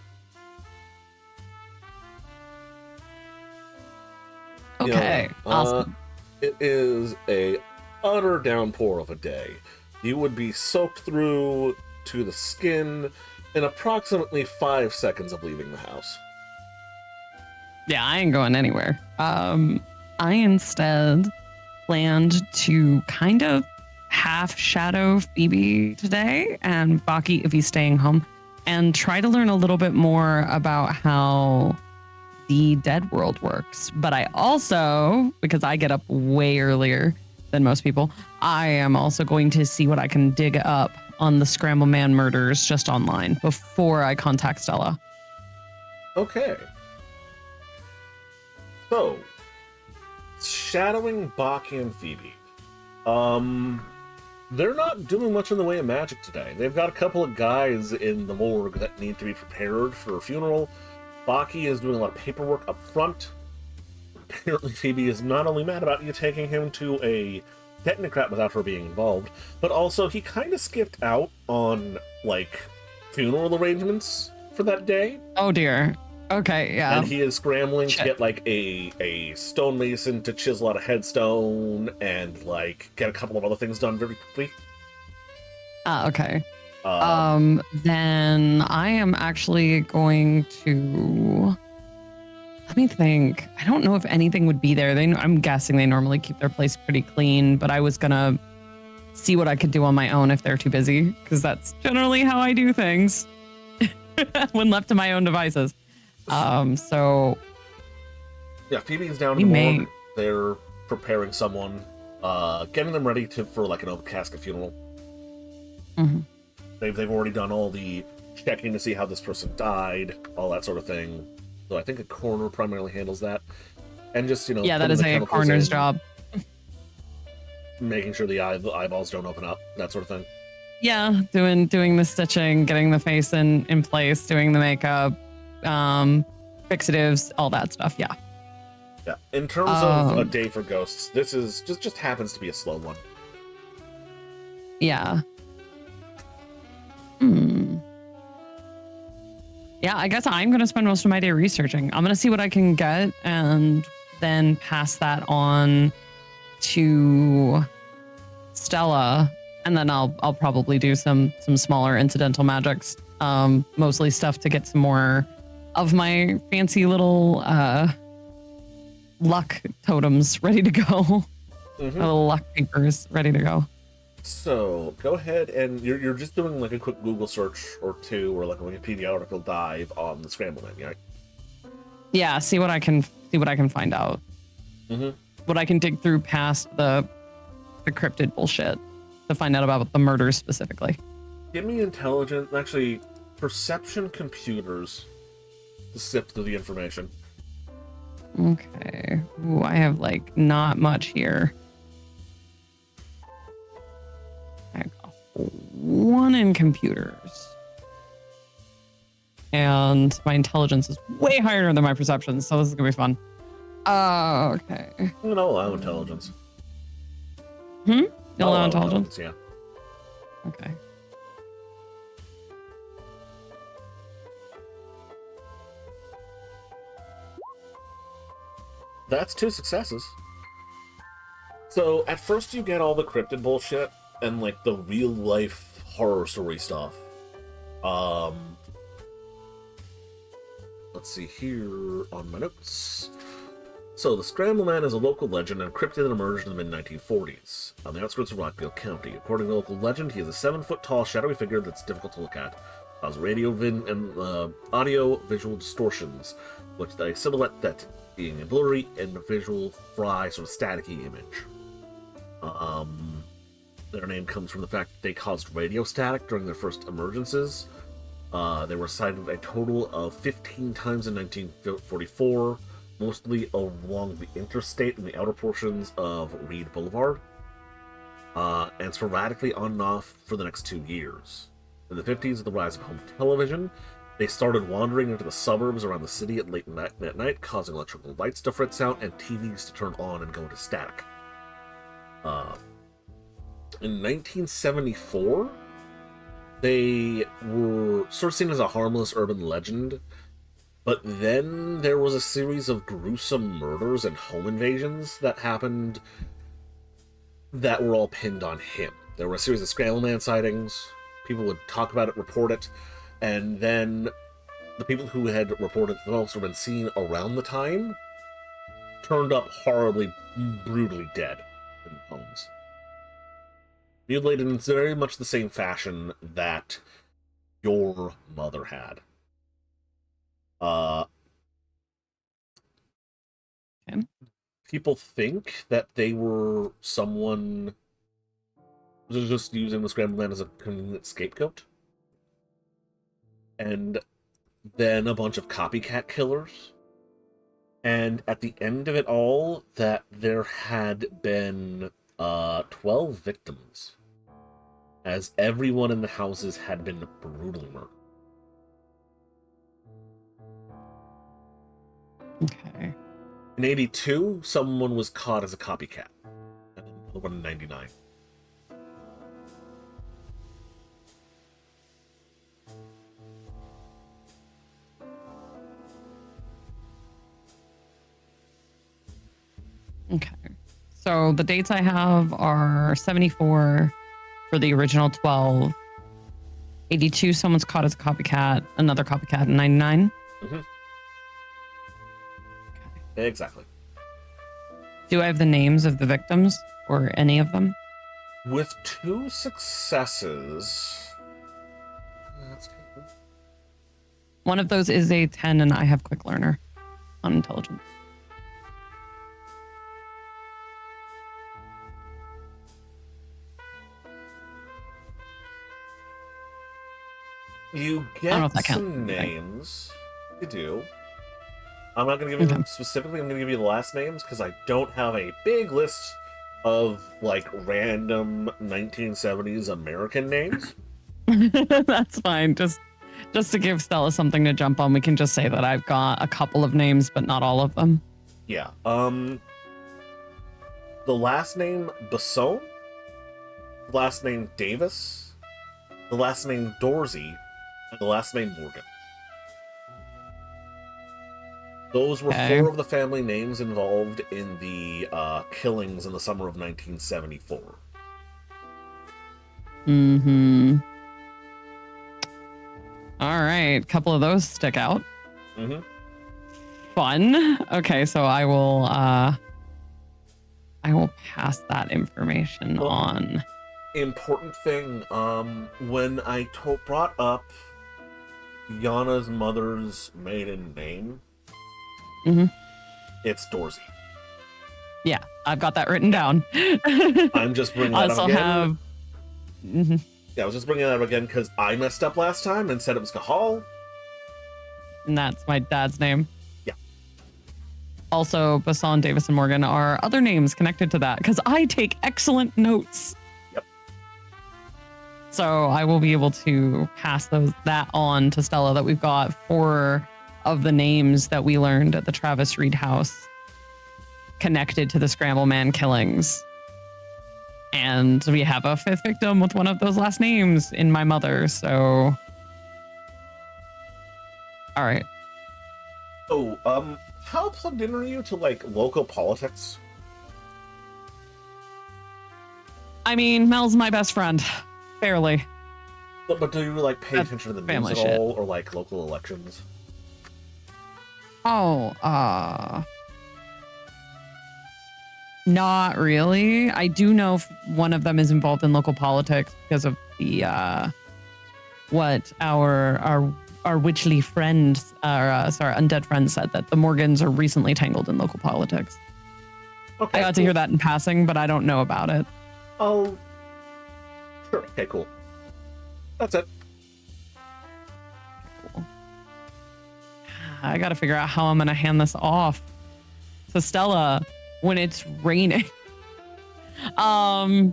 Okay, awesome. It is a utter downpour of a day. You would be soaked through to the skin in approximately 5 seconds of leaving the house. Yeah, I ain't going anywhere. I instead planned to kind of half shadow Phoebe today and Baki if he's staying home and try to learn a little bit more about how the dead world works. But I also, because I get up way earlier than most people, I am also going to see what I can dig up on the Scramble Man murders just online before I contact Stella. Okay. So, shadowing Baki and Phoebe. They're not doing much in the way of magic today. They've got a couple of guys in the morgue that need to be prepared for a funeral. Baki is doing a lot of paperwork up front. Apparently Phoebe is not only mad about you taking him to a technocrat without her being involved, but also he kind of skipped out on, like, funeral arrangements for that day. Oh dear. Okay, yeah. And he is scrambling to get, like, a stonemason to chisel out a headstone and, like, get a couple of other things done very quickly. Okay. Then I am actually going to... Let me think. I don't know if anything would be there. I'm guessing they normally keep their place pretty clean, but I was going to see what I could do on my own if they're too busy, because that's generally how I do things when left to my own devices. So yeah, Phoebe's down in the morgue. They're preparing someone, getting them ready for like an open casket funeral. Mm-hmm. They've already done all the checking to see how this person died, all that sort of thing. So I think a coroner primarily handles that, and just yeah, that is a coroner's job. Making sure the eyeballs don't open up, that sort of thing. Yeah, doing the stitching, getting the face in place, doing the makeup, fixatives, all that stuff. Yeah. Yeah. In terms of a day for ghosts, this is just happens to be a slow one. Yeah. Yeah, I guess I'm going to spend most of my day researching. I'm going to see what I can get and then pass that on to Stella. And then I'll probably do some smaller incidental magics, mostly stuff to get some more of my fancy little luck totems ready to go. Mm-hmm. Little luck papers ready to go. So go ahead and you're just doing like a quick Google search or two, or like a Wikipedia article dive on the Scramble Man, right? Yeah, see what I can find out. Mm-hmm. What I can dig through past the cryptid bullshit to find out about the murders specifically. Give me intelligence, actually, perception computers to sift through the information. Okay. Ooh, I have like not much here. I got 1 in computers. And my intelligence is way higher than my perception, so this is gonna be fun. Okay. I'm gonna allow intelligence. You'll allow intelligence? Yeah. Okay. That's 2 successes. So at first you get all the cryptid bullshit and like the real life horror story stuff. Let's see here on my notes. So the Scramble Man is a local legend and a cryptid that emerged in the mid-1940s on the outskirts of Rockfield County. According to local legend, he is a 7-foot-tall shadowy figure that's difficult to look at. Causes audio-visual distortions, with a silhouette that being a blurry and visual fry, sort of staticky image. Their name comes from the fact that they caused radio static during their first emergences. They were sighted a total of 15 times in 1944, mostly along the interstate and the outer portions of Reed Boulevard, and sporadically on and off for the next 2 years. In the 50s, with the rise of home television, they started wandering into the suburbs around the city at late at night, causing electrical lights to fritz out and TVs to turn on and go into static. In 1974, they were sort of seen as a harmless urban legend, but then there was a series of gruesome murders and home invasions that happened that were all pinned on him. There were a series of Scramble Man sightings. People would talk about it, report it, and then the people who had reported the most or been seen around the time turned up horribly, brutally dead in homes. Mutilated in very much the same fashion that your mother had. People think that they were someone just using the Scramble Man as a convenient scapegoat. And then a bunch of copycat killers. And at the end of it all, that there had been 12 victims as everyone in the houses had been brutally murdered. Okay. In 82, someone was caught as a copycat. And another one in 99. Okay. So the dates I have are 74 for the original 12. 82, someone's caught as a copycat. Another copycat in 99. Mm-hmm. Okay. Exactly. Do I have the names of the victims or any of them? With 2 successes... That's good. One of those is a 10, and I have quick learner on intelligence. You I don't know if get that counts. some names. You do. I'm not going to give you them specifically. I'm going to give you the last names because I don't have a big list of like random 1970s American names. That's fine. Just to give Stella something to jump on, we can just say that I've got a couple of names, but not all of them. Yeah. The last name Basson, the last name Davis, the last name Dorsey, and the last name Morgan. Those were 4 of the family names involved in the killings in the summer of 1974. Mm-hmm. All right. Couple of those stick out. Mm-hmm. Fun. Okay, so I will pass that information on. Important thing, when I brought up Yana's mother's maiden name, it's Dorsey. Yeah, I've got that written down. I'm just bringing that up again. Yeah, I was just bringing that up again because I messed up last time and said it was Cahal. And that's my dad's name. Yeah. Also, Basson, Davis, and Morgan are other names connected to that because I take excellent notes. Yep. So I will be able to pass that on to Stella that we've got 4 of the names that we learned at the Travis Reed house connected to the Scramble Man killings. And we have a 5th victim with one of those last names in my mother, so... All right. Oh, how plugged in are you to, like, local politics? I mean, Mel's my best friend. Barely. But do you, like, pay attention to the news at all, or, like, local elections? Oh, not really. I do know one of them is involved in local politics because of the what our witchly friends, undead friend said that the Morgans are recently tangled in local politics. Okay, I got to hear that in passing, but I don't know about it. Oh, sure. Okay, cool. That's it. Cool. I got to figure out how I'm going to hand this off to Stella when it's raining. I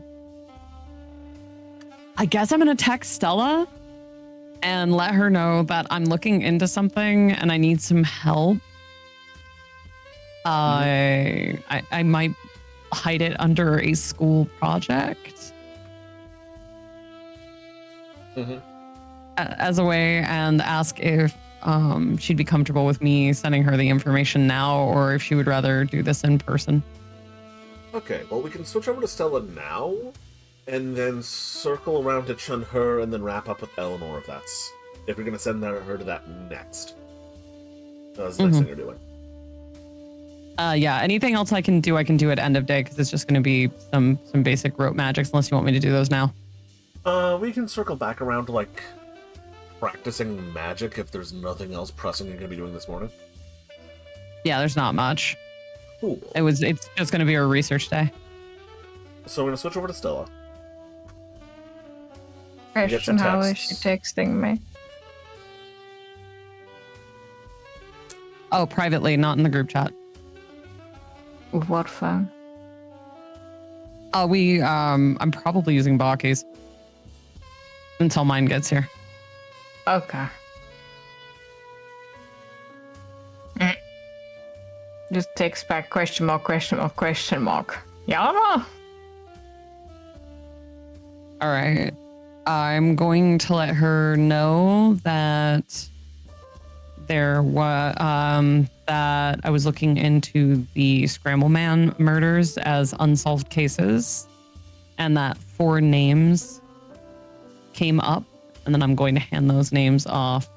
guess I'm going to text Stella and let her know that I'm looking into something and I need some help. I might hide it under a school project as a way, and ask if she'd be comfortable with me sending her the information now, or if she would rather do this in person. Okay, well, we can switch over to Stella now, and then circle around to Chun-Her, and then wrap up with Eleanor if you're going to send her to that next. That's the next thing you're doing. Yeah, anything else I can do at end of day, because it's just going to be some basic rope magics, unless you want me to do those now. We can circle back around to, like, practicing magic if there's nothing else pressing you're going to be doing this morning. Yeah, there's not much. Cool. It's just going to be a research day. So we're going to switch over to Stella. Question, how is she texting me? Oh, privately, not in the group chat. With what phone? I'm probably using Baki's. until mine gets here. Okay. Just text back question mark, question mark, question mark. Yana? All right. I'm going to let her know that there was that I was looking into the Scramble Man murders as unsolved cases, and that 4 names came up, and then I'm going to hand those names off.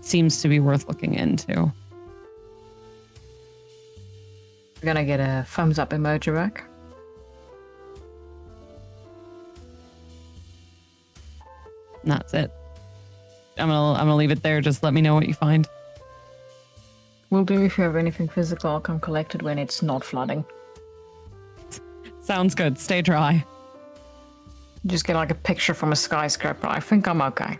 Seems to be worth looking into. You're gonna get a thumbs up emoji back. And that's it. I'm gonna leave it there. Just let me know what you find. Will do. If you have anything physical, I'll come collect it when it's not flooding. Sounds good. Stay dry. Just get like a picture from a skyscraper. I think I'm okay.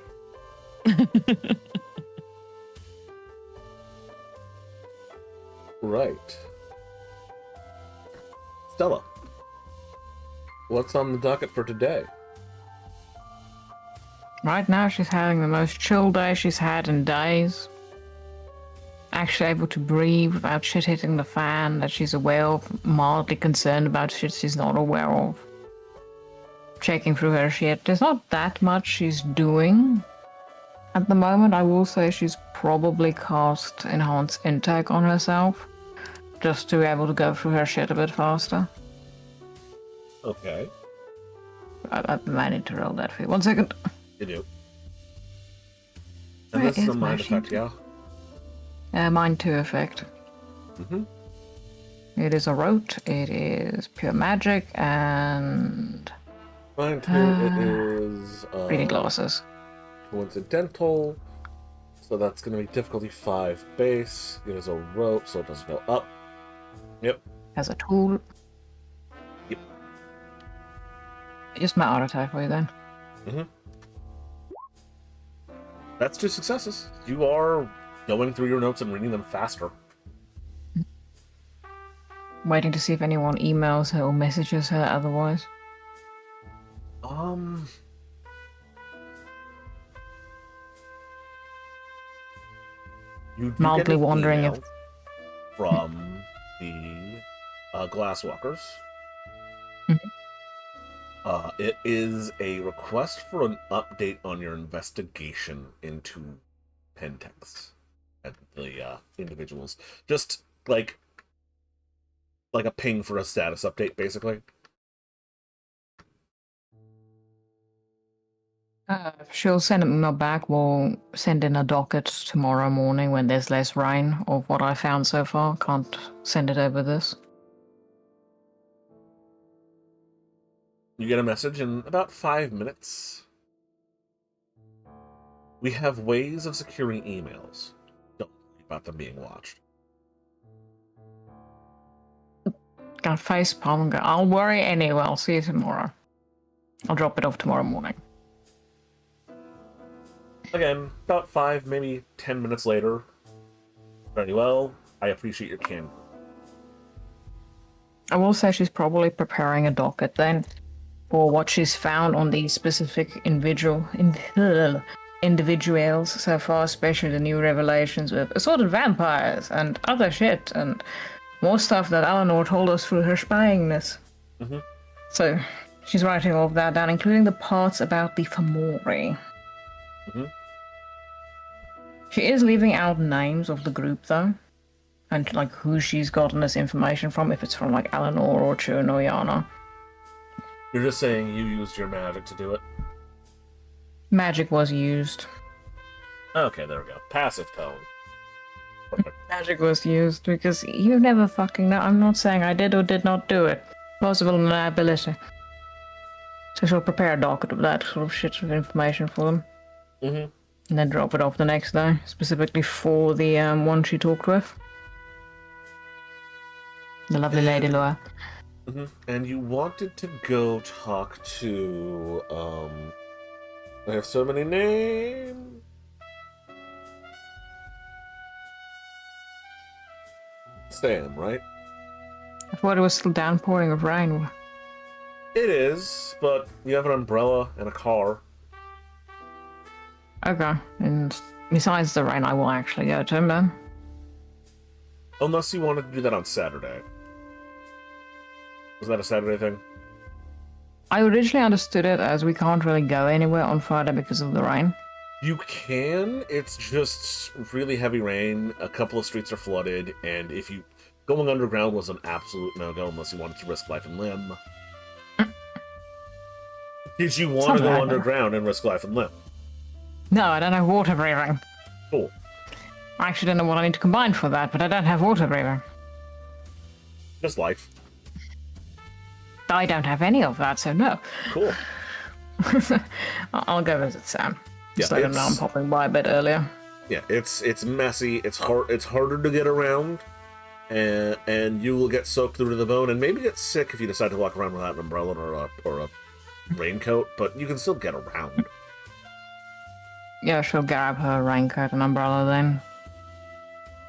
Right. Stella, what's on the docket for today? Right now, she's having the most chill day she's had in days. Actually able to breathe without shit hitting the fan that she's aware of, mildly concerned about shit she's not aware of. Checking through her shit. There's not that much she's doing. At the moment, I will say she's probably cast Enhanced Intake on herself, just to be able to go through her shit a bit faster. Okay. I might need to roll that for you. 1 second. You do. And Where this is a is my mind effect, sheet? yeah? Mind 2 effect. Mm-hmm. It is a rote, it is pure magic, and Mind 2, it is... reading glasses. Coincidental. So that's going to be difficulty 5 base. It is a rope, so it doesn't go up. Yep. As a tool. Yep. Just my auto type for you then. Mm-hmm. That's 2 successes. You are going through your notes and reading them faster. Waiting to see if anyone emails her or messages her otherwise. You do Mildly get an wondering email if- from the Glasswalkers. It is a request for an update on your investigation into Pentex and the individuals. Just like a ping for a status update, basically. She'll send an email back. We'll send in a docket tomorrow morning when there's less rain of what I found so far. Can't send it over this. You get a message in about 5 minutes. We have ways of securing emails. Don't worry about them being watched. Got face palm and go, I'll worry anyway. I'll see you tomorrow. I'll drop it off tomorrow morning. Again, about 5, maybe 10 minutes later. Very well. I appreciate your candor. I will say she's probably preparing a docket then for what she's found on these specific individuals so far, especially the new revelations with assorted vampires and other shit and more stuff that Eleanor told us through her spyingness. Mm-hmm. So she's writing all of that down, including the parts about the Fomori. Mm-hmm. She is leaving out names of the group though, and like who she's gotten this information from, if it's from like Eleanor or Chun or Yana. You're just saying you used your magic to do it? Magic was used. Okay, there we go. Passive tone. Perfect. Magic was used because you never fucking know. I'm not saying I did or did not do it. Possible liability. So she'll prepare a docket of that sort of shit of information for them. Mm-hmm. And then drop it off the next day, specifically for the one she talked with. The lovely Lady Laura. Mm-hmm. And you wanted to go talk to, I have so many names. Sam, right? I thought it was still downpouring of rain. It is, but you have an umbrella and a car. Okay, and besides the rain, I will actually go to him then. Unless you wanted to do that on Saturday. Was that a Saturday thing? I originally understood it as we can't really go anywhere on Friday because of the rain. You can, it's just really heavy rain, a couple of streets are flooded, and if you... Going underground was an absolute no-go unless you wanted to risk life and limb. Did you want to go underground and risk life and limb? No, I don't have water breathing. Cool. I actually don't know what I need to combine for that, but I don't have water breathing. Just life. I don't have any of that, so no. Cool. I'll go visit Sam. Yeah, Just let him know I'm popping by a bit earlier. Yeah, it's messy. It's harder to get around, and you will get soaked through to the bone, and maybe get sick if you decide to walk around without an umbrella or a raincoat. But you can still get around. Yeah, she'll grab her raincoat and umbrella then.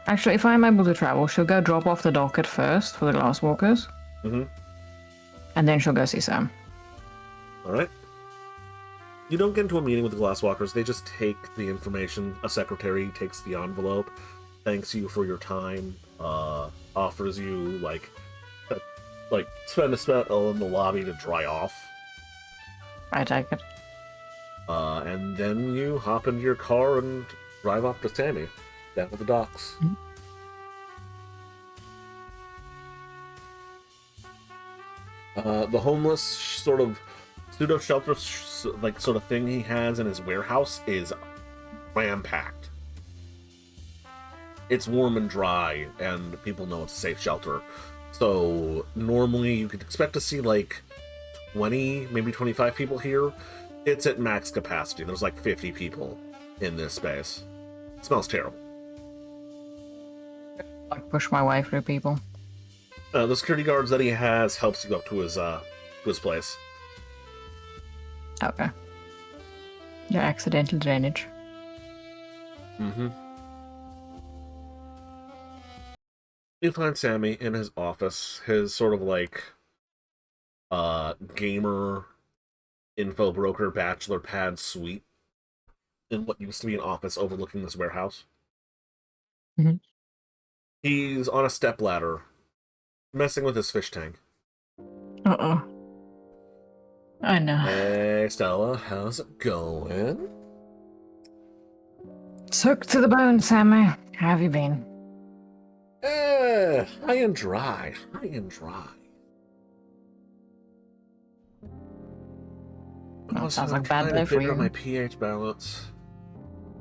Actually, if I'm able to travel, she'll go drop off the docket first for the glasswalkers. Mm-hmm. And then she'll go see Sam. All right. You don't get into a meeting with the glasswalkers. They just take the information. A secretary takes the envelope, thanks you for your time, offers you spend a spell in the lobby to dry off. I take it. And then you hop into your car and drive off to Sammy, down to the docks. Mm-hmm. The homeless sort of pseudo shelter sort of thing he has in his warehouse is ram-packed. It's warm and dry, and people know it's a safe shelter. So normally you could expect to see like 20, maybe 25 people here. It's at max capacity. There's like 50 people in this space. It smells terrible. I push my way through people. The security guards that he has helps you up to his place. Okay. Yeah, accidental drainage. Mm-hmm. You find Sammy in his office, his sort of like gamer info broker bachelor pad suite in what used to be an office overlooking this warehouse. Mm-hmm. He's on a stepladder, messing with his fish tank. Uh-oh. I know. Hey, Stella, how's it going? Soaked to the bone, Sammy. How have you been? High and dry. High and dry. Well, sounds like a trying bad day to for figure you. out my pH balance.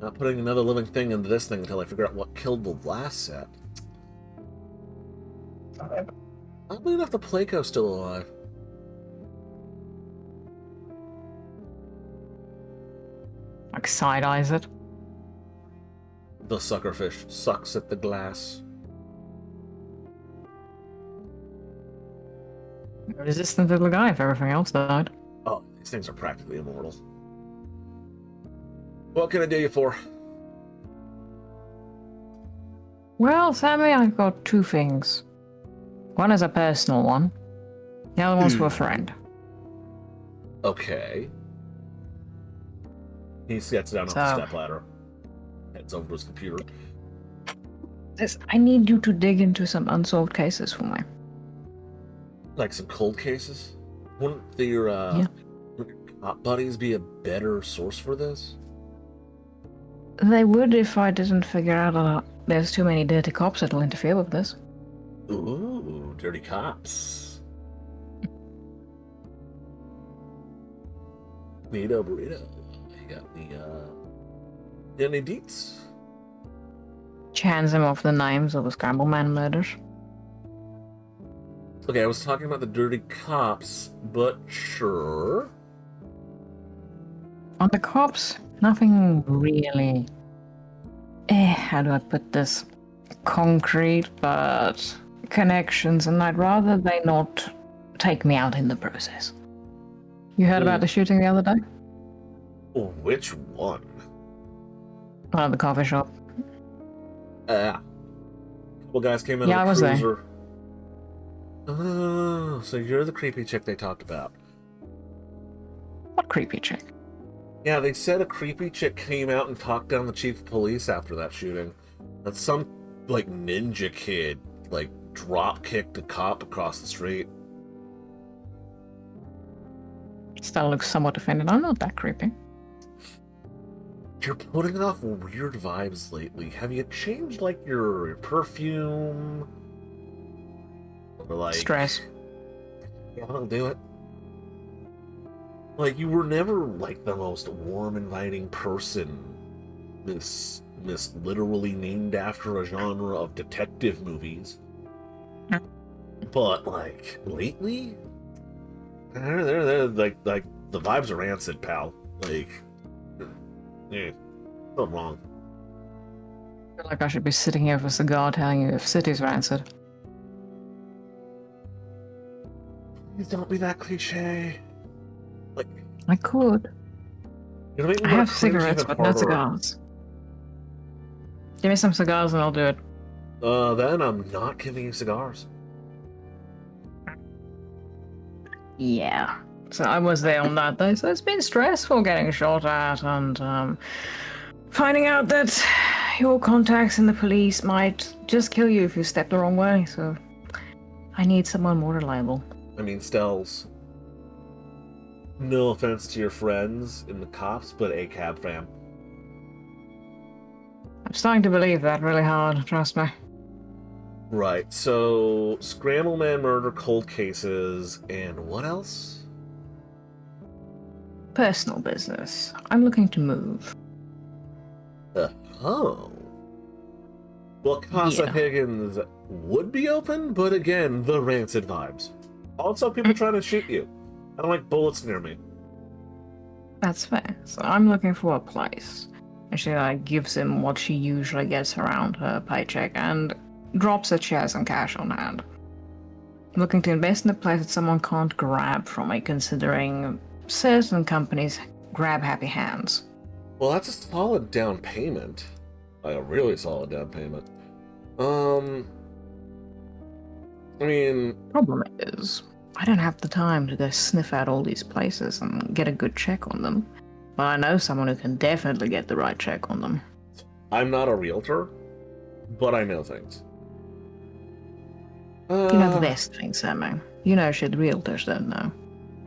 Not putting another living thing into this thing until I figure out what killed the last set. Oddly enough, the Placo's still alive. Like side-eyes it. The suckerfish sucks at the glass. Resistant little guy if everything else died. Oh, these things are practically immortal. What can I do you for? Well, Sammy, I've got two things. One is a personal one. The other one's for a friend. Okay. He gets down off the stepladder. Heads over to his computer. I need you to dig into some unsolved cases for me. Like some cold cases? Wouldn't your cop buddies be a better source for this? They would if I didn't figure out there's too many dirty cops that'll interfere with this. Ooh, dirty cops. Burrito, burrito. You got any deets? Chans him off the names of the Scrambleman murders. Okay, I was talking about the dirty cops, but sure. On the cops, nothing really... how do I put this? Concrete, but connections, and I'd rather they not take me out in the process. You heard about the shooting the other day? Which one? One at the coffee shop. A couple guys came in Yeah, on I a was there. cruiser. Oh, so you're the creepy chick they talked about. What creepy chick? Yeah, they said a creepy chick came out and talked down the chief of police after that shooting. That some, like, ninja kid, like, drop-kicked a cop across the street. Stella looks somewhat offended. I'm not that creepy. You're putting off weird vibes lately. Have you changed, like, your perfume? Or, like... Stress. Yeah, I'll do it. Like, you were never, like, the most warm, inviting person. Miss literally named after a genre of detective movies. But, like, lately? They're like, the vibes are rancid, pal. Like, yeah, something wrong. I feel like I should be sitting here with a cigar telling you if city's rancid. Please don't be that cliche. Like, I could. you're gonna make me I wanna have cringe cigarettes, even but no harder. cigars. Give me some cigars and I'll do it. Then I'm not giving you cigars. Yeah. So I was there on that day, so it's been stressful getting shot at and finding out that your contacts in the police might just kill you if you step the wrong way, so I need someone more reliable. I mean, Stells. No offense to your friends in the cops, but a cab fam. I'm starting to believe that really hard, trust me. Right, so Scramble Man murder, cold cases, and what else? Personal business. I'm looking to move. Oh. Well, Casa Yeah. Higgins would be open, but again, the rancid vibes. Also, people trying to shoot you. I don't like bullets near me. That's fair. So I'm looking for a place. And she gives him what she usually gets around her paycheck and drops that she has some cash on hand. Looking to invest in a place that someone can't grab from me, considering certain companies grab happy hands. Well, that's a solid down payment. Like a really solid down payment. I mean... Problem is, I don't have the time to go sniff out all these places and get a good check on them. But I know someone who can definitely get the right check on them. I'm not a realtor, but I know things. You know the best thing, Sammo. You know shit realtors don't know.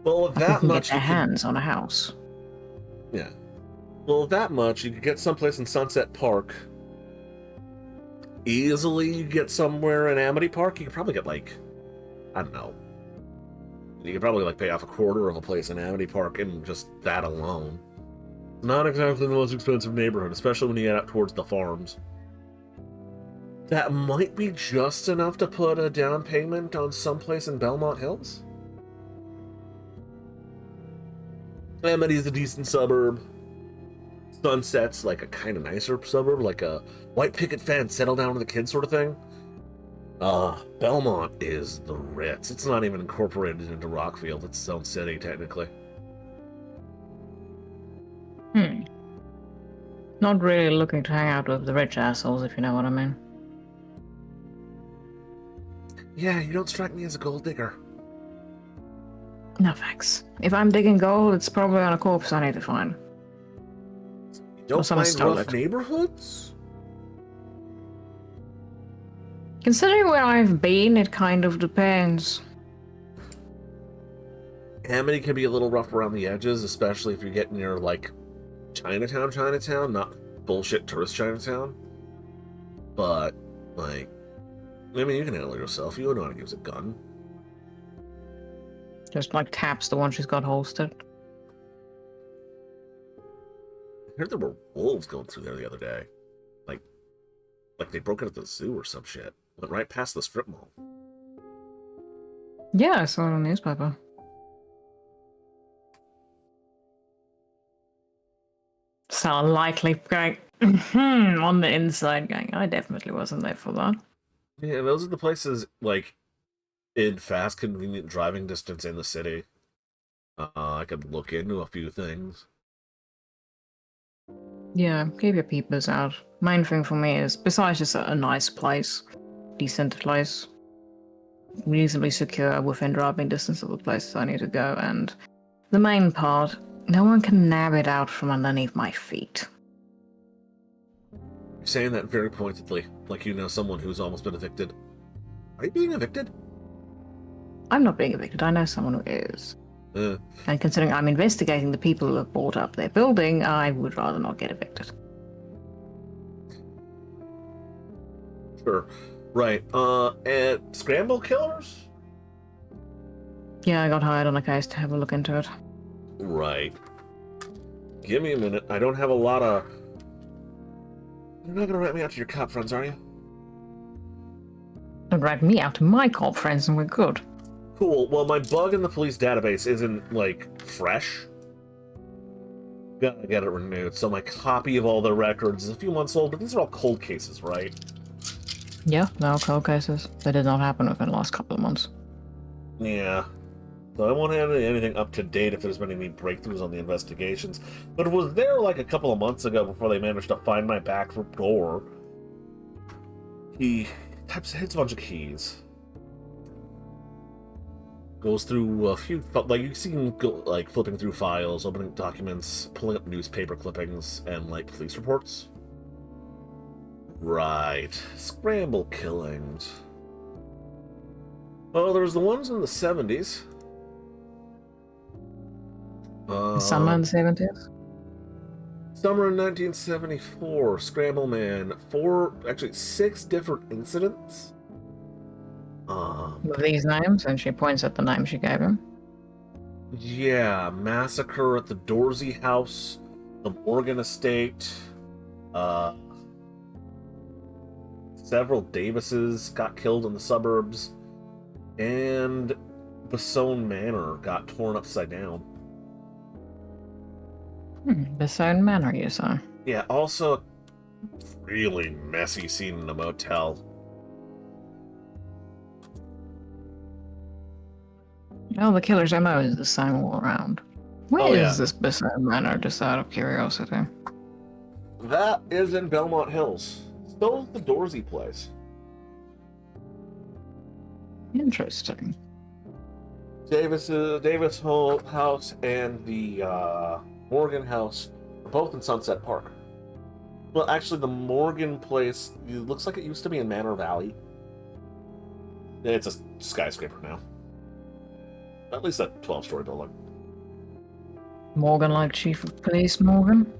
Well, with Like that who can much, get their hands on a house. Yeah. Well, with that much, you could get someplace in Sunset Park. Easily, you get somewhere in Amity Park. You could probably get, like, I don't know. You could probably, like, pay off a quarter of a place in Amity Park and just that alone. Not exactly the most expensive neighborhood, especially when you get out towards the farms. That might be just enough to put a down payment on someplace in Belmont Hills. Amity's a decent suburb. Sunset's like a kind of nicer suburb, like a white picket fence, settle down with the kids sort of thing. Belmont is the Ritz. It's not even incorporated into Rockfield. It's its own city, technically. Not really looking to hang out with the rich assholes, if you know what I mean. Yeah, you don't strike me as a gold digger. No thanks. If I'm digging gold, it's probably on a corpse I need to find. You don't someone mind stole rough it. neighborhoods? Considering where I've been, it kind of depends. Amity can be a little rough around the edges, especially if you're getting near, like, Chinatown, not bullshit tourist Chinatown. But, like, I mean, you can handle yourself. You know how to use a gun. Just like taps the one she's got holstered. I heard there were wolves going through there the other day. Like they broke it at the zoo or some shit. Went right past the strip mall. Yeah, I saw it on the newspaper. So likely going on the inside going, I definitely wasn't there for that. Yeah, those are the places, like, in fast, convenient driving distance in the city. I could look into a few things. Yeah, keep your peepers out. Main thing for me is, besides just a nice place, decent place, reasonably secure within driving distance of the places I need to go, and the main part, no one can nab it out from underneath my feet. You're saying that very pointedly, like you know someone who's almost been evicted. Are you being evicted? I'm not being evicted, I know someone who is. And considering I'm investigating the people who have bought up their building, I would rather not get evicted. Sure. Right. And Scramble Killers? Yeah, I got hired on a case to have a look into it. Right. Give me a minute. I don't have a lot of... You're not gonna write me out to your cop friends, are you? Don't write me out to my cop friends and we're good. Cool. Well, my bug in the police database isn't, like, fresh. Gotta get it renewed. So my copy of all the records is a few months old, but these are all cold cases, right? Yeah, no cold cases. They did not happen within the last couple of months. Yeah. So I won't have anything up to date if there's been any breakthroughs on the investigations. But it was there like a couple of months ago before they managed to find my back door. He hits a bunch of keys. Goes through a few, like you see him go, like flipping through files, opening documents, pulling up newspaper clippings, and like police reports. Right. Scramble killings. Well, there's the ones in the 70s. Summer in the 70s? Summer in 1974, Scramble Man. 6 different incidents. With these names, and she points at the name she gave him. Yeah, massacre at the Dorsey house, the Morgan estate, several Davises got killed in the suburbs, and Basone Manor got torn upside down. Basone Manor, you say? Yeah, also really messy scene in a motel. Oh, the killer's MO is the same all around. Where is this Basone Manor, just out of curiosity? That is in Belmont Hills. So is the Dorsey place. Interesting. Davis house and the Morgan house are both in Sunset Park. Well, actually, the Morgan place, it looks like it used to be in Manor Valley. It's a skyscraper now. At least a 12-story building. Morgan like chief of police, Morgan?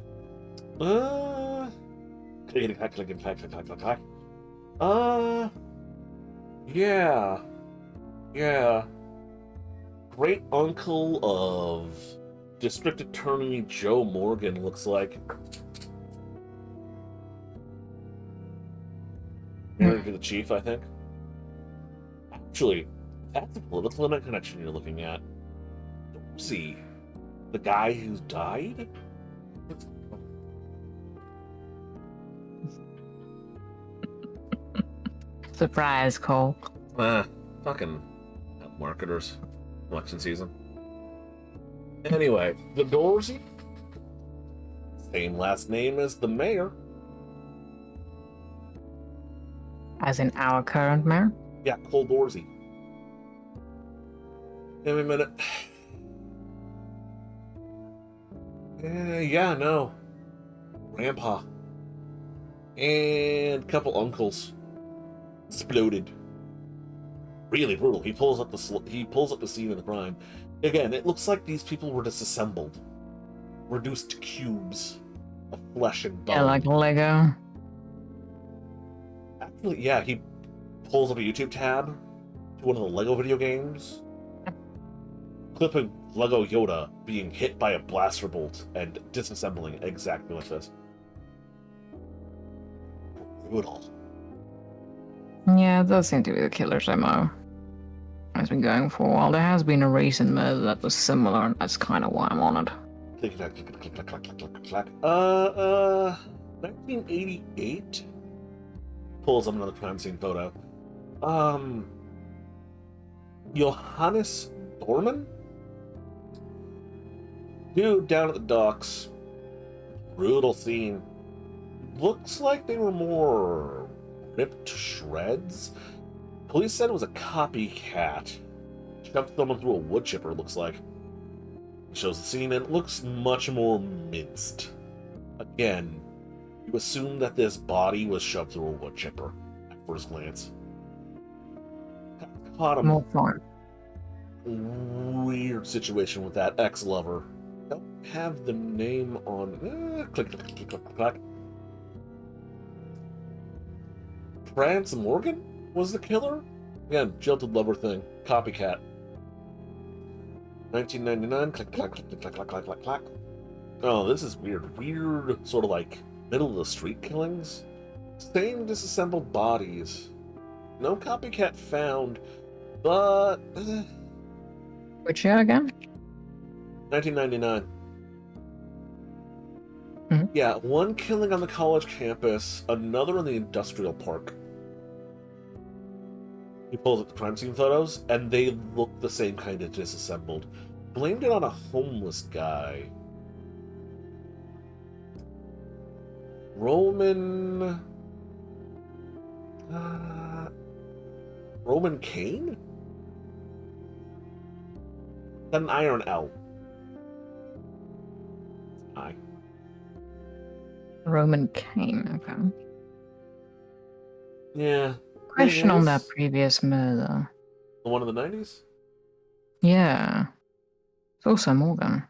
Yeah. Yeah. Great uncle of District Attorney Joe Morgan, looks like. Married to the chief, I think. Actually, that's the political connection you're looking at. Dorsey, the guy who's died? Surprise, Cole. Fucking marketers. Election season. Anyway, the Dorsey, same last name as the mayor. As in our current mayor? Yeah, Cole Dorsey. Give me a minute. Yeah, no. Grandpa. And a couple uncles. Exploded. Really brutal. He pulls up the scene of the crime. Again, it looks like these people were disassembled. Reduced to cubes of flesh and bone. Yeah, like Lego. Actually, yeah, he pulls up a YouTube tab to one of the Lego video games. Clip of Lego Yoda being hit by a blaster bolt and disassembling exactly like this. Brutal. Yeah, it does seem to be the killer's MO. Has been going for a while. There has been a recent murder that was similar, and that's kind of why I'm on it. Click, clack, click, click, clack, clack, clack, clack. 1988? Pulls up another crime scene photo. Johannes Dorman? Dude down at the docks. Brutal scene. Looks like they were more ripped to shreds. Police said it was a copycat. Shoved someone through a wood chipper, it looks like. It shows the scene, and it looks much more minced. Again, you assume that this body was shoved through a wood chipper at first glance. Caught him. More fun. Weird situation with that ex-lover. Don't have the name on. Click, click, click, click, click. France Morgan was the killer? Again, jilted lover thing. Copycat. 1999. Click, click, click, click, click, click, click, click. Oh, this is weird. Weird, sort of like middle of the street killings. Same disassembled bodies. No copycat found, but. Which year again? 1999. Mhm. Yeah, one killing on the college campus, another in the industrial park. He pulls up the crime scene photos, and they look the same kind of disassembled. Blamed it on a homeless guy. Roman Kane? An iron L. I. Roman Kane. Okay. Yeah. Question on that Yes. previous murder. The one in the 90s? Yeah. It's also Morgan.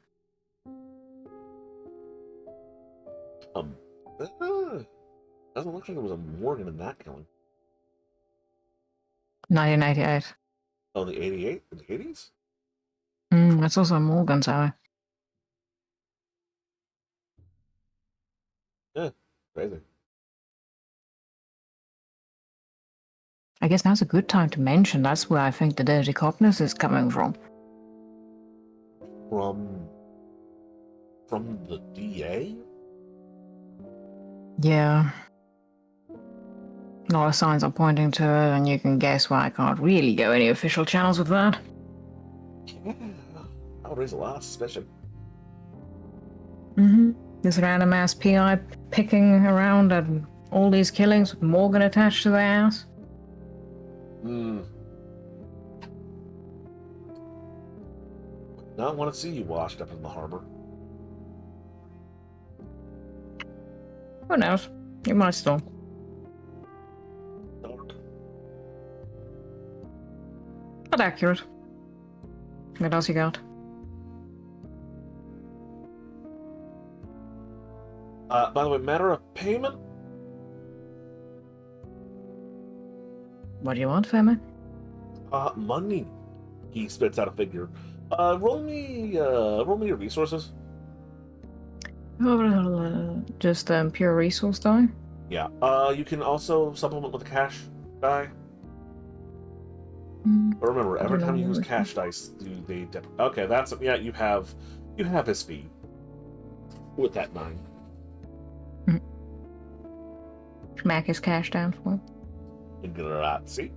Doesn't look like there was a Morgan in that killing. 1988. Oh, the 88? In the 80s? That's also Morgan, sorry. Yeah, crazy. I guess now's a good time to mention that's where I think the dirty copness is coming from. From the DA? Yeah. A lot of signs are pointing to it, and you can guess why I can't really go any official channels with that. Yeah. That would raise a lot of suspicion. This random ass PI picking around at all these killings with Morgan attached to their ass. Not want to see you washed up in the harbor. Who knows? You might still. Dark. Not accurate. What else you got? By the way, matter of payment? What do you want, Fema? Money. He spits out a figure. Roll me your resources. Just pure resource die? Yeah. You can also supplement with a cash die. But remember, every time you use cash dice, okay, that's yeah. You have his fee with that 9. Smack his cash down for him. Grazie.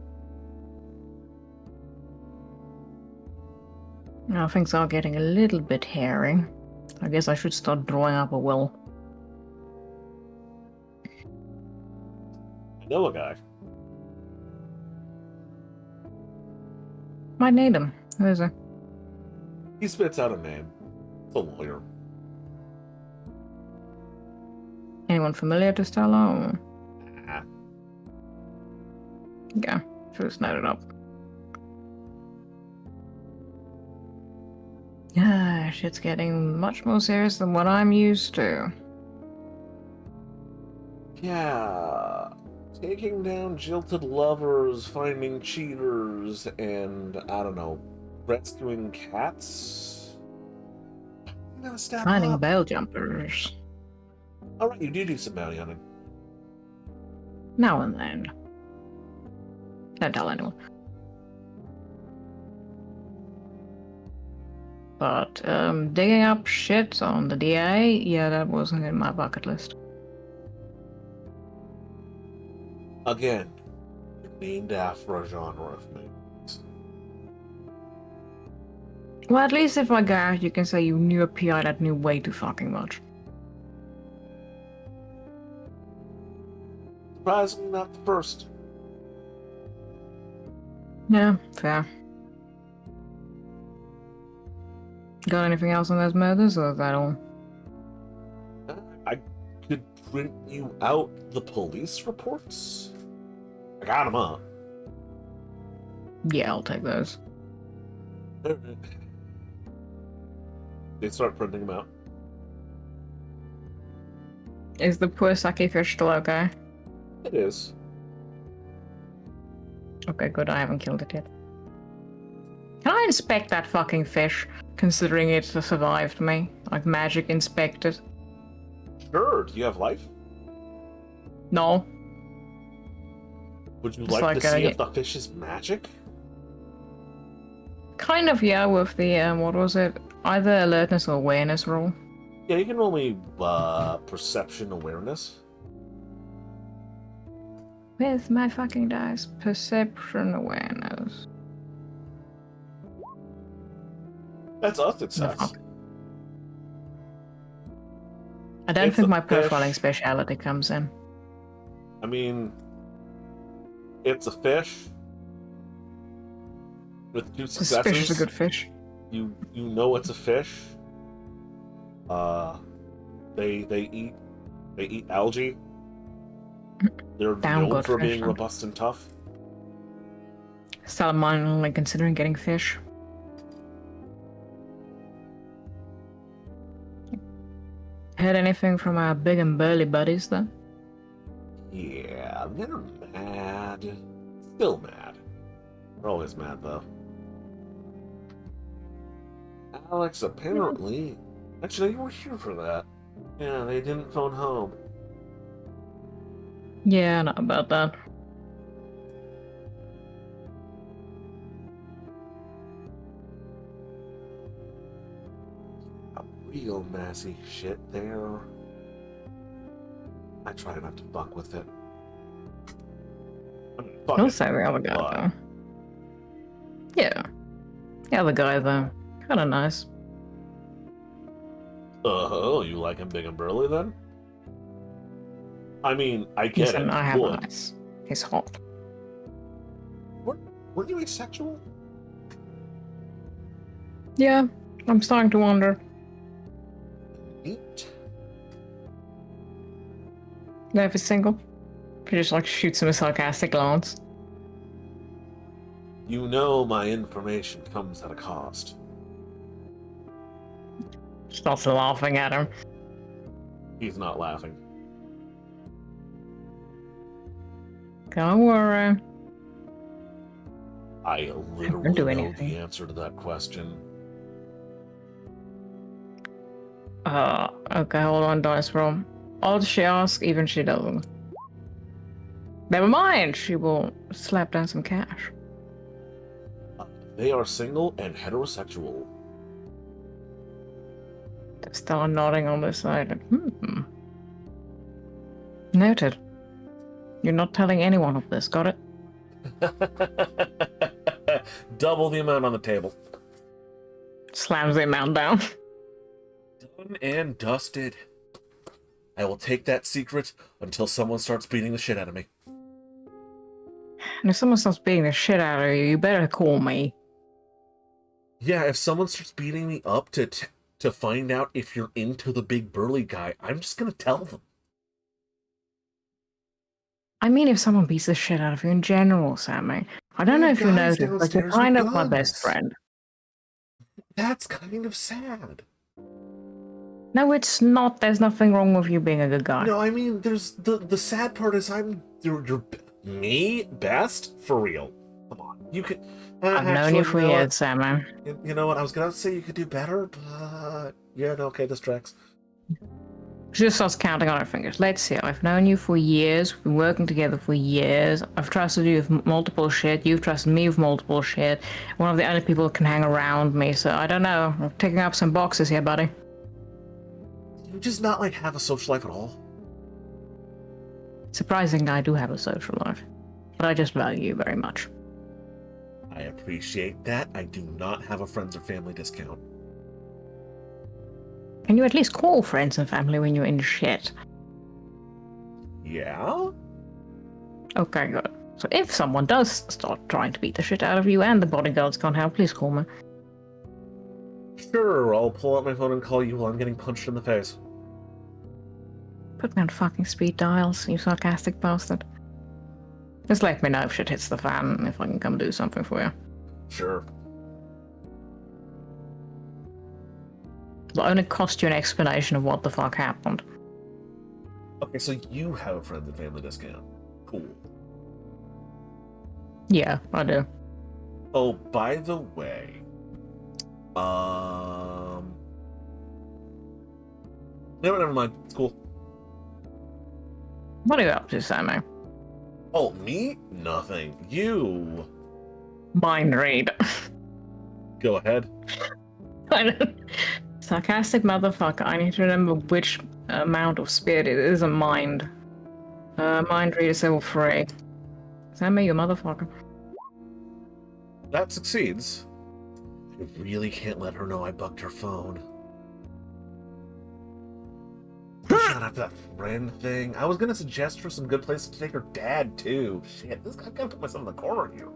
Now things are getting a little bit hairy. I guess I should start drawing up a will. I know a guy. Might need him. Who is he? He spits out a name. It's a lawyer. Anyone familiar to Stella? Or... Nah. Yeah, just note it up. Yeah, shit's getting much more serious than what I'm used to. Yeah. Taking down jilted lovers, finding cheaters, and, I don't know, rescuing cats? Finding bail jumpers. Alright, you do some bounty hunting. Now and then. Don't tell anyone. But, digging up shit on the DA, yeah, that wasn't in my bucket list. Again, named after a genre of movies. Well, at least if I go out, you can say you knew a PI that knew way too fucking much. Surprisingly, not the first. Yeah, fair. Got anything else on those murders, or is that all? I could print you out the police reports. I got them up. Yeah, I'll take those. They start printing them out. Is the poor sake fish still okay? It is. Okay, good. I haven't killed it yet. Can I inspect that fucking fish, considering it survived me? Like, magic inspect it? Sure. Do you have life? No. Would you It's like like, to see yeah. if the fish is magic? Kind of, yeah, with the, what was it? Either alertness or awareness roll. Yeah, you can roll me perception awareness. With my fucking dice. Perception awareness. That's a success. fuck? I don't It's think a my profiling fish. speciality comes in. I mean, it's a fish with 2 successes. Suspicious a good fish. You know it's a fish. They eat algae. They're Damn known good for fish, being huh? robust and tough. Salamine only considering getting fish. Heard anything from our big and burly buddies though? Yeah, they're mad. Still mad. They're always mad though. Alex, apparently. Actually, you were here for that. Yeah, they didn't phone home. Yeah, I know about that. A real messy shit there. I try not to fuck with it. I mean, fuck Don't it, say the other guy but- though. Yeah. The other guy though. Kinda nice. Oh, you like him big and burly then? I mean, I get Listen, it. I have Would. eyes. He's hot. Weren't you asexual? Yeah, I'm starting to wonder. Neat. Know if he's single? He just like shoots him a sarcastic glance. You know my information comes at a cost. Starts laughing at him. He's not laughing. Don't worry. I literally Don't do know anything. the answer to that question. Okay, hold on, dice roll. All she asks, even she doesn't. Never mind, she will slap down some cash. They are single and heterosexual. They're still nodding on this side. Noted. You're not telling anyone of this, got it? Double the amount on the table. Slams the amount down. Done and dusted. I will take that secret until someone starts beating the shit out of me. And if someone starts beating the shit out of you, you better call me. Yeah, if someone starts beating me up to find out if you're into the big burly guy, I'm just gonna tell them. I mean, if someone beats the shit out of you in general, Sammy. I don't know if you Guys noticed, but you're downstairs kind with of my guns. best friend. That's kind of sad. No, it's not. There's nothing wrong with you being a good guy. No, I mean, there's the sad part is you're me best for real. Come on, you could. I've known you for know years, what? Sammy. You know what? I was gonna say you could do better, but yeah, no, okay, this tracks. Just us counting on our fingers. Let's see. I've known you for years. We've been working together for years. I've trusted you with multiple shit. You've trusted me with multiple shit. One of the only people that can hang around me. So I don't know. I'm ticking up some boxes here, buddy. You just not like have a social life at all. Surprisingly, I do have a social life, but I just value you very much. I appreciate that. I do not have a friends or family discount. Can you at least call friends and family when you're in shit? Yeah? Okay, good. So if someone does start trying to beat the shit out of you and the bodyguards can't help, please call me. Sure, I'll pull out my phone and call you while I'm getting punched in the face. Put me on fucking speed dials, you sarcastic bastard. Just let me know if shit hits the fan and if I can come do something for you. Sure. It'll only cost you an explanation of what the fuck happened. Okay, so you have a friends and family discount. Cool. Yeah, I do. Oh, by the way, no, never mind. It's cool. What are you up to, Sammy? Oh, me? Nothing. You. Mind read. Go ahead. Sarcastic motherfucker. I need to remember which amount of spirit it is a mind. Mind read is level 3. Sammy, you motherfucker. That succeeds. I really can't let her know I bugged her phone. Shut up, that friend thing. I was gonna suggest her some good places to take her dad, too. Shit, this guy gotta put myself in the corner here.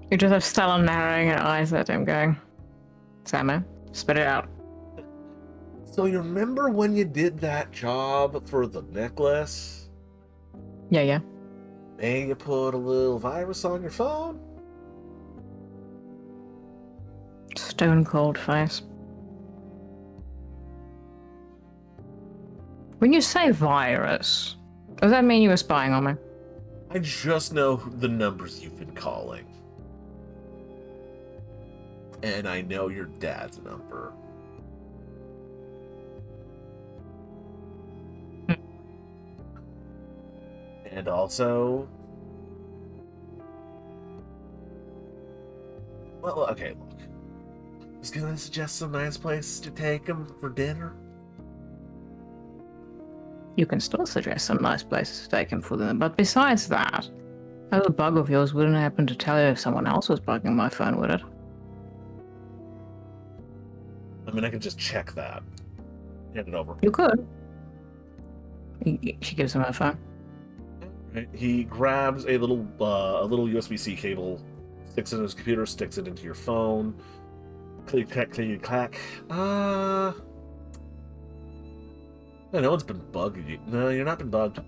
You just have Stella narrowing her eyes at him, going, Sammy, spit it out. So you remember when you did that job for the necklace? Yeah. And you put a little virus on your phone? Stone cold face. When you say virus, does that mean you were spying on me? I just know the numbers you've been calling. And I know your dad's number. And also... Well, okay, look. Just gonna suggest some nice places to take him for dinner. You can still suggest some nice places to take him for them, but besides that, that little bug of yours wouldn't happen to tell you if someone else was bugging my phone, would it? I mean, I could just check that. Hand it over. You could. She gives him her phone. Right. He grabs a little USB-C cable, sticks it in his computer, sticks it into your phone. Click, clack, click, clack. No one's been bugging you. No, you're not been bugged.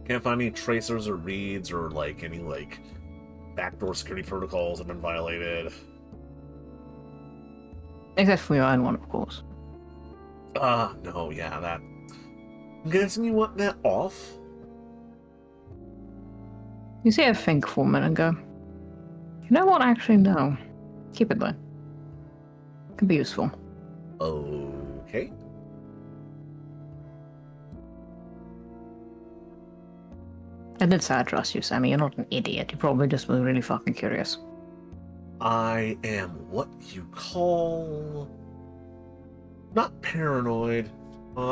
Can't find any tracers or reads or any backdoor security protocols have been violated. Except for your own one, of course. No, yeah, that. I'm guessing you want that off? You see her think for a minute and go, you know what, actually, no. Keep it there. Could be useful. Okay. I did say I trust you, Sammy. You're not an idiot. You probably just were really fucking curious. I am what you call... not paranoid.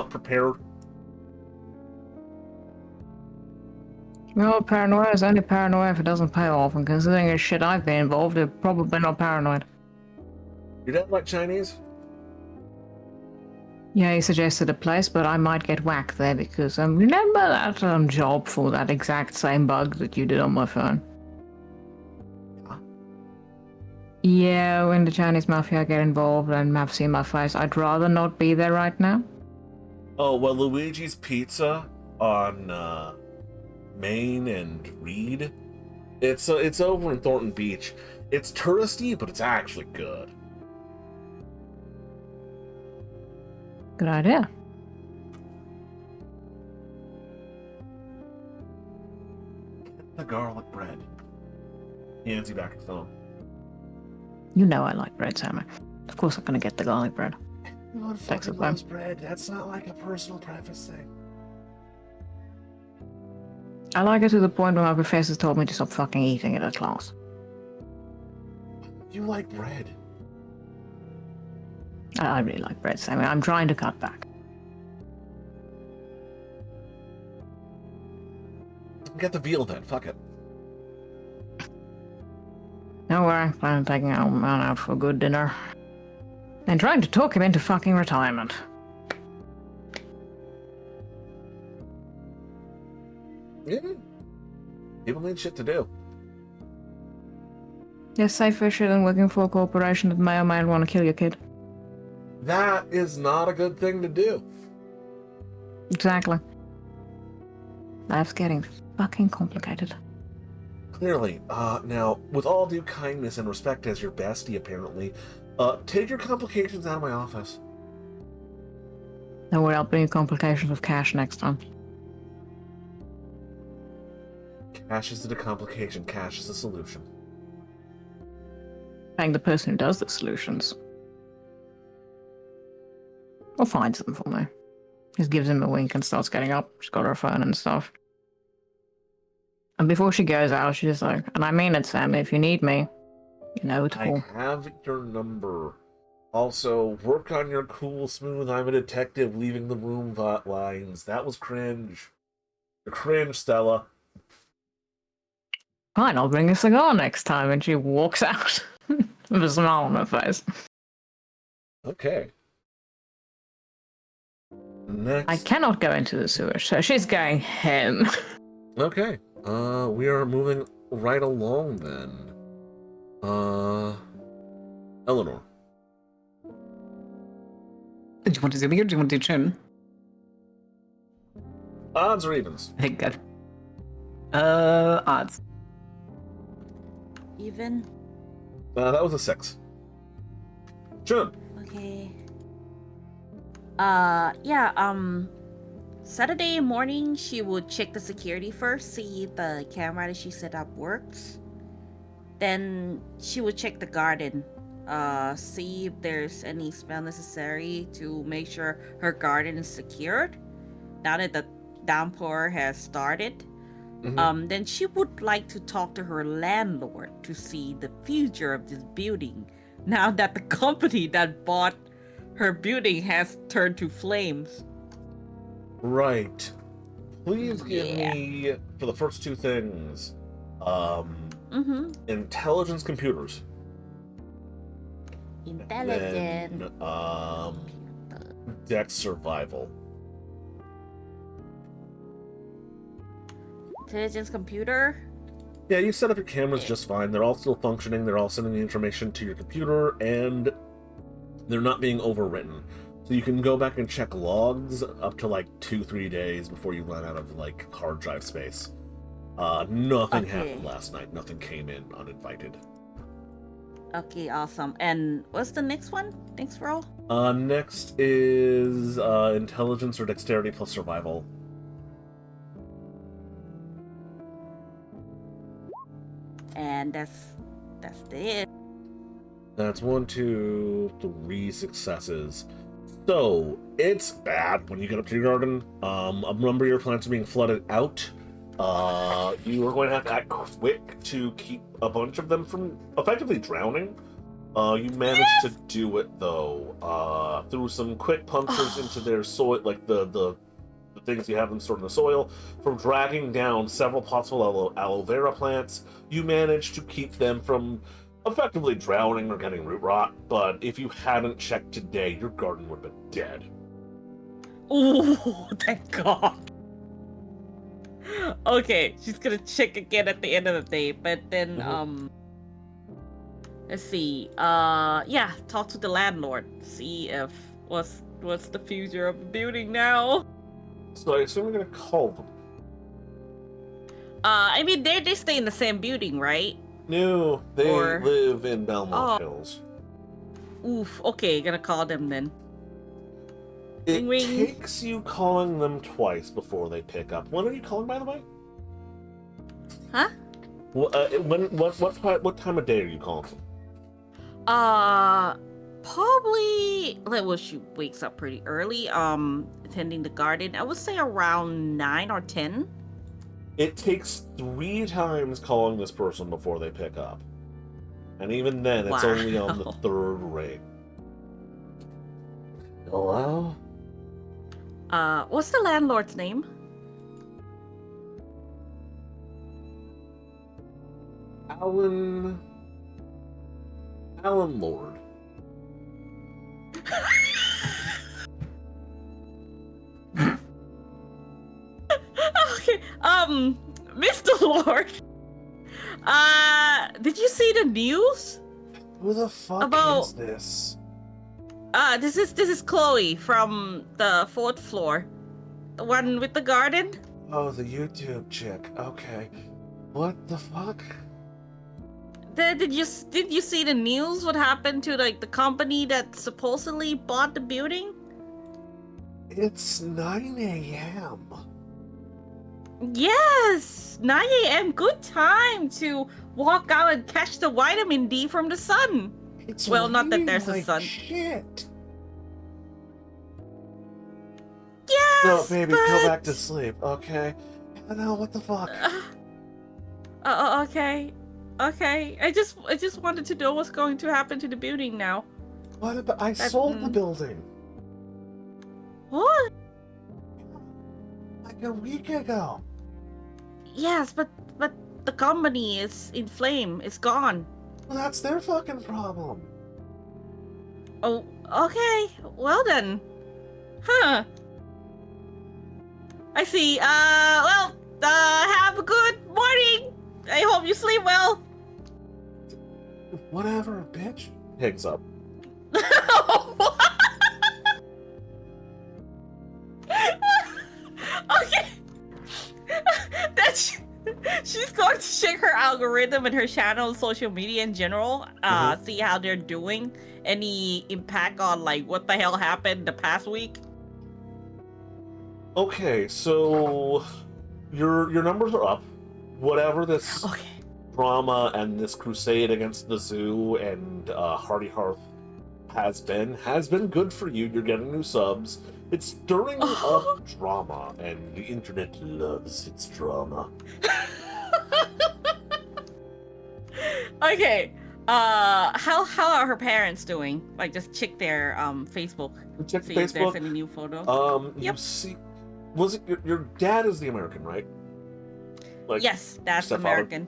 Prepared. Well, paranoia is only paranoia if it doesn't pay off, and considering the shit I've been involved, you're probably not paranoid. Your dad like Chinese? Yeah, he suggested a place, but I might get whacked there because, remember that job for that exact same bug that you did on my phone? Huh? Yeah, when the Chinese mafia get involved and have seen my face, I'd rather not be there right now. Oh, well, Luigi's Pizza on, Main and Reed. It's over in Thornton Beach. It's touristy, but it's actually good. Good idea. The garlic bread. He hands you back his phone. You know I like bread, Sammy. Of course I'm gonna get the garlic bread. No one Thanks, fucking Sam. loves bread. That's not like a personal preference thing. I like it to the point where my professors told me to stop fucking eating it at class. You like bread. I really like bread, Sammy. I'm trying to cut back. Get the veal then. Fuck it. Don't worry, I'm planning on taking our man out for a good dinner. And trying to talk him into fucking retirement. People need shit to do. Yes, safer shit than working for a corporation that may or may not want to kill your kid. That is not a good thing to do. Exactly. Life's getting fucking complicated. Clearly. Now, with all due kindness and respect as your bestie, apparently, take your complications out of my office. Don't worry, I'll bring you complications with cash next time. Cash isn't a complication. Cash is a solution. Paying the person who does the solutions. Or finds them for me. Just gives him a wink and starts getting up. She's got her phone and stuff. And before she goes out, she's just like, and I mean it, Sam, if you need me, you know to call. I have your number. Also, work on your cool, smooth, I'm a detective, leaving the room lines. That was cringe. You're cringe, Stella. Fine, I'll bring a cigar next time. And she walks out with a smile on her face. Okay. Next. I cannot go into the sewers, so she's going hem. Okay. We are moving right along then. Eleanor. Do you want to do me or do you want to do Chin? Odds or evens? I think good. Odds. Even? That was a 6. June. Okay. Saturday morning, she would check the security first, see if the camera that she set up works. Then she would check the garden, see if there's any spell necessary to make sure her garden is secured. Now that the downpour has started, then she would like to talk to her landlord to see the future of this building. Now that the company that bought her building has turned to flames. Right. Please give me, for the first two things, intelligence computers. Intelligent. Then, dex survival. Intelligence computer. Yeah, you set up your cameras just fine. They're all still functioning. They're all sending the information to your computer, and they're not being overwritten. So you can go back and check logs up to like 2-3 days before you run out of like hard drive space. Nothing happened last night. Nothing came in uninvited. Okay, awesome. And what's the next one? Thanks, roll. Next is intelligence or dexterity plus survival. And that's it. That's 1, 2, 3 successes. So it's bad when you get up to your garden. A number of your plants are being flooded out. You are going to have to act quick to keep a bunch of them from effectively drowning. You managed to do it though, through some quick punctures into their soil, like the things you have them stored in the soil. From dragging down several possible aloe vera plants, you managed to keep them from effectively drowning or getting root rot. But if you hadn't checked today, your garden would have been dead. Oh, thank God. Okay, she's gonna check again at the end of the day, but then let's see. Talk to the landlord. See if what's the future of the building now. So I assume you're gonna call them. I mean they stay in the same building, right? No, they live in Belmont Hills. Oof, okay, gonna call them then. It Ring. takes you calling them twice before they pick up. When are you calling, by the way? Huh? Well, what time of day are you calling them? Probably well, she wakes up pretty early, attending the garden. I would say around 9 or 10. It takes 3 times calling this person before they pick up. And even then, it's only on the 3rd ring. Hello? What's the landlord's name? Alan Lord. Okay, Mr. Lord, did you see the news? Who the fuck About- is this? This is Chloe from the 4th floor. The one with the garden? Oh, the YouTube chick. Okay. What the fuck? Did you see the news? What happened to like the company that supposedly bought the building? It's 9 a.m. Yes, 9 a.m. Good time to walk out and catch the vitamin D from the sun. It's Well, not that raining there's a like sun. shit. Yes, No, baby, go but- back to sleep, okay? No, what the fuck? Okay. I just wanted to know what's going to happen to the building now. What about? I sold the building What? like a week ago. Yes, but the company is in flame. It's gone. Well, that's their fucking problem. Oh, okay. Well then. Huh. I see. Have a good morning. I hope you sleep well. Whatever, bitch. Hangs up. Okay. She's going to check her algorithm and her channel, social media in general. See how they're doing. Any impact on like what the hell happened the past week? Okay, so your numbers are up. Whatever this Okay. drama and this crusade against the zoo and Hardy Hearth has been good for you. You're getting new subs. It's stirring up drama, and the internet loves its drama. Okay. How are her parents doing? Like, just check their Facebook. Check See if there's Facebook. any new photo. You Yep. see, was it your dad is the American, right? Like, Yes, that's stepfather? American.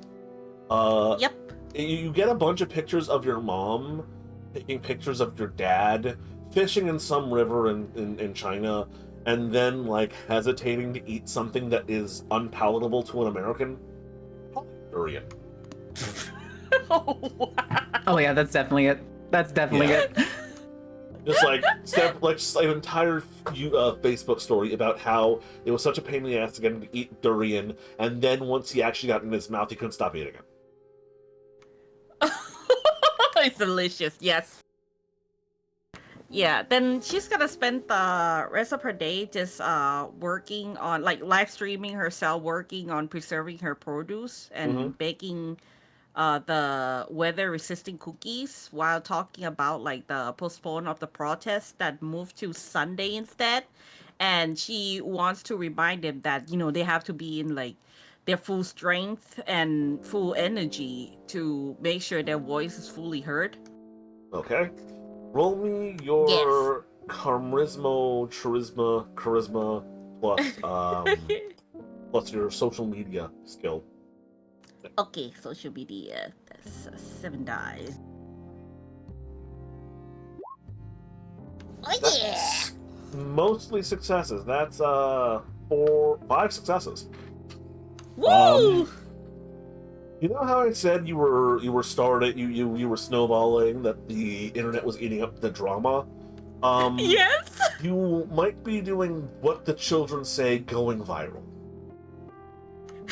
Yep. Yep. You get a bunch of pictures of your mom taking pictures of your dad fishing in some river in China, and then like hesitating to eat something that is unpalatable to an American. Durian. Oh, wow. Oh yeah, that's definitely it. That's definitely Yeah. it. Just like just an entire Facebook story about how it was such a pain in the ass to get him to eat durian, and then once he actually got it in his mouth, he couldn't stop eating it. It's delicious, yes. Yeah, then she's gonna spend the rest of her day just working on like live streaming herself working on preserving her produce and baking the weather resisting cookies while talking about like the postpone of the protest that moved to Sunday instead. And she wants to remind them that, you know, they have to be in like their full strength and full energy to make sure their voice is fully heard. Okay. Roll me your charisma plus plus your social media skill. Okay, social media. That's 7 dice. Oh yeah! That's mostly successes. That's 5 successes. Woo! You know how I said you were you were snowballing, that the internet was eating up the drama? Yes! You might be doing what the children say, going viral.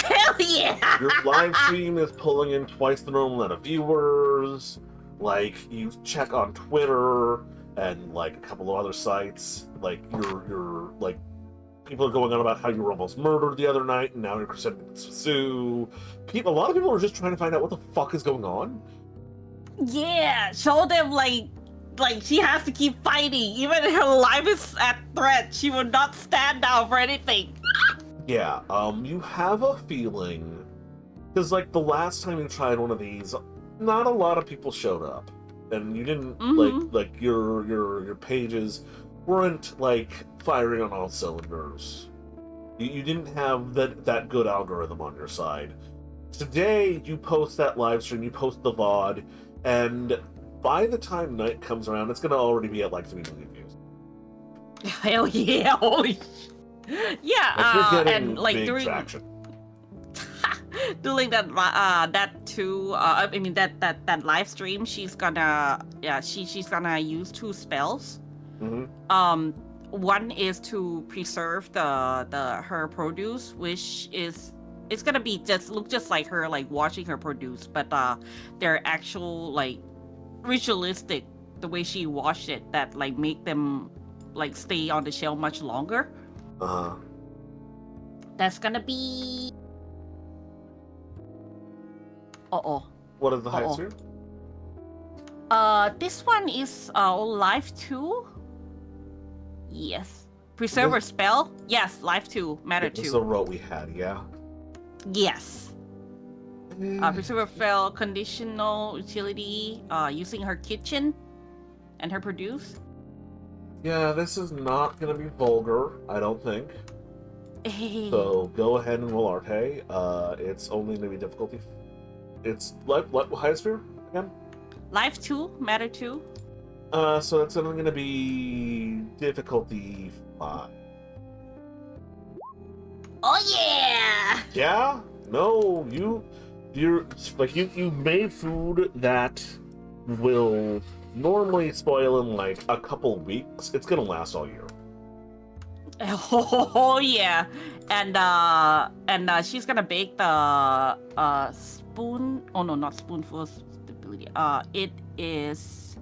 Hell yeah! Your live stream is pulling in twice the normal amount of viewers. Like, you check on Twitter and like a couple of other sites. Like you're like, people are going on about how you were almost murdered the other night, and now you're sending to sue. A lot of people are just trying to find out what the fuck is going on. Yeah, show them like she has to keep fighting. Even if her life is at threat, she will not stand down for anything. Yeah, you have a feeling, because like the last time you tried one of these, not a lot of people showed up, and you didn't like your pages weren't like firing on all cylinders. You didn't have that good algorithm on your side. Today you post that live stream, you post the VOD, and by the time night comes around, it's gonna already be at like 3 million views. Hell yeah! Holy. Yeah, Like, you're getting and like big during traction. During that too. I mean that live stream, she's gonna she's gonna use 2 spells. One is to preserve her produce, which is it's gonna be look just like her like watching her produce, but they're actual like ritualistic the way she washed it that like make them like stay on the shelf much longer. That's gonna be. What is the highest tier? This one is life 2. Yes. Preserver spell? Yes, life 2, matter 2. This is the route we had, yeah. Yes. Preserver spell, conditional utility, using her kitchen and her produce. Yeah, this is not gonna be vulgar, I don't think. So go ahead and roll Arte. It's only gonna be difficulty. It's what highest sphere again? Life 2, matter 2. So that's only gonna be difficulty 5. Oh yeah! Yeah? No, you're like you made food that will normally spoil in like a couple weeks. It's gonna last all year. Oh yeah, and she's gonna bake the spoon. Oh no, not spoonful stability. It is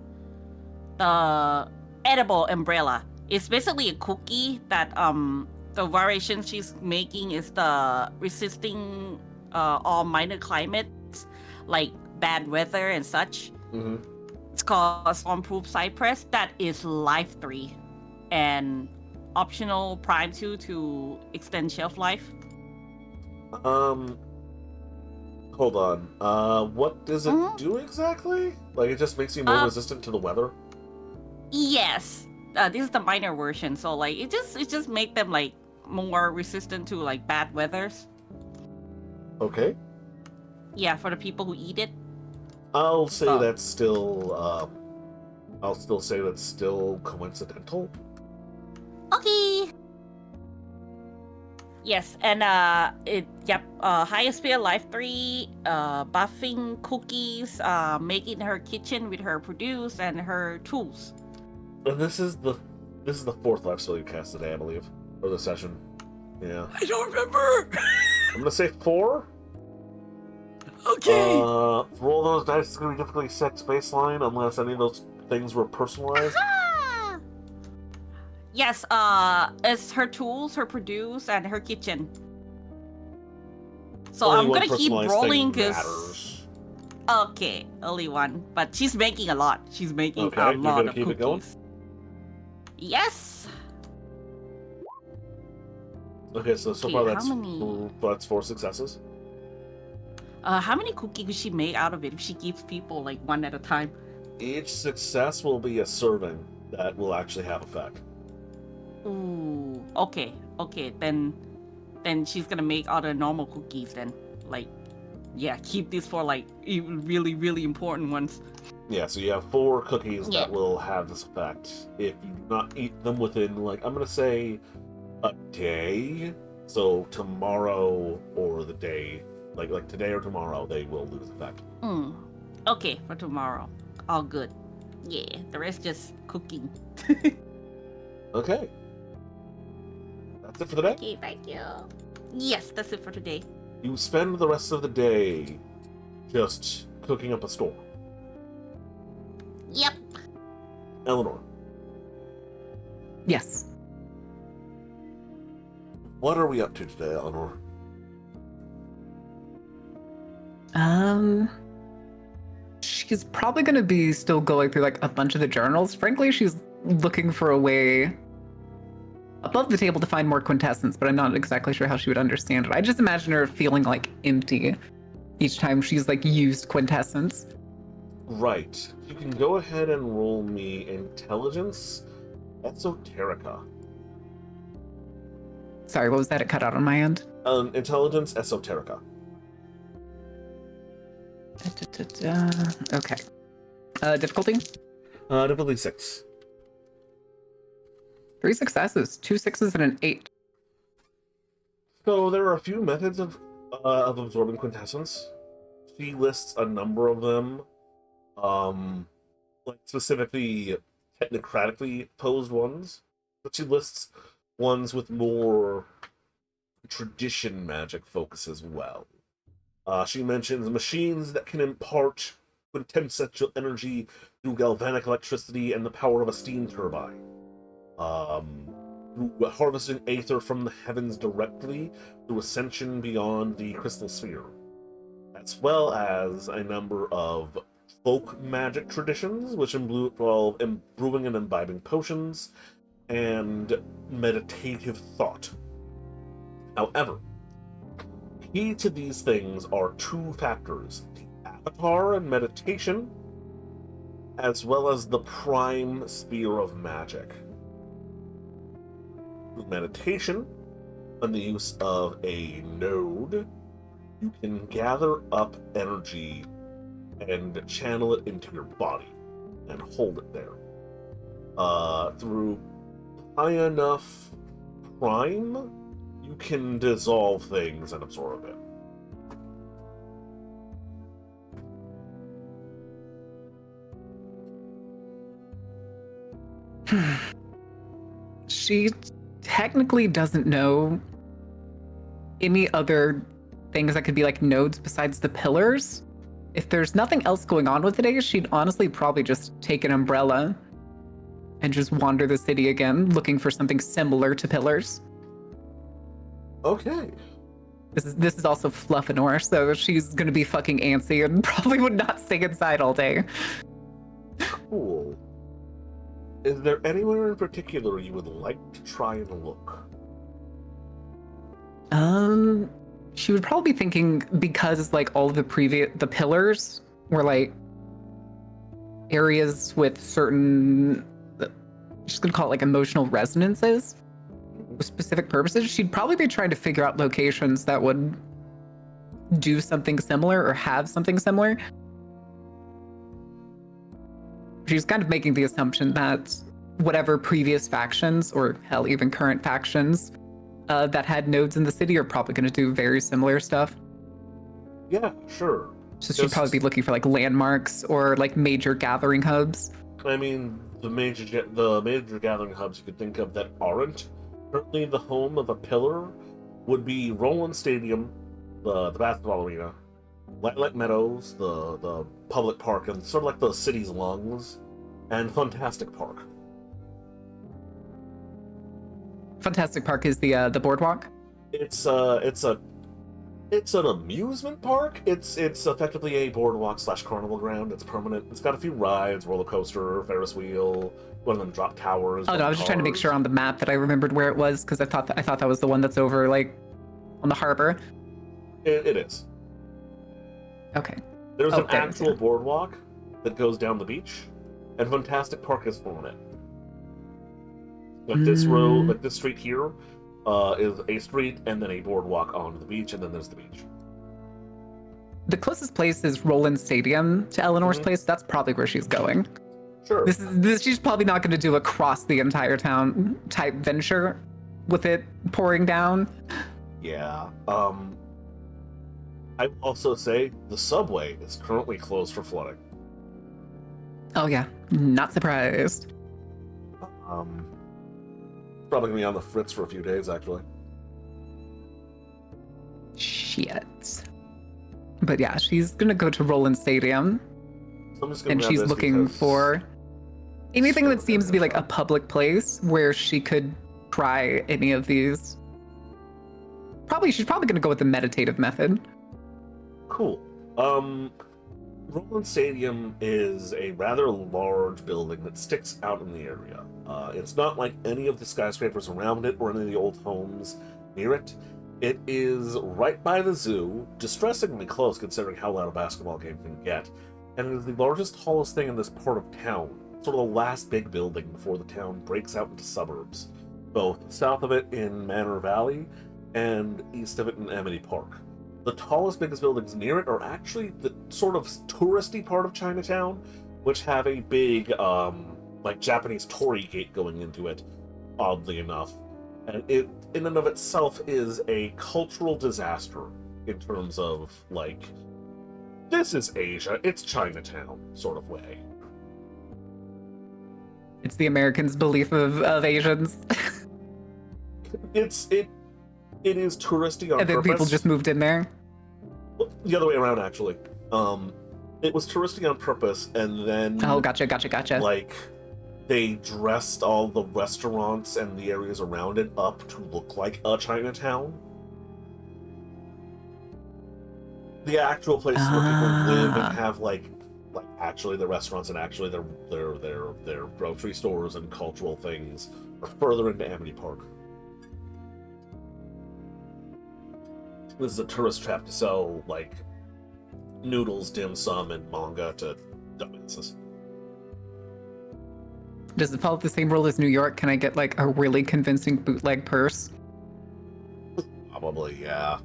the edible umbrella. It's basically a cookie that the variation she's making is the resisting all minor climates like bad weather and such. It's called Stormproof Cypress. That is life 3, and optional prime 2 to extend shelf life. Hold on. What does it do exactly? Like, it just makes you more resistant to the weather? Yes. This is the minor version, so like it just make them like more resistant to like bad weathers. Okay. Yeah, for the people who eat it. I'll say that's still I'll still say that's still coincidental. Okay. Yes, and highest sphere life 3, buffing cookies, making her kitchen with her produce and her tools. And this is the 4th life spell you cast today, I believe, or the session. Yeah. I don't remember. I'm gonna say 4. Okay. Roll those dice. It's gonna be difficulty 6 baseline, unless any of those things were personalized. Yes, it's her tools, her produce, and her kitchen. So only I'm gonna keep rolling because. Okay, only one. But she's making a lot. She's making a lot of keep cookies. It going? Yes. Okay, so far that's 4 successes. How many cookies could she make out of it if she keeps people like one at a time? Each success will be a serving that will actually have effect. Ooh, okay, then she's gonna make other normal cookies then. Like, yeah, keep these for like really, really important ones. Yeah, so you have 4 cookies that will have this effect. If you do not eat them within, like, I'm gonna say a day. So tomorrow or the day, like today or tomorrow, they will lose effect. Okay, for tomorrow. All good. Yeah, the rest just cooking. Okay. That's it for the day? Okay, thank you. Yes, that's it for today. You spend the rest of the day just cooking up a storm. Yep. Eleanor. Yes. What are we up to today, Eleanor? She's probably going to be still going through like a bunch of the journals. Frankly, she's looking for a way above the table to find more quintessence, but I'm not exactly sure how she would understand it. I just imagine her feeling like empty each time she's like used quintessence. Right. You can go ahead and roll me intelligence esoterica. Sorry, what was that? It cut out on my end. Intelligence esoterica. Okay. Difficulty? Difficulty 6. 3 successes, 2 6s, and an 8. So there are a few methods of Of absorbing quintessence. She lists a number of them, like specifically technocratically posed ones, but she lists ones with more tradition magic focus as well. She mentions machines that can impart quintessential energy through galvanic electricity and the power of a steam turbine. Through harvesting aether from the heavens directly through ascension beyond the crystal sphere, as well as a number of folk magic traditions, which involve brewing and imbibing potions and meditative thought. However, key to these things are two factors: the avatar and meditation, as well as the prime sphere of magic. Through meditation and the use of a node, you can gather up energy and channel it into your body and hold it there. Through high enough prime, you can dissolve things and absorb it. She technically doesn't know any other things that could be like nodes besides the pillars. If there's nothing else going on with today, she'd honestly probably just take an umbrella and just wander the city again, looking for something similar to pillars. Okay. This is also Fluffinor, so she's gonna be fucking antsy and probably would not stay inside all day. Cool. Is there anywhere in particular you would like to try and look? She would probably be thinking, because like all of the pillars were like areas with certain, she's gonna call it like emotional resonances with specific purposes. She'd probably be trying to figure out locations that would do something similar or have something similar. She's kind of making the assumption that whatever previous factions, or hell, even current factions, that had nodes in the city are probably going to do very similar stuff. Yeah, sure. So she'd probably be looking for like landmarks or like major gathering hubs. I mean, the major gathering hubs you could think of that aren't currently the home of a pillar would be Roland Stadium, the basketball arena, Light Meadows, the public park, and sort of like the city's lungs, and Fantastic Park. Fantastic Park is the boardwalk. It's an amusement park. It's effectively a boardwalk / carnival ground. It's permanent. It's got a few rides, roller coaster, Ferris wheel, one of them drop towers. Oh no, I was just trying to make sure on the map that I remembered where it was, because I thought that was the one that's over like on the harbor. It is. Okay. There's an actual boardwalk that goes down the beach, and Fantastic Park is on it. Like this road, like this street here, is a street and then a boardwalk onto the beach, and then there's the beach. The closest place is Roland Stadium to Eleanor's place. That's probably where she's going. Sure. She's probably not going to do a cross the entire town type venture with it pouring down. Yeah. I will also say the subway is currently closed for flooding. Oh yeah, not surprised. Probably gonna be on the fritz for a few days, actually. Shit. But yeah, she's gonna go to Roland Stadium, So I'm just gonna and she's looking for anything that seems to be like a public place where she could try any of these. She's probably gonna go with the meditative method. Cool. Roland Stadium is a rather large building that sticks out in the area. It's not like any of the skyscrapers around it or any of the old homes near it. It is right by the zoo, distressingly close considering how loud a basketball game can get, and it is the largest, tallest thing in this part of town, sort of the last big building before the town breaks out into suburbs, both south of it in Manor Valley and east of it in Amity Park. The tallest, biggest buildings near it are actually the sort of touristy part of Chinatown, which have a big, like Japanese torii gate going into it, oddly enough. And it, in and of itself, is a cultural disaster. in terms of, like, this is Asia, it's Chinatown sort of way. It's the Americans' belief of Asians. It is touristy on and then purpose. People just moved in there. The other way around, actually. It was touristy on purpose, and then... Oh, gotcha. Like, they dressed all the restaurants and the areas around it up to look like a Chinatown. The actual places where people live and have, like actually the restaurants and actually their grocery stores and cultural things are further into Amity Park. This is a tourist trap to sell, like, noodles, dim sum, and manga to dumbasses. Does it follow the same rule as New York? Can I get, like, a really convincing bootleg purse? Probably, yeah.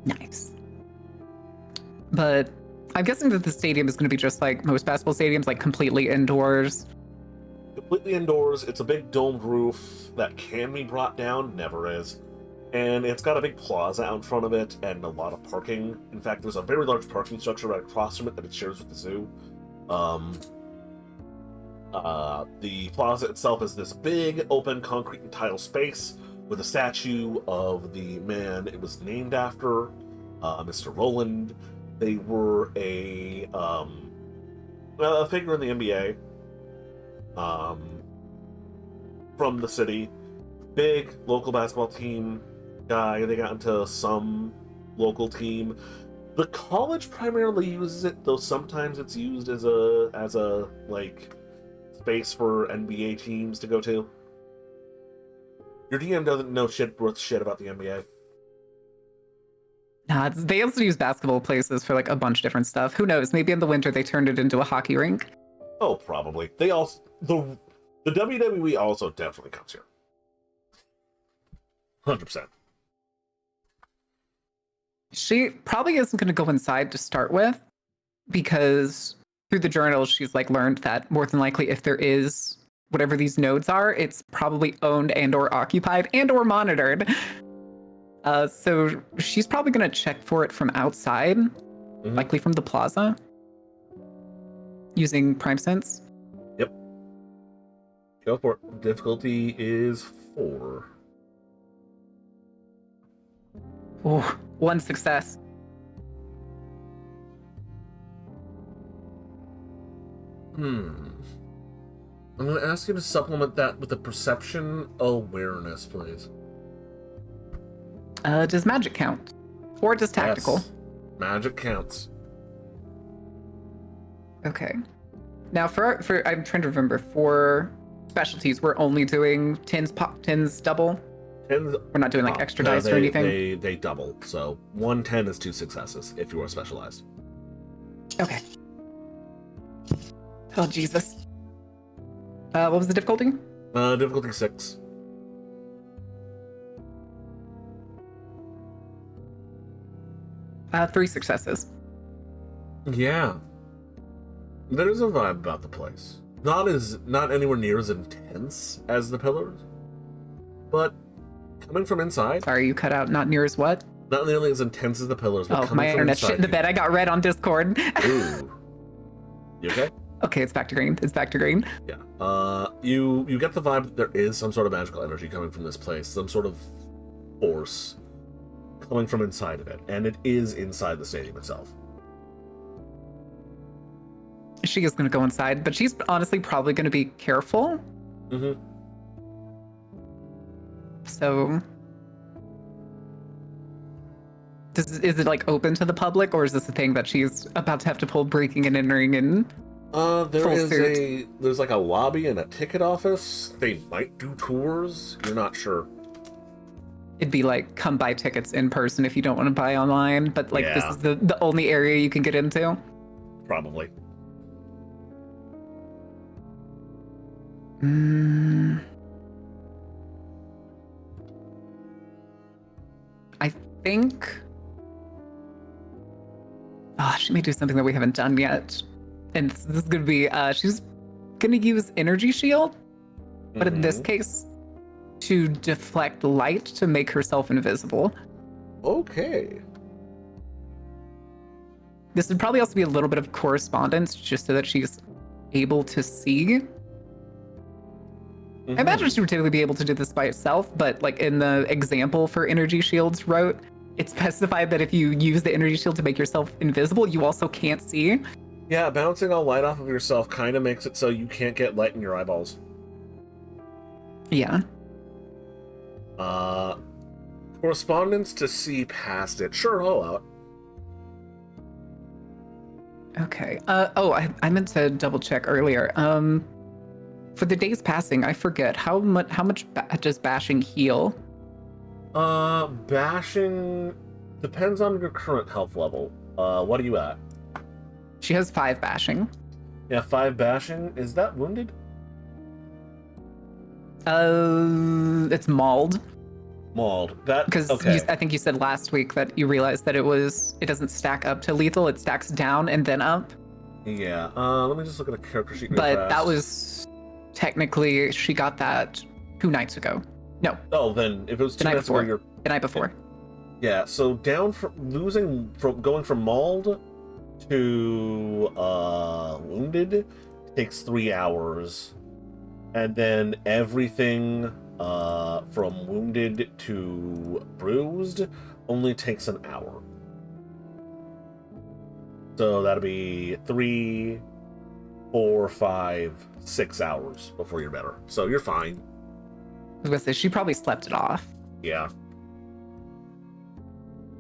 Nice. But I'm guessing that the stadium is going to be just like most basketball stadiums, like completely indoors. Completely indoors. It's a big domed roof that can be brought down, never is. And it's got a big plaza out in front of it and a lot of parking. In fact, there's a very large parking structure right across from it that it shares with the zoo. The plaza itself is this big, open concrete and tile space with a statue of the man it was named after, Mr. Roland. They were a figure in the NBA from the city. Big local basketball team guy. They got into some local team. The college primarily uses it, though sometimes it's used as a like space for NBA teams to go to. Your DM doesn't know worth shit about the NBA. Nah, they also use basketball places for like a bunch of different stuff. Who knows? Maybe in the winter they turned it into a hockey rink. Oh, probably. They also the WWE also definitely comes here. 100%. She probably isn't going to go inside to start with, because through the journals she's like learned that more than likely if there is whatever these nodes are, it's probably owned and or occupied and or monitored. So she's probably going to check for it from outside, likely from the plaza, using Prime Sense. Yep. Go for it. Difficulty is 4. Oh, 1 success. I'm going to ask you to supplement that with a perception awareness, please. Does magic count? Or does tactical? Yes. Magic counts. Okay. Now for I'm trying to remember, for specialties we're only doing tins double. Tens, we're not doing like extra dice or anything. They double. So 110 is 2 successes if you are specialized. Okay. Oh Jesus. What was the difficulty? Difficulty 6. 3 successes. Yeah. There's a vibe about the place. Not anywhere near as intense as the pillars, but coming from inside. Sorry, you cut out. Not near as what? Not nearly as intense as the pillars, but oh, my internet shit in the bed. I got red on Discord. Ooh. You okay? Okay, it's back to green. Yeah. You get the vibe that there is some sort of magical energy coming from this place, some sort of force coming from inside of it, and it is inside the stadium itself. She is going to go inside, but she's honestly probably going to be careful. So, is it like open to the public, or is this a thing that she's about to have to pull breaking and entering in? There's like a lobby and a ticket office. They might do tours. You're not sure. It'd be like, come buy tickets in person if you don't want to buy online, but like this is the only area you can get into. Probably. I think she may do something that we haven't done yet. And this is going to be, she's going to use Energy Shield. But in this case, to deflect light to make herself invisible. Okay. This would probably also be a little bit of correspondence, just so that she's able to see. I imagine she would typically be able to do this by itself, but like in the example for energy shields wrote, it specified that if you use the energy shield to make yourself invisible, you also can't see. Yeah, bouncing all light off of yourself kind of makes it so you can't get light in your eyeballs. Yeah. Correspondence to see past it. Sure, all out. Okay. I meant to double check earlier. For the days passing, I forget how much does bashing heal? Bashing depends on your current health level. What are you at? She has 5 bashing. Yeah, 5 bashing. Is that wounded? It's mauled. Mauled. That Because okay. I think you said last week that you realized that it doesn't stack up to lethal, it stacks down and then up. Yeah. Let me just look at a character sheet real But fast. that was technically, she got that 2 nights ago. No, Oh, then if it was 2 night nights ago, before. you're the night before. yeah. So down from going from mauled to wounded takes 3 hours, and then everything from wounded to bruised only takes an hour. So that'll be 3, 4, 5, 6 hours before you're better. So you're fine. I was gonna say she probably slept it off Yeah.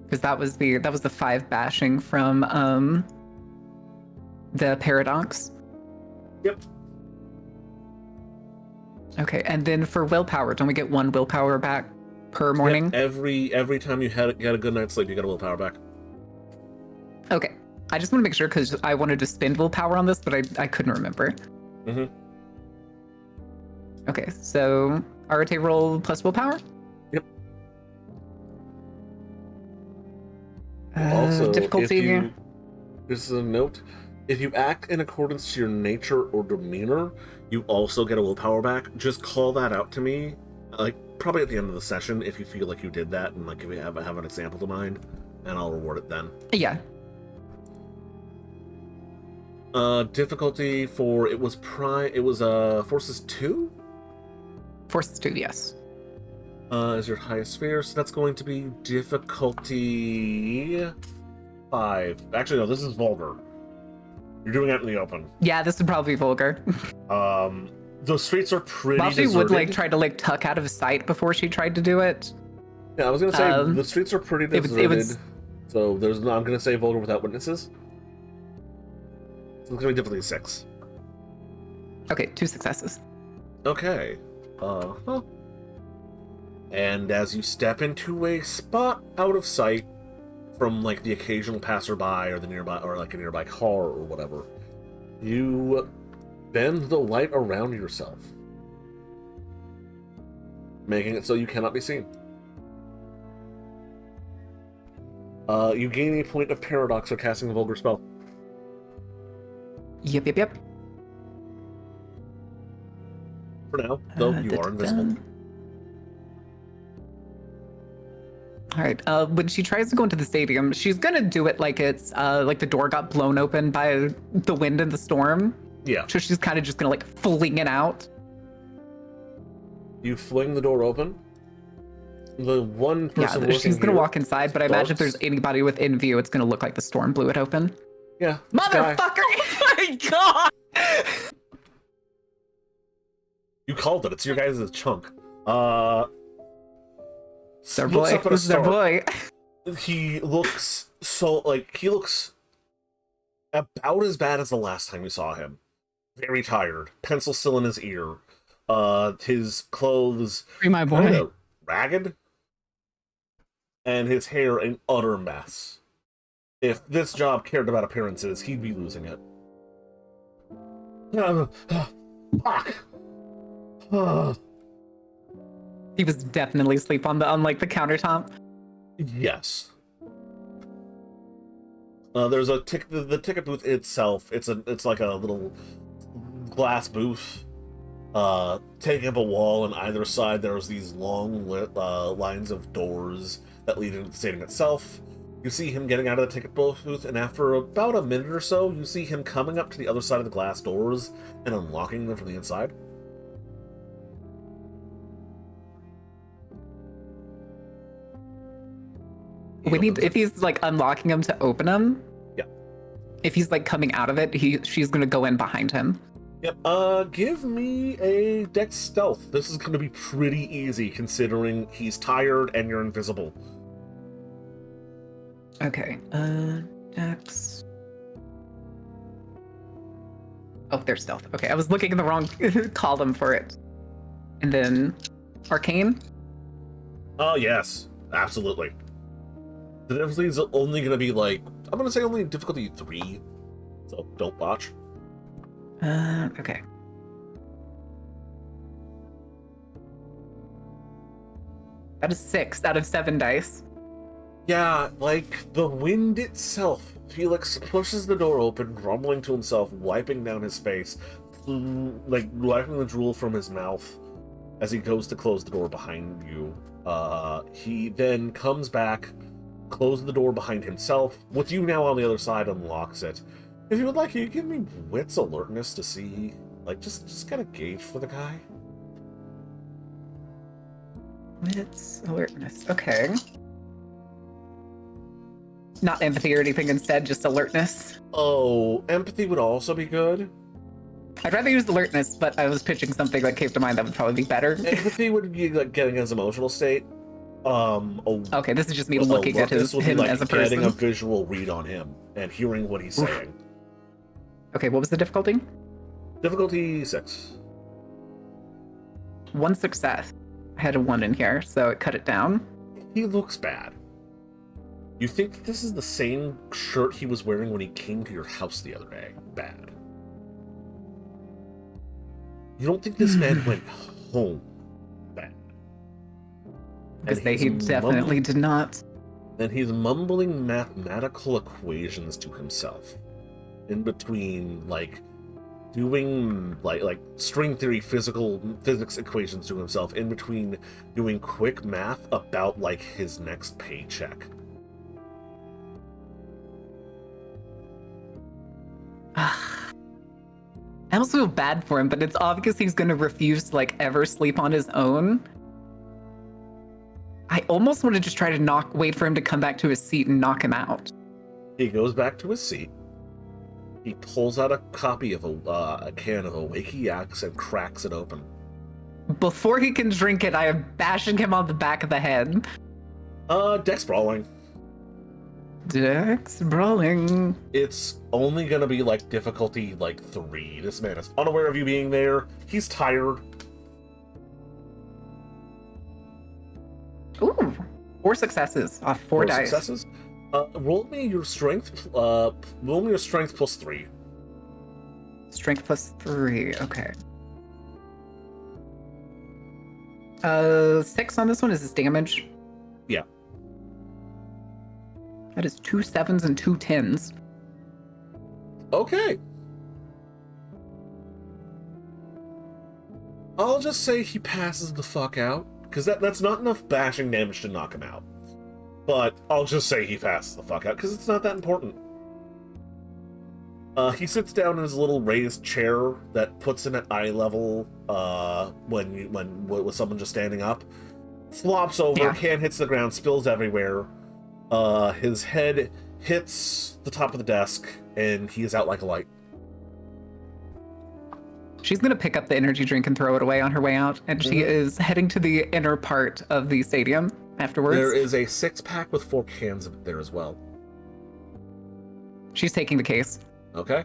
because that was the 5 bashing from the paradox. Yep. Okay, and then for willpower, don't we get 1 willpower back per morning? Yep, every time you get a good night's sleep, you get a willpower back. Okay, I just want to make sure because I wanted to spend willpower on this, but I couldn't remember. Mm-hmm. Okay, so Arate roll plus willpower. Yep. Also, difficulty. This is a note. If you act in accordance to your nature or demeanor, you also get a willpower back. Just call that out to me, like probably at the end of the session, if you feel like you did that, and like if you have an example to mind, and I'll reward it then. Yeah. Difficulty for it was forces 2. Forces 2, yes. Is your highest sphere, so that's going to be difficulty 5. Actually, no, this is vulgar. You're doing it in the open. Yeah, this would probably be vulgar. The streets are pretty While she deserted. would like try to like tuck out of sight before she tried to do it. Yeah, I was gonna say the streets are pretty deserted. So I'm gonna say vulgar without witnesses. So it's gonna be difficulty 6. Okay, 2 successes. Okay. And as you step into a spot out of sight from like the occasional passerby or the nearby or like a nearby car or whatever, you bend the light around yourself, making it so you cannot be seen. You gain a point of paradox for casting a vulgar spell. Yep. For now, though, you are invisible. All right. When she tries to go into the stadium, she's gonna do it like it's like the door got blown open by the wind and the storm. Yeah. So she's kind of just gonna like fling it out. You fling the door open. The one person working she's gonna here walk inside, but I imagine if there's anybody within view, it's gonna look like the storm blew it open. Yeah. Motherfucker! Oh my god! You called it. It's your guys' chunk. It's our boy. This is our boy. He looks he looks about as bad as the last time we saw him. Very tired. Pencil still in his ear. His clothes Free my boy. kinda ragged. And his hair an utter mess. If this job cared about appearances, he'd be losing it. Fuck. He was definitely asleep on the countertop. Yes. There's a the ticket booth itself. It's like a little glass booth taking up a wall on either side. There's these long lines of doors that lead into the stadium itself. You see him getting out of the ticket booth, and after about a minute or so, you see him coming up to the other side of the glass doors and unlocking them from the inside. We need, if he's like unlocking them to open them. Yeah. If he's like coming out of it, she's gonna go in behind him. Yep. Give me a Dex stealth. This is gonna be pretty easy considering he's tired and you're invisible. Okay. Dex. Oh, there's stealth. Okay, I was looking in the wrong column for it. And then Arcane. Oh yes, absolutely. The difficulty is only gonna be like, I'm gonna say only difficulty 3. So don't watch. Okay. That is 6 out of 7 dice. Yeah, like the wind itself. Felix pushes the door open, grumbling to himself, wiping down his face, like wiping the drool from his mouth as he goes to close the door behind you. He then comes back, closes the door behind himself, with you now on the other side, unlocks it. If you would like, can you give me wits alertness to see, like, just kind of gauge for the guy? Wits alertness. Okay. Not empathy or anything, instead, just alertness. Oh, empathy would also be good. I'd rather use alertness, but I was pitching something that came to mind that would probably be better. Empathy would be like getting his emotional state. Okay, this is just me looking at him like as a person. Getting a visual read on him and hearing what he's saying. Okay, what was the difficulty? Difficulty 6. 1 success. I had a 1 in here, so it cut it down. He looks bad. You think that this is the same shirt he was wearing when he came to your house the other day? Bad. You don't think this man went home? Bad. Because he definitely did not. And he's mumbling mathematical equations to himself. In between, like, doing, like string theory physics equations to himself, in between doing quick math about, like, his next paycheck. I also feel bad for him, but it's obvious he's going to refuse to, like, ever sleep on his own. I almost want to just try to wait for him to come back to his seat and knock him out. He goes back to his seat. He pulls out a copy of a can of Awakey Yaks and cracks it open. Before he can drink it, I am bashing him on the back of the head. Dex brawling. Dex brawling. It's only gonna be like difficulty like 3. This man is unaware of you being there. He's tired. Ooh, 4 successes off 4 dice. Successes. Roll me your strength. Roll me your strength plus 3. Strength plus 3. Okay. 6 on this one. Is this damage? Yeah. That is 2 7s and 2 10s. Okay. I'll just say he passes the fuck out, because that's not enough bashing damage to knock him out. But I'll just say he passes the fuck out, because it's not that important. He sits down in his little raised chair that puts him at eye level with someone just standing up. Flops over, Yeah. can hits the ground, spills everywhere. His head hits the top of the desk, and he is out like a light. She's going to pick up the energy drink and throw it away on her way out, and she is heading to the inner part of the stadium afterwards. There is a 6-pack with 4 cans of it there as well. She's taking the case. Okay.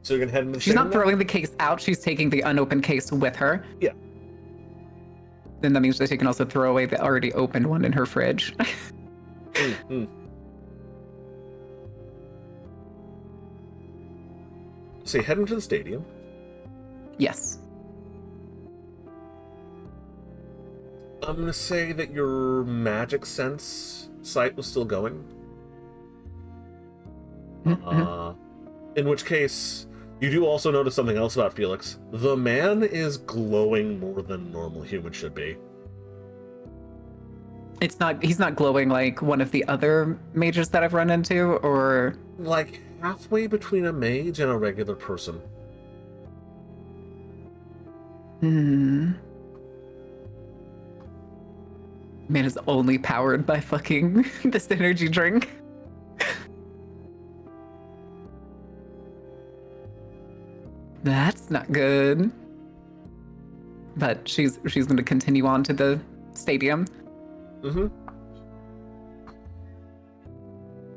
So you're gonna head into the She's not stadium now? throwing the case out, she's taking the unopened case with her. Yeah. Then that means that she can also throw away the already opened one in her fridge. Mm-hmm. So you head into the stadium. Yes. I'm gonna say that your magic sense sight was still going. In which case, you do also notice something else about Felix. The man is glowing more than normal human should be. He's not glowing like one of the other mages that I've run into, or Like halfway between a mage and a regular person. Man is only powered by fucking this energy drink. That's not good. But she's going to continue on to the stadium.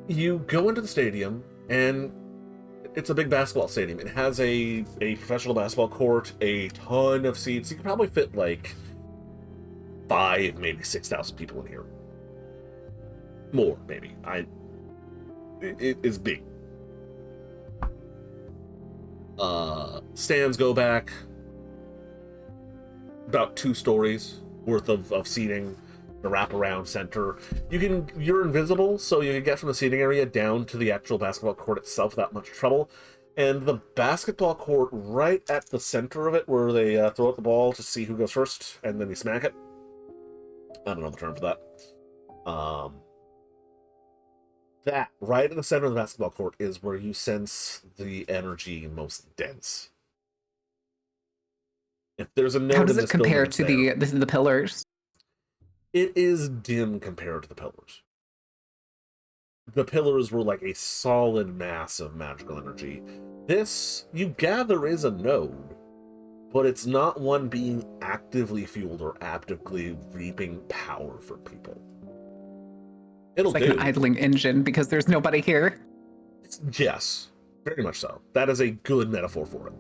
You go into the stadium, and it's a big basketball stadium. It has a professional basketball court, a ton of seats. You can probably fit like 5, maybe 6,000 people in here. More, maybe. It is big. Stands go back about 2 stories worth of seating. The wraparound center. You're invisible, so you can get from the seating area down to the actual basketball court itself without much trouble. And the basketball court right at the center of it, where they throw out the ball to see who goes first, and then you smack it. I don't know the term for that. That right in the center of the basketball court is where you sense the energy most dense. If there's a note, how does it compare to the pillars? It is dim compared to the pillars. The pillars were like a solid mass of magical energy. This, you gather, is a node, but it's not one being actively fueled or actively reaping power for people. It'll It's like an idling engine because there's nobody here. Yes, very much so. That is a good metaphor for it.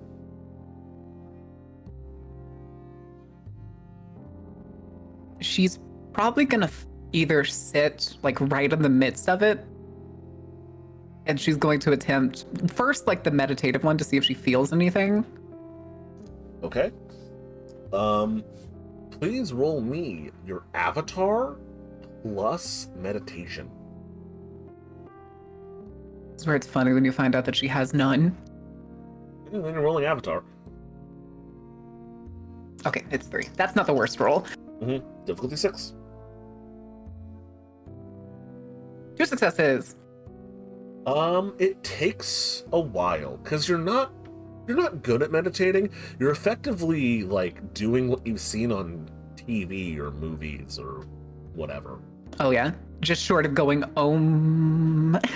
She's probably gonna either sit like right in the midst of it, and she's going to attempt first like the meditative one to see if she feels anything. Okay. Please roll me your avatar plus meditation. This is where it's funny when you find out that she has none. And then you're rolling avatar. Okay, it's 3. That's not the worst roll. Difficulty 6. 2 successes. It takes a while because you're not good at meditating. You're effectively like doing what you've seen on TV or movies or whatever. Oh yeah, just short of going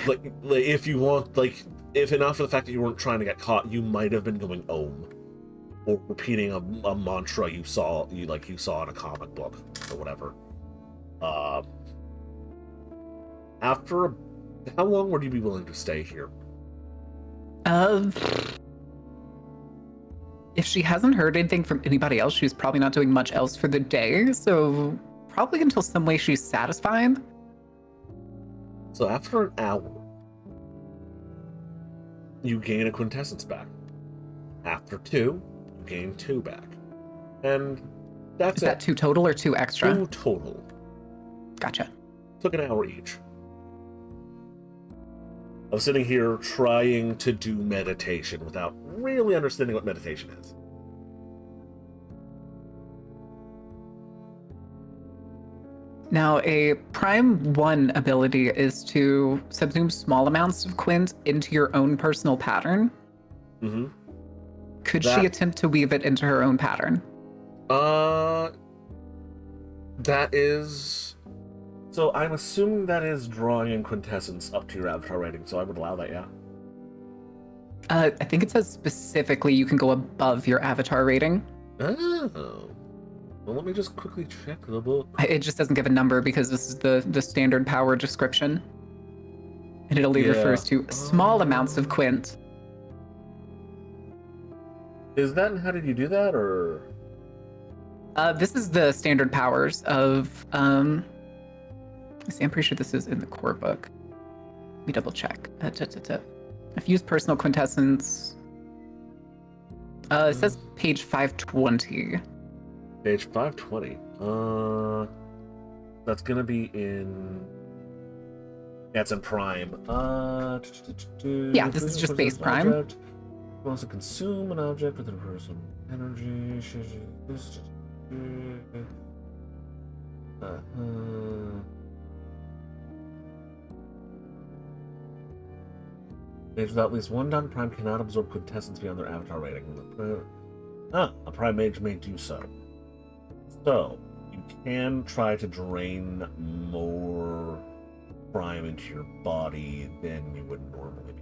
like if you want, like if enough for the fact that you weren't trying to get caught, you might have been going or repeating a mantra you saw in a comic book or whatever. After how long would you be willing to stay here? If she hasn't heard anything from anybody else, she's probably not doing much else for the day, so probably until some way she's satisfied. So after an hour, you gain a quintessence back. After 2, you gain 2 back. And that's Is that 2 total or 2 extra? 2 total. Gotcha. Took an hour each. I was sitting here trying to do meditation without really understanding what meditation is. Now, a Prime 1 ability is to subsume small amounts of quint into your own personal pattern. Mm-hmm. Could she attempt to weave it into her own pattern? That is... So I'm assuming that is drawing in quintessence up to your avatar rating, so I would allow that, yeah? I think it says specifically you can go above your avatar rating. Oh. Well, let me just quickly check the book. It just doesn't give a number because this is the standard power description. And it only refers to small amounts of quint. Is that, and how did you do that, or? This is the standard powers of, see, I'm pretty sure this is in the core book. Let me double check. I've used personal quintessence. It says page 520. Page 520. That's gonna be in That's in Prime. Yeah, this is just base Prime. Object. Wants to consume an object with a person energy. Mage with at least one down Prime cannot absorb quintessence beyond their avatar rating. A Prime Mage may do so. So, you can try to drain more Prime into your body than you would normally be.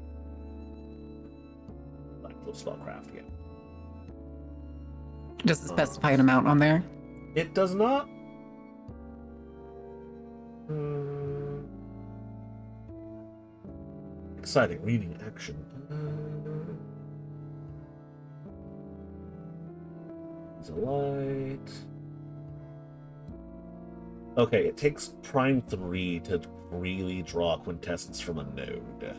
Actual spellcraft, yeah. Does it specify an amount on there? It does not. Exciting reading action. It's a light. Okay, it takes Prime 3 to really draw quintessence from a node.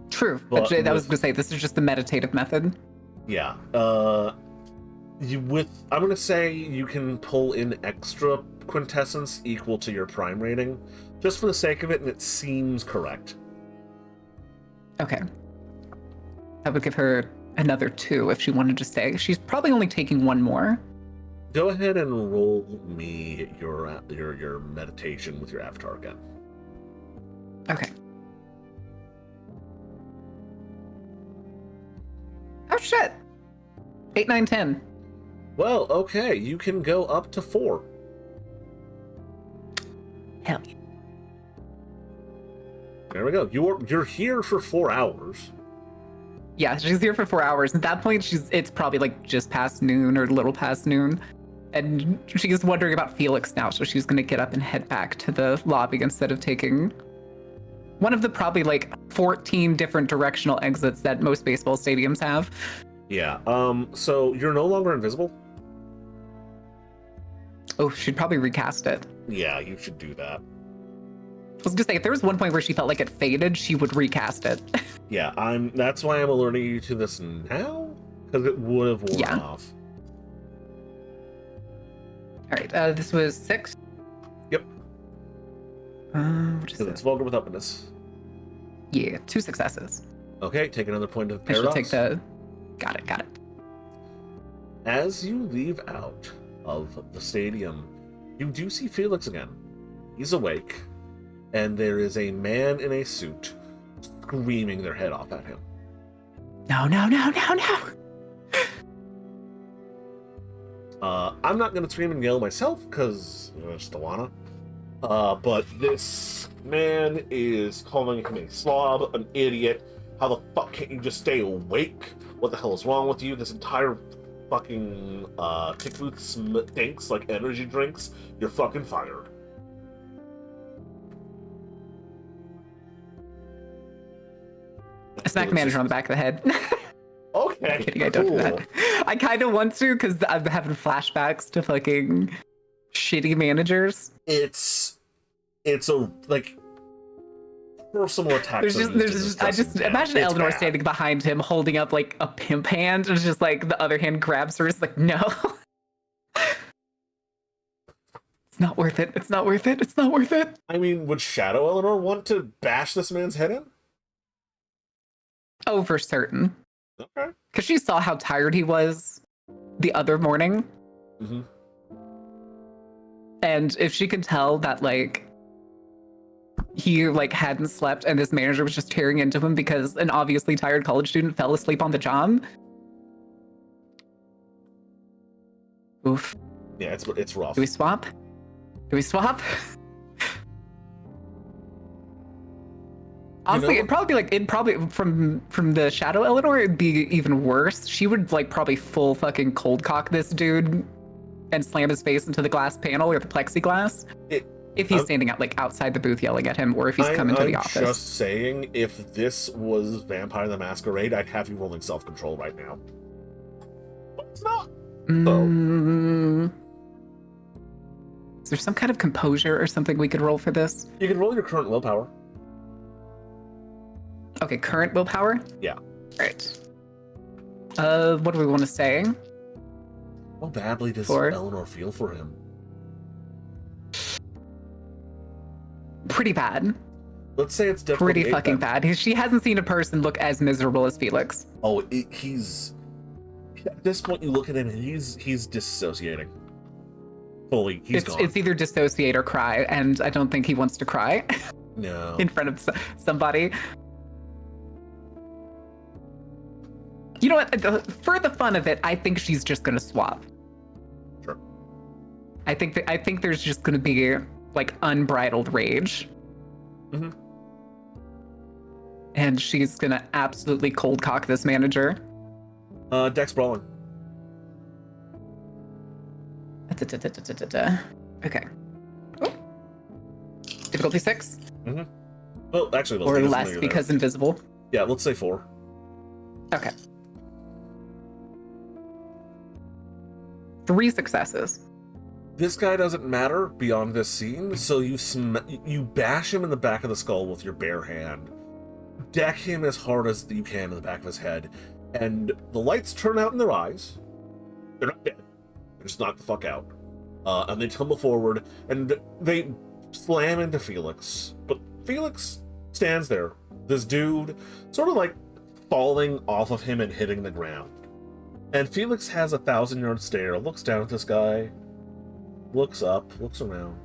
True. But But I was going to say, this is just the meditative method. Yeah. I'm gonna say you can pull in extra quintessence equal to your Prime rating, just for the sake of it, and it seems correct. Okay. That would give her another 2 if she wanted to stay. She's probably only taking 1 more. Go ahead and roll me your meditation with your avatar again. Okay. Oh shit! 8, 9, 10. Well, okay, you can go up to 4. Hell yeah. There we go. You're here for 4 hours. Yeah, she's here for 4 hours. At that point, it's probably like just past noon or a little past noon. And she's wondering about Felix now, so she's gonna get up and head back to the lobby instead of taking one of the probably like 14 different directional exits that most baseball stadiums have. Yeah, so you're no longer invisible? Oh, she'd probably recast it. Yeah, you should do that. I was gonna say, if there was one point where she felt like it faded, she would recast it. Yeah, that's why I'm alerting you to this now, because it would have worn off. All right, this was 6. Yep. What is Because it's it? vulgar with uppiness. Yeah, 2 successes. Okay, take another point of I should paradox. take the. Got it. As you leave out of the stadium, you do see Felix again. He's awake, and there is a man in a suit screaming their head off at him. No. I'm not going to scream and yell myself, because I just don't wanna. But this man is calling him a slob, an idiot. How the fuck can't you just stay awake? What the hell is wrong with you? This entire fucking tick booth stinks like energy drinks. You're fucking fired. I smack the manager on the back of the head. Okay, I'm kidding, I don't do cool. that. I kind of want to because I'm having flashbacks to fucking shitty managers. It's a like personal attack. I just imagine Eleanor standing behind him holding up like a pimp hand, and it's just like the other hand grabs her. It's like, no. It's not worth it. It's not worth it. It's not worth it. I mean, would Shadow Eleanor want to bash this man's head in? Oh, for certain. Okay. Because she saw how tired he was the other morning. Mm-hmm. And if she could tell that, like, he, like, hadn't slept and this manager was just tearing into him because an obviously tired college student fell asleep on the job. Oof. Yeah, it's rough. Do we swap? Honestly, it'd probably from the Shadow Eleanor, it'd be even worse. She would like probably full fucking cold cock this dude and slam his face into the glass panel or the plexiglass. If he's standing out like outside the booth yelling at him, or if he's coming to the office. I'm just saying, if this was Vampire the Masquerade, I'd have you rolling self-control right now. But it's not. Is there some kind of composure or something we could roll for this? You can roll your current willpower. Okay, current willpower? Yeah. Alright. What do we want to say? How badly does Eleanor feel for him? pretty bad. Let's say it's difficult. Pretty fucking bad. She hasn't seen a person look as miserable as Felix. Oh, he's at this point. You look at him, and he's dissociating fully. Gone. It's either dissociate or cry, and I don't think he wants to cry. No. In front of somebody. You know what? For the fun of it, I think she's just gonna swap. Sure. I think there's just gonna be like unbridled rage. Mm-hmm. And she's gonna absolutely cold cock this manager. Dex brawling. Okay. Oh. Difficulty 6? Mm-hmm. Well, actually, or less because invisible. Yeah, let's say 4. Okay. 3 successes. This guy doesn't matter beyond this scene, so you bash him in the back of the skull with your bare hand, deck him as hard as you can in the back of his head, and the lights turn out in their eyes. They're not dead. They're just knocked the fuck out. And they tumble forward, and they slam into Felix. But Felix stands there. This dude sort of like falling off of him and hitting the ground. And Felix has a 1,000-yard stare, looks down at this guy, looks up, looks around.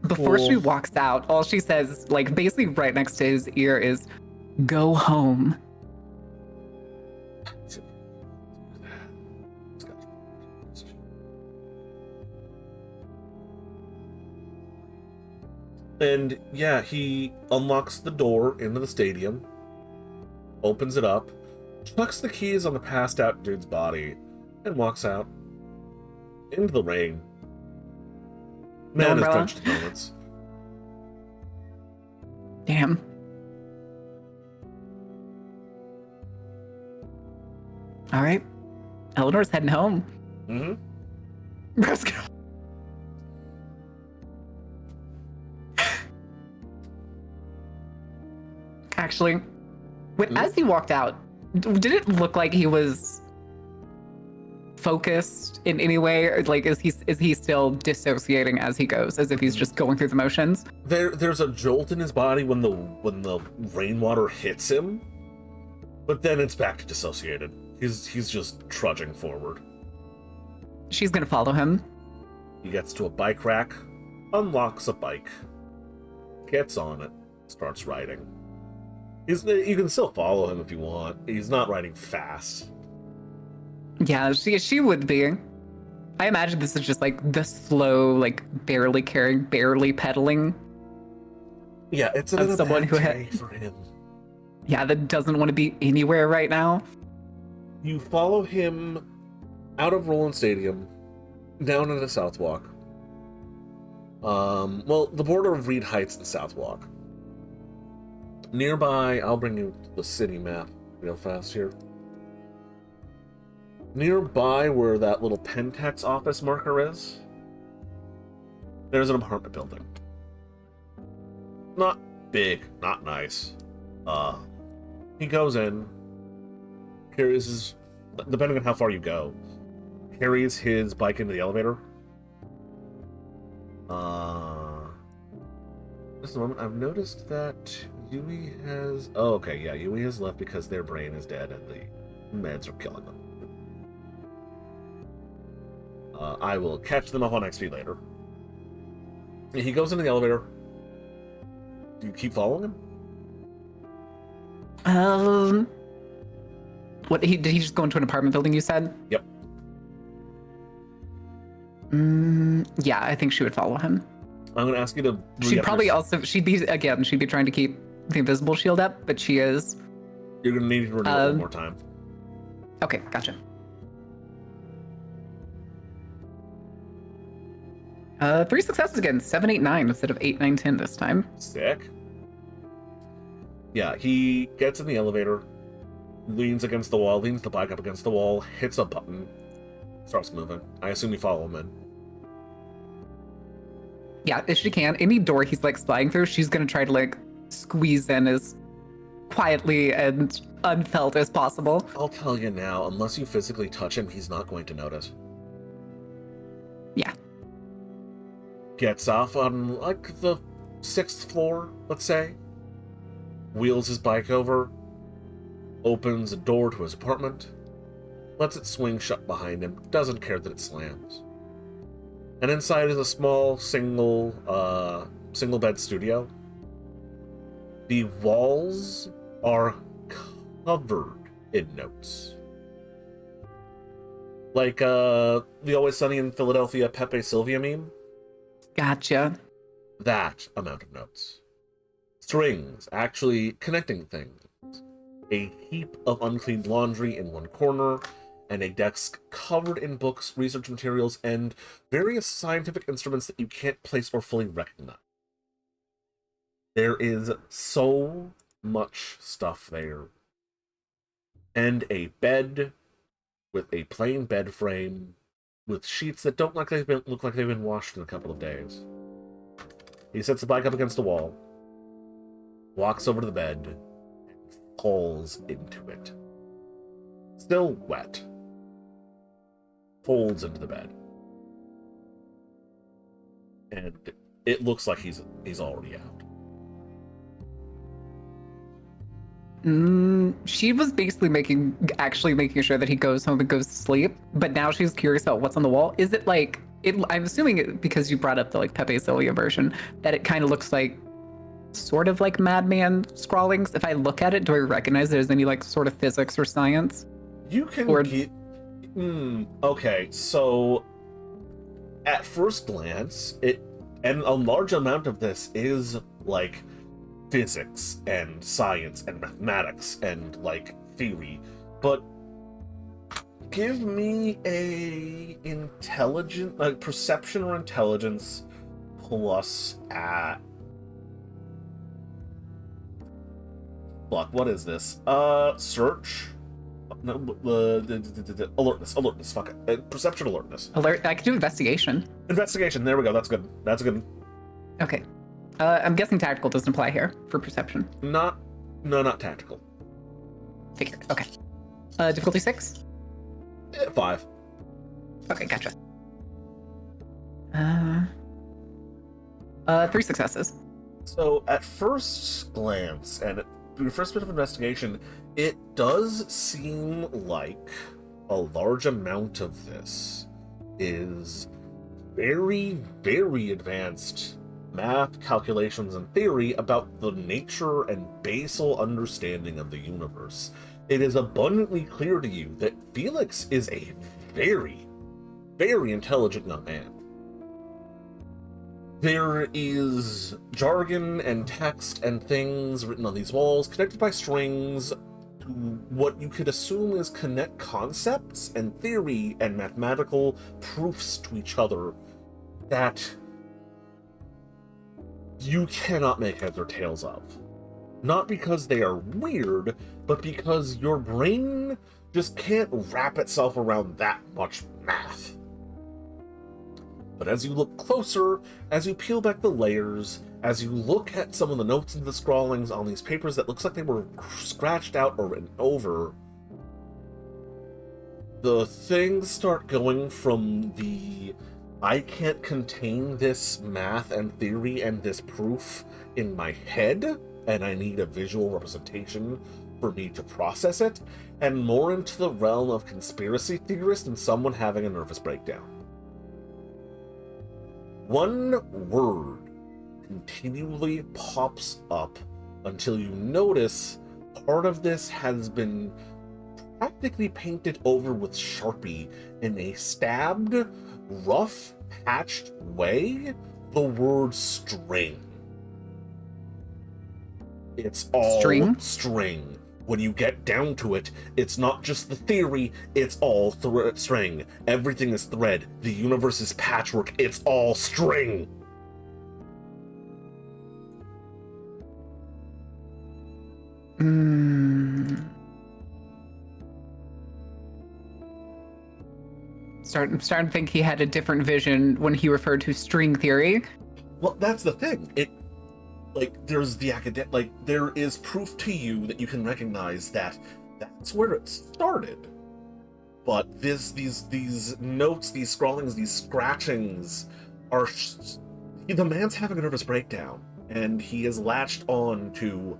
Before she walks out, all she says, like basically right next to his ear, is, "Go home." And yeah, he unlocks the door into the stadium, opens it up, chucks the keys on the passed out dude's body, and walks out into the rain. Man is drenched in moments. Damn. All right. Eleanor's heading home. Mm-hmm. Let's go. Actually, as he walked out, did it look like he was focused in any way, or like is he still dissociating as he goes, as if he's just going through the motions? There's a jolt in his body when the rainwater hits him, but then it's back to dissociated. He's just trudging forward. She's gonna follow him. He gets to a bike rack, unlocks a bike, gets on it, starts riding. You can still follow him if you want. He's not riding fast. Yeah, she would be. I imagine this is just like the slow, like barely carrying, barely pedaling. Yeah, it's another someone who day for him. Yeah, that doesn't want to be anywhere right now. You follow him out of Roland Stadium, down into Southwalk. Well, the border of Reed Heights and Southwalk. Nearby, I'll bring you the city map real fast here. Nearby where that little Pentex office marker is, there's an apartment building. Not big, not nice. He goes in, carries his, depending on how far you go, carries his bike into the elevator. Just a moment, I've noticed that Yui has... Oh, okay, yeah, Yui has left because their brain is dead and the meds are killing them. I will catch them up on XP later. He goes into the elevator. Do you keep following him? What, did he just go into an apartment building, you said? Yep. Yeah, I think she would follow him. I'm going to ask you to... She'd probably also... She'd be trying to keep the invisible shield up, but she is... You're going to need to renew it one more time. Okay, gotcha. 3 successes again. 7, 8, 9 instead of 8, 9, 10 this time. Sick. Yeah, he gets in the elevator, leans against the wall, leans the bike up against the wall, hits a button, starts moving. I assume you follow him in. Yeah, if she can. Any door he's like sliding through, she's gonna try to like squeeze in as quietly and unfelt as possible. I'll tell you now, unless you physically touch him, he's not going to notice. Yeah. gets off on, like, the 6th floor, let's say, wheels his bike over, opens a door to his apartment, lets it swing shut behind him, doesn't care that it slams. And inside is a small single bed studio. The walls are covered in notes. Like the Always Sunny in Philadelphia Pepe Sylvia meme. Gotcha. That amount of notes. Strings actually connecting things. A heap of uncleaned laundry in one corner, and a desk covered in books, research materials, and various scientific instruments that you can't place or fully recognize. There is so much stuff there. And a bed with a plain bed frame with sheets that don't look like they've been washed in a couple of days. He sets the bike up against the wall, walks over to the bed, and falls into it. Still wet. Folds into the bed. And it looks like he's already out. She was basically actually making sure that he goes home and goes to sleep, but now she's curious about what's on the wall. Is it like I'm assuming it, because you brought up the like Pepe Sylvia version, that it kind of looks like sort of like Madman scrawlings. If I look at it, do I recognize there's any like sort of physics or science? You can get... okay, so at first glance, and a large amount of this is like physics and science and mathematics and like theory, but give me a perception or intelligence plus at... Fuck, what is this? Search? No, alertness, fuck it. Perception alertness. Alert, I can do investigation. Investigation, there we go, that's good. That's a good. Okay. I'm guessing tactical doesn't apply here for perception. Not tactical. Figured, okay. Difficulty 6? 5. Okay, gotcha. 3 successes. So at first glance, and your first bit of investigation, it does seem like a large amount of this is very, very advanced math, calculations, and theory about the nature and basal understanding of the universe. It is abundantly clear to you that Felix is a very, very intelligent young man. There is jargon and text and things written on these walls, connected by strings to what you could assume is connect concepts and theory and mathematical proofs to each other that you cannot make heads or tails of. Not because they are weird, but because your brain just can't wrap itself around that much math. But as you look closer, as you peel back the layers, as you look at some of the notes and the scrawlings on these papers that looks like they were scratched out or written over, the things start going from the I can't contain this math and theory and this proof in my head, and I need a visual representation for me to process it, and more into the realm of conspiracy theorist and someone having a nervous breakdown. One word continually pops up until you notice part of this has been practically painted over with Sharpie in a stabbed, rough, hatched way, the word string. It's all string. When you get down to it, it's not just the theory, it's all string. Everything is thread. The universe is patchwork. It's all string. Starting to think he had a different vision when he referred to string theory. Well, that's the thing. There's the academic, there is proof to you that you can recognize that that's where it started. But these notes, these scrawlings, these scratchings are The man's having a nervous breakdown, and he is latched on to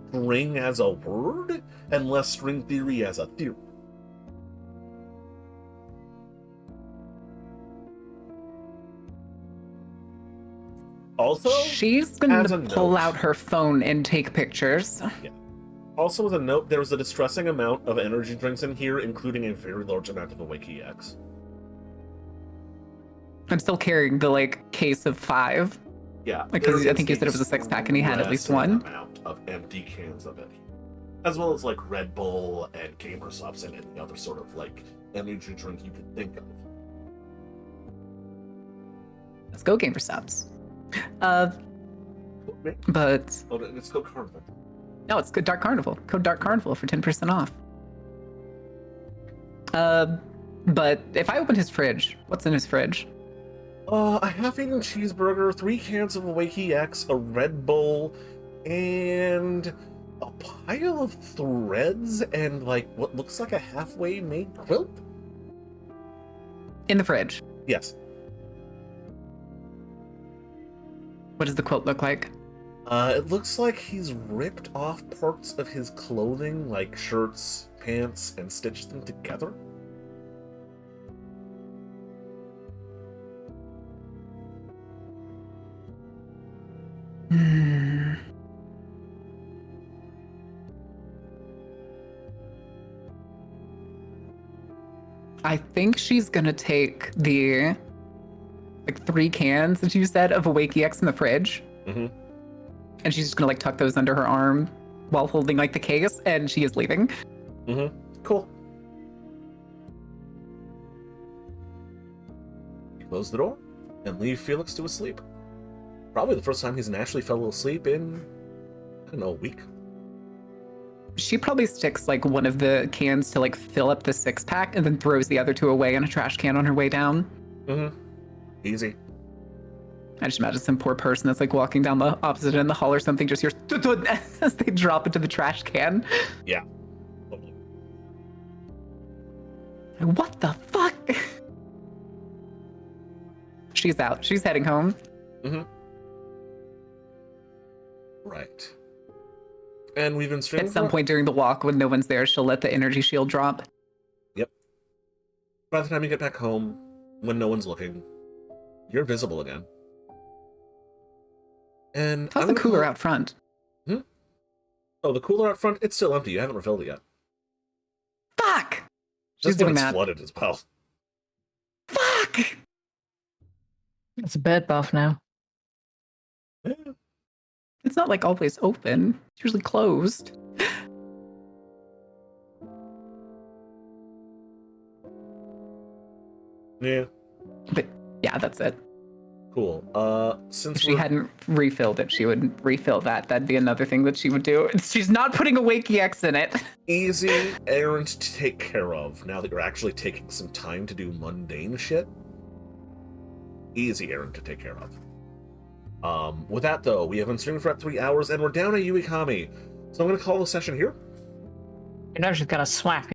string as a word and less string theory as a theory. Also, she's gonna pull out her phone and take pictures. Yeah. Also, as a note, there is a distressing amount of energy drinks in here, including a very large amount of Awake EX. I'm still carrying the case of 5. Yeah, because I think you said it was a 6-pack and he had at least one. Amount of empty cans of it, as well as Red Bull and Gamer Subs and any other sort of energy drink you could think of. Let's go, Gamer Subs. But it's Code Carnival. No, it's Dark Carnival. Code Dark Carnival for 10% off. But if I open his fridge, what's in his fridge? A half-eaten cheeseburger, 3 cans of Awake EX, a Red Bull, and a pile of threads and what looks like a halfway made quilt. In the fridge. Yes. What does the quilt look like? It looks like he's ripped off parts of his clothing, like shirts, pants, and stitched them together. I think she's gonna take the 3 cans that you said of Awake EX in the fridge. Mm-hmm. And she's just gonna tuck those under her arm while holding the case, and she is leaving. Mm-hmm. Cool. Close the door and leave Felix to his sleep. Probably the first time he's naturally fell asleep in, I don't know, a week. She probably sticks one of the cans to fill up the 6-pack and then throws the other 2 away in a trash can on her way down. Mm-hmm. Easy. I just imagine some poor person that's walking down the opposite end of the hall or something, just hears as they drop into the trash can. Yeah. What the fuck? She's out. She's heading home. Mm-hmm. Right. And we've been At some point during the walk, when no one's there, she'll let the energy shield drop. Yep. By the time you get back home, when no one's looking, you're visible again. And how's the cooler out front? Oh, the cooler out front, it's still empty. You haven't refilled it yet. Fuck! She's doing that. Flooded as well. Fuck! It's a bed buff now. Yeah. It's not always open. It's usually closed. Yeah. But yeah, that's it. Cool. Since if she hadn't refilled it, she would refill that. That'd be another thing that she would do. She's not putting Awake EX in it. Easy errand to take care of now that you're actually taking some time to do mundane shit. Easy errand to take care of. With that though, we have been streaming for 3 hours and we're down a Yuikami. So I'm gonna call the session here. You know she's gonna slap